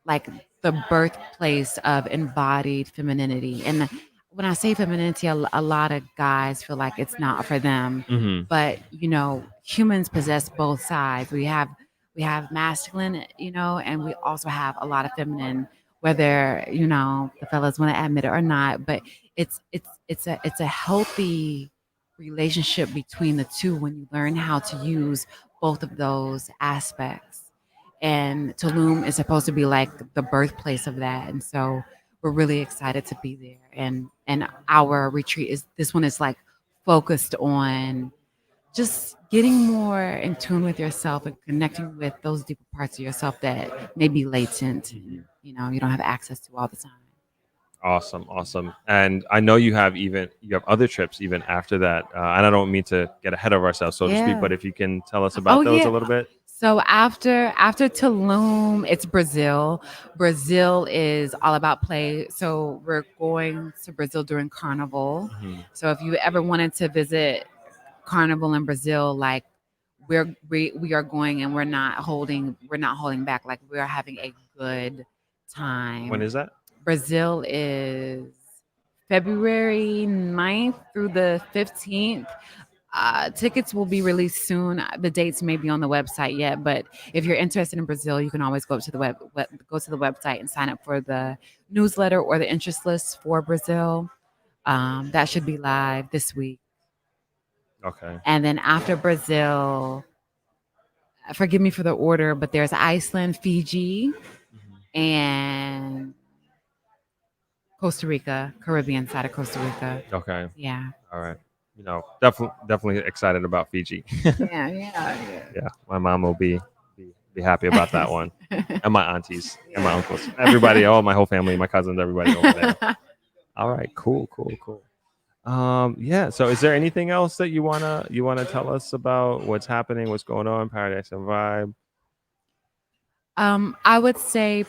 [SPEAKER 3] like the birthplace of embodied femininity. And when I say femininity, a lot of guys feel like it's not for them.
[SPEAKER 1] Hmm.
[SPEAKER 3] But humans possess both sides. We have masculine, and we also have a lot of feminine, whether the fellas want to admit it or not. But it's a healthy relationship between the two when you learn how to use both of those aspects, and Tulum is supposed to be like the birthplace of that. And so we're really excited to be there. And our retreat is this one is like focused on just getting more in tune with yourself and connecting with those deeper parts of yourself that may be latent and you don't have access to all the time.
[SPEAKER 1] Awesome, awesome. And I know you have other trips even after that. And I don't mean to get ahead of ourselves, so to speak,
[SPEAKER 3] Yeah.
[SPEAKER 1] but if you can tell us
[SPEAKER 3] Oh
[SPEAKER 1] about those a
[SPEAKER 3] yeah.
[SPEAKER 1] little bit.
[SPEAKER 3] So after Tulum, it's Brazil. Brazil is all about play. So we're going to Brazil during Carnival.
[SPEAKER 1] Mhm.
[SPEAKER 3] So if you ever wanted to visit Carnival in Brazil, like we are going, and we're not holding back. Like we're having a good
[SPEAKER 1] When
[SPEAKER 3] time.
[SPEAKER 1] is that?
[SPEAKER 3] Brazil is February 9th through the 15th. Tickets will be released soon. The dates may be on the website yet, but if you're interested in Brazil, you can always go to the go to the website and sign up for the newsletter or the interest list for Brazil. That should be live this week.
[SPEAKER 1] Okay.
[SPEAKER 3] And then after Brazil, forgive me for the order, but there's Iceland, Fiji,
[SPEAKER 1] Mhm.
[SPEAKER 3] and Costa Rica, Caribbean side of Costa Rica.
[SPEAKER 1] Okay.
[SPEAKER 3] Yeah.
[SPEAKER 1] All right. Definitely excited about Fiji.
[SPEAKER 3] Yeah, yeah,
[SPEAKER 1] Yeah, my mom will be happy about that one,
[SPEAKER 3] yeah.
[SPEAKER 1] and my aunties and my uncles, everybody, all my whole family, my cousins, everybody over there. All right, cool, cool, cool. Yeah. So, is there anything else that you wanna tell us about what's happening, what's going on, Paradise and Vibe?
[SPEAKER 3] I would say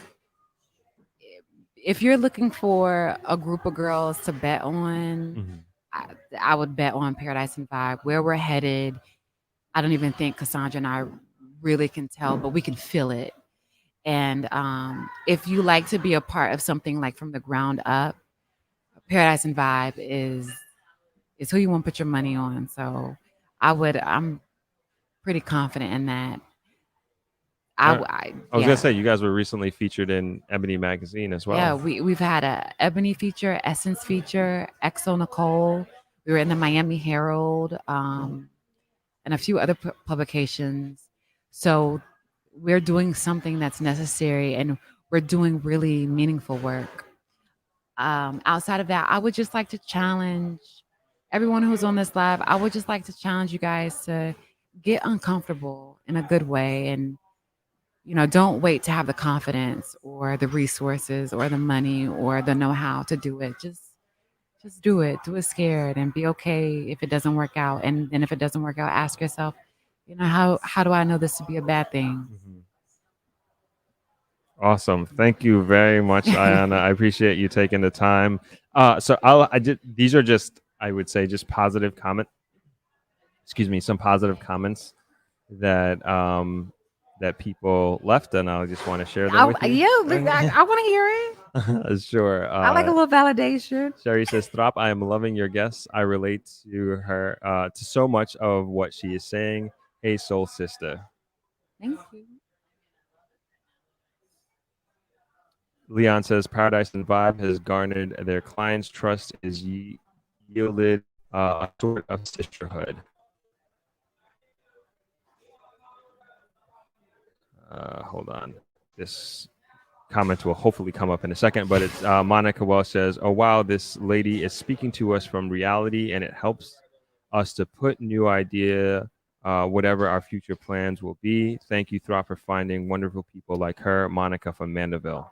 [SPEAKER 3] if you're looking for a group of girls to bet on,
[SPEAKER 1] Mhm.
[SPEAKER 3] I, I would bet on Paradise and Vibe. Where we're headed, I don't even think Cassandra and I really can tell, but we can feel it. And if you like to be a part of something like from the ground up, Paradise and Vibe is who you want to put your money on. So I'm pretty confident in that.
[SPEAKER 1] Uh, I was gonna
[SPEAKER 3] Yeah.
[SPEAKER 1] say you guys were recently featured in Ebony magazine as
[SPEAKER 3] Yeah,
[SPEAKER 1] well.
[SPEAKER 3] we've had a Ebony feature, Essence feature, Exo Nicole. We were in the Miami Herald, and a few other publications. So we're doing something that's necessary, and we're doing really meaningful work. Outside of that, I would just like to challenge everyone who's on this live. I would just like to challenge you guys to get uncomfortable in a good way, and don't wait to have the confidence or the resources or the money or the know-how to do it. Just do it. Do it scared and be okay if it doesn't work out. And then if it doesn't work out, ask yourself, how do I know this to be a bad thing?
[SPEAKER 1] Mhm. Awesome. Thank you very much, Ayana. I appreciate you taking the time. So I did. These are just, I would say, just positive comment. Excuse me, some positive comments that that people left, and I just want to share them with you.
[SPEAKER 3] Yeah, I want to hear it.
[SPEAKER 1] Sure.
[SPEAKER 3] I like a little validation.
[SPEAKER 1] Sherry says, "Throp, I am loving your guests. I relate to her to so much of what she is saying. Hey, soul sister."
[SPEAKER 3] Thank you.
[SPEAKER 1] Leon says Paradise and Vibe has garnered their clients' trust is yielded a sort of sisterhood. Hold on. This comment will hopefully come up in a second, but it's Monica Wells says, "Oh wow, this lady is speaking to us from reality, and it helps us to put new idea, whatever our future plans will be. Thank you, Throb, for finding wonderful people like her." Monica from Mandeville.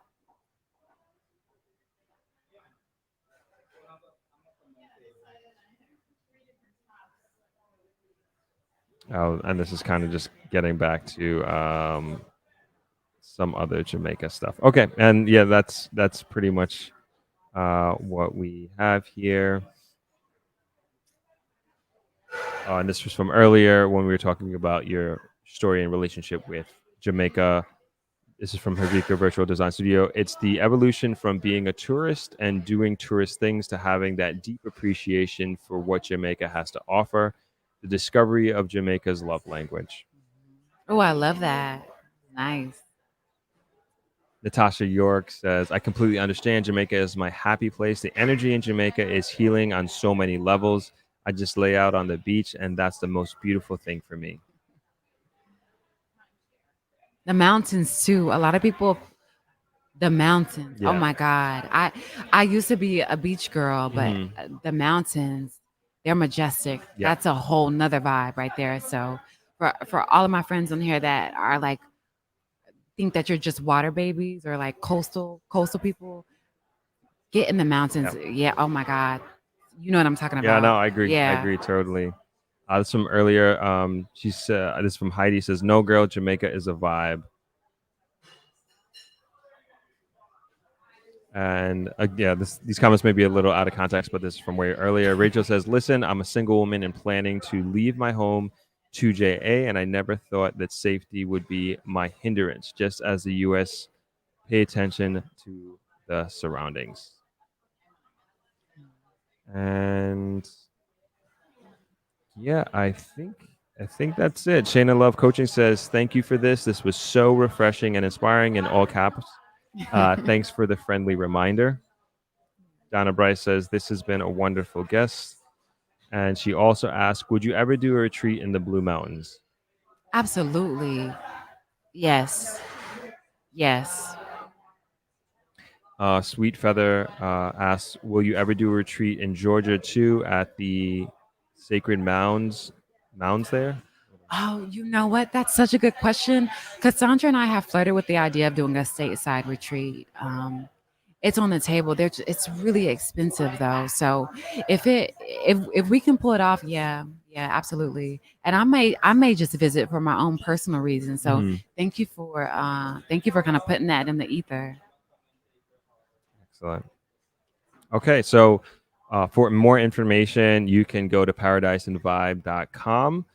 [SPEAKER 1] And this is kind of just getting back to some other Jamaica stuff. Okay, and yeah, that's pretty much what we have here. And this was from earlier when we were talking about your story and relationship with Jamaica. This is from Havika Virtual Design Studio. It's the evolution from being a tourist and doing tourist things to having that deep appreciation for what Jamaica has to offer. The discovery of Jamaica's love language.
[SPEAKER 3] Oh, I love that. Nice.
[SPEAKER 1] Natasha York says, I completely understand. Jamaica is my happy place. The energy in Jamaica is healing on so many levels. I just lay out on the beach, and that's the most beautiful thing for me.
[SPEAKER 3] The mountains too. A lot of people the mountains. Oh
[SPEAKER 1] Yeah.
[SPEAKER 3] my God. I used to be a beach girl, but
[SPEAKER 1] Mhm.
[SPEAKER 3] the mountains, they're majestic.
[SPEAKER 1] Yeah.
[SPEAKER 3] That's a whole nother vibe right there. So for all of my friends on here that are like think that you're just water babies or like coastal people, get in the mountains.
[SPEAKER 1] Yeah.
[SPEAKER 3] Yeah. Oh my God. You know what I'm talking
[SPEAKER 1] Yeah,
[SPEAKER 3] about.
[SPEAKER 1] no, I agree. I
[SPEAKER 3] Yeah.
[SPEAKER 1] agree totally. This from earlier. She said, this from Heidi says, "No girl, Jamaica is a vibe." And yeah, these comments may be a little out of context, but this is from way earlier. Rachel says, "Listen, I'm a single woman and planning to leave my home to JA, and I never thought that safety would be my hindrance. Just as the U.S. pay attention to the surroundings." And yeah, I think that's it. Shayna Love Coaching says, "Thank you for this. This was so refreshing and inspiring," in all caps. Thanks for the friendly reminder. Donna Bryce says, "This has been a wonderful guest." And she also asked, "Would you ever do a retreat in the Blue Mountains?"
[SPEAKER 3] Absolutely. Yes. Yes.
[SPEAKER 1] Sweet Feather asks, "Will you ever do a retreat in Georgia too at the Sacred Mounds there?"
[SPEAKER 3] Oh, you know what? That's such a good question. Cassandra and I have flirted with the idea of doing a stateside retreat. It's on the table. It's really expensive though. So if we can pull it off, yeah, yeah, absolutely. And I may just visit for my own personal reasons. So
[SPEAKER 1] Mhm.
[SPEAKER 3] thank you for kind of putting that in the ether.
[SPEAKER 1] Excellent. Okay, so for more information, you can go to paradiseandvibe.com.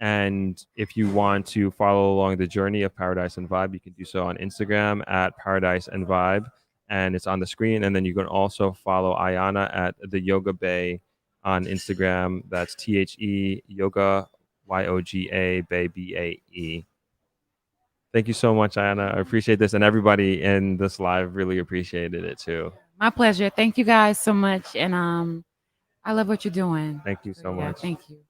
[SPEAKER 1] And if you want to follow along the journey of Paradise and Vibe, you can do so on Instagram at Paradise and Vibe. And it's on the screen. And then you can also follow Ayana at the Yoga Bay on Instagram. That's THE Yoga YOGA Bay BAE. Thank you so much, Ayana. I appreciate this. And everybody in this live really appreciated it too.
[SPEAKER 3] My pleasure. Thank you guys so much. And I love what you're doing.
[SPEAKER 1] Thank you
[SPEAKER 3] So,
[SPEAKER 1] so
[SPEAKER 3] yeah,
[SPEAKER 1] much.
[SPEAKER 3] thank you.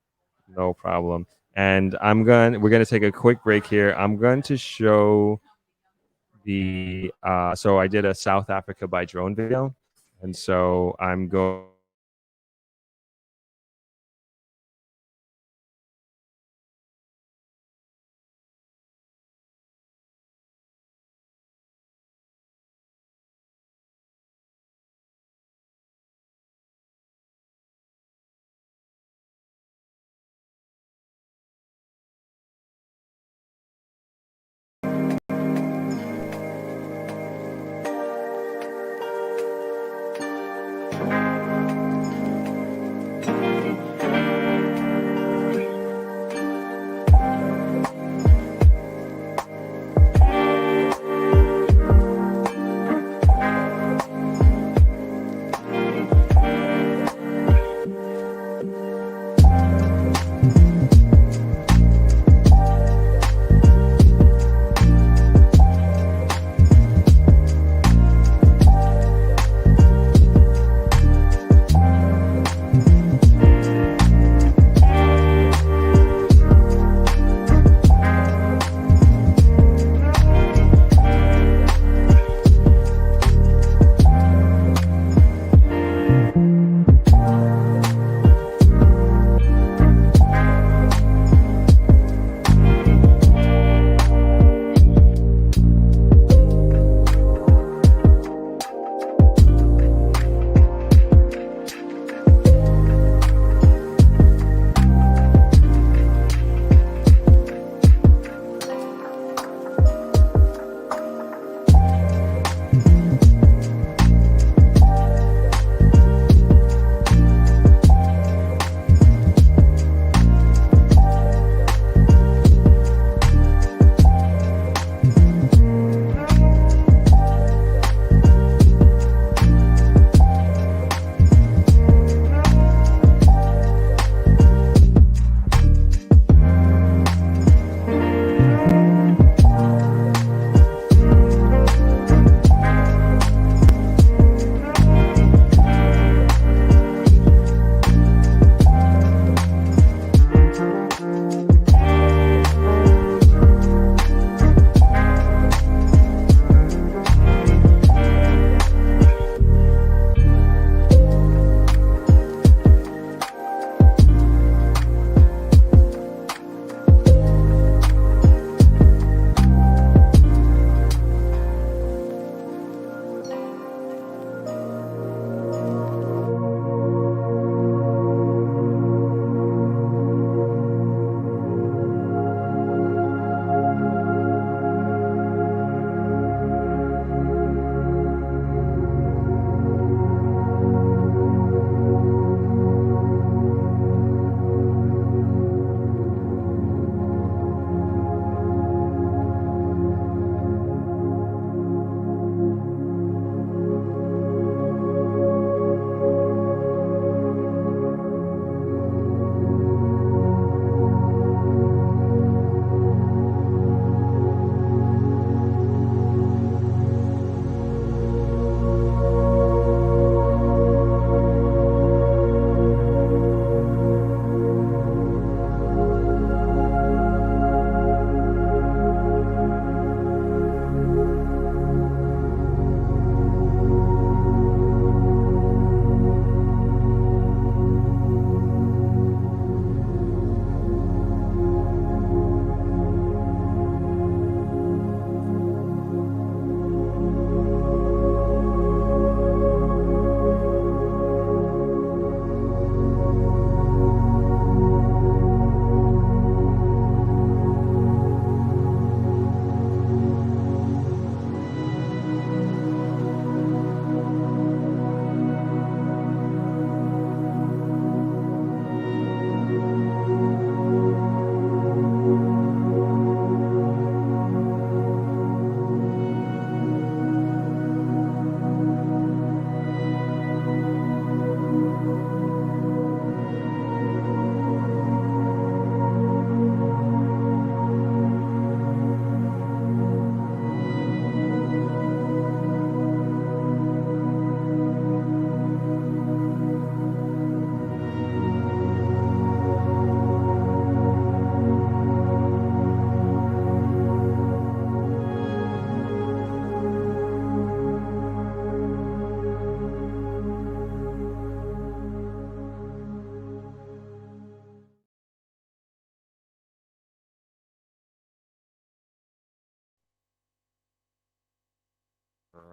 [SPEAKER 1] No problem. And we're gonna take a quick break here. I'm going to show the so I did a South Africa by drone video. And so I'm going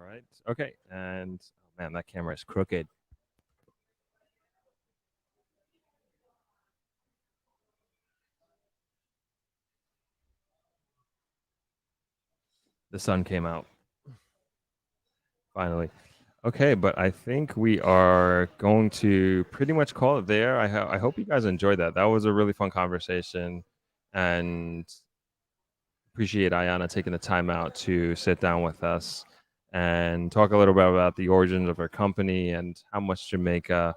[SPEAKER 1] right. Okay. And oh man, that camera is crooked. The sun came out finally. Okay, but I think we are going to pretty much call it there. I hope you guys enjoyed that. That was a really fun conversation, and appreciate Ayana taking the time out to sit down with us and talk a little bit about the origins of her company and how much Jamaica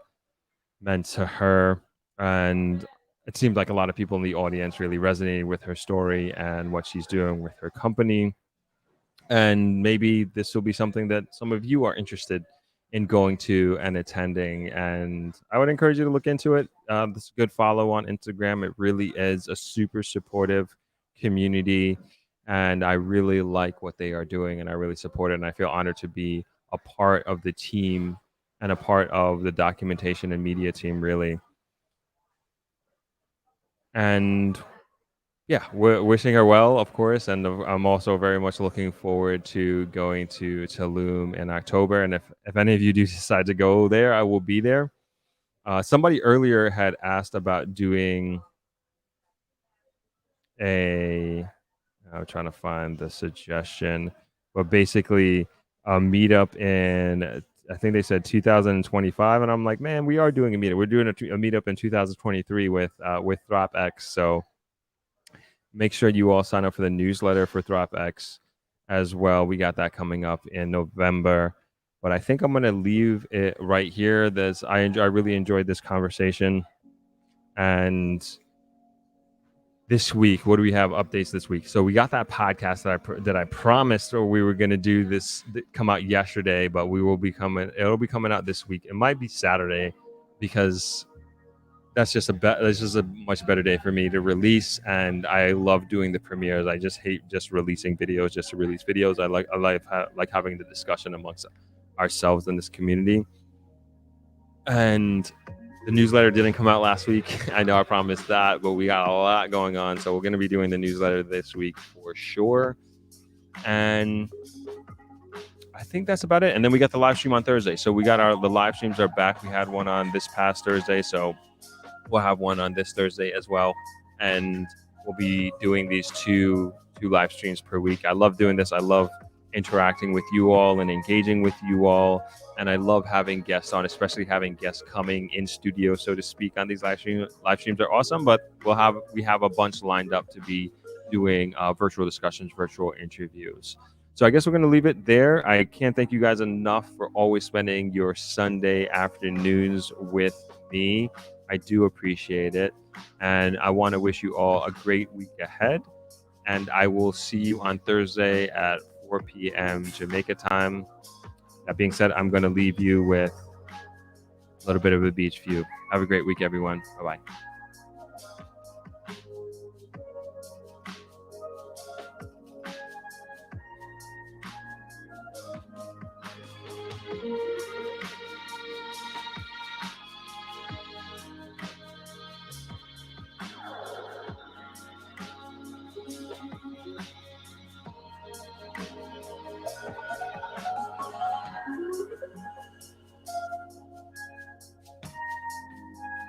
[SPEAKER 1] meant to her. And it seemed like a lot of people in the audience really resonated with her story and what she's doing with her company. And maybe this will be something that some of you are interested in going to and attending. And I would encourage you to look into it. This is a good follow on Instagram. It really is a super supportive community. And I really like what they are doing and I really support it. And I feel honored to be a part of the team and a part of the documentation and media team, really. And yeah, we're wishing her well, of course, and I'm also very much looking forward to going to Tulum in October. And if any of you do decide to go there, I will be there. Somebody earlier had asked about doing a. I'm trying to find the suggestion, but basically a meetup in. I think they said 2025, and I'm like, man, we are doing a meetup. We're doing a meetup in 2023 with ThropX. So make sure you all sign up for the newsletter for ThropX as well. We got that coming up in November. But I think I'm going to leave it right here. I really enjoyed this conversation. And this week, what do we have updates this week? So we got that podcast that I promised or we were going to do this come out yesterday, but it'll be coming out this week. It might be Saturday because that's just a much better day for me to release, and I love doing the premieres. I just hate just releasing videos just to release videos. I like having the discussion amongst ourselves in this community. And the newsletter didn't come out last week. I know I promised that, but we got a lot going on, so we're going to be doing the newsletter this week for sure. And I think that's about it. And then we got the live stream on Thursday. So we got the live streams are back. We had one on this past Thursday, so we'll have one on this Thursday as well, and we'll be doing these two live streams per week. I love doing this. I love interacting with you all and engaging with you all, and I love having guests on, especially having guests coming in studio, so to speak, on these live streams. Live streams are awesome, but we have a bunch lined up to be doing virtual discussions, virtual interviews. So I guess we're going to leave it there. I can't thank you guys enough for always spending your Sunday afternoons with me. I do appreciate it. And I want to wish you all a great week ahead. And I will see you on Thursday at 4 p.m. Jamaica time. That being said, I'm going to leave you with a little bit of a beach view. Have a great week, everyone. Bye-bye.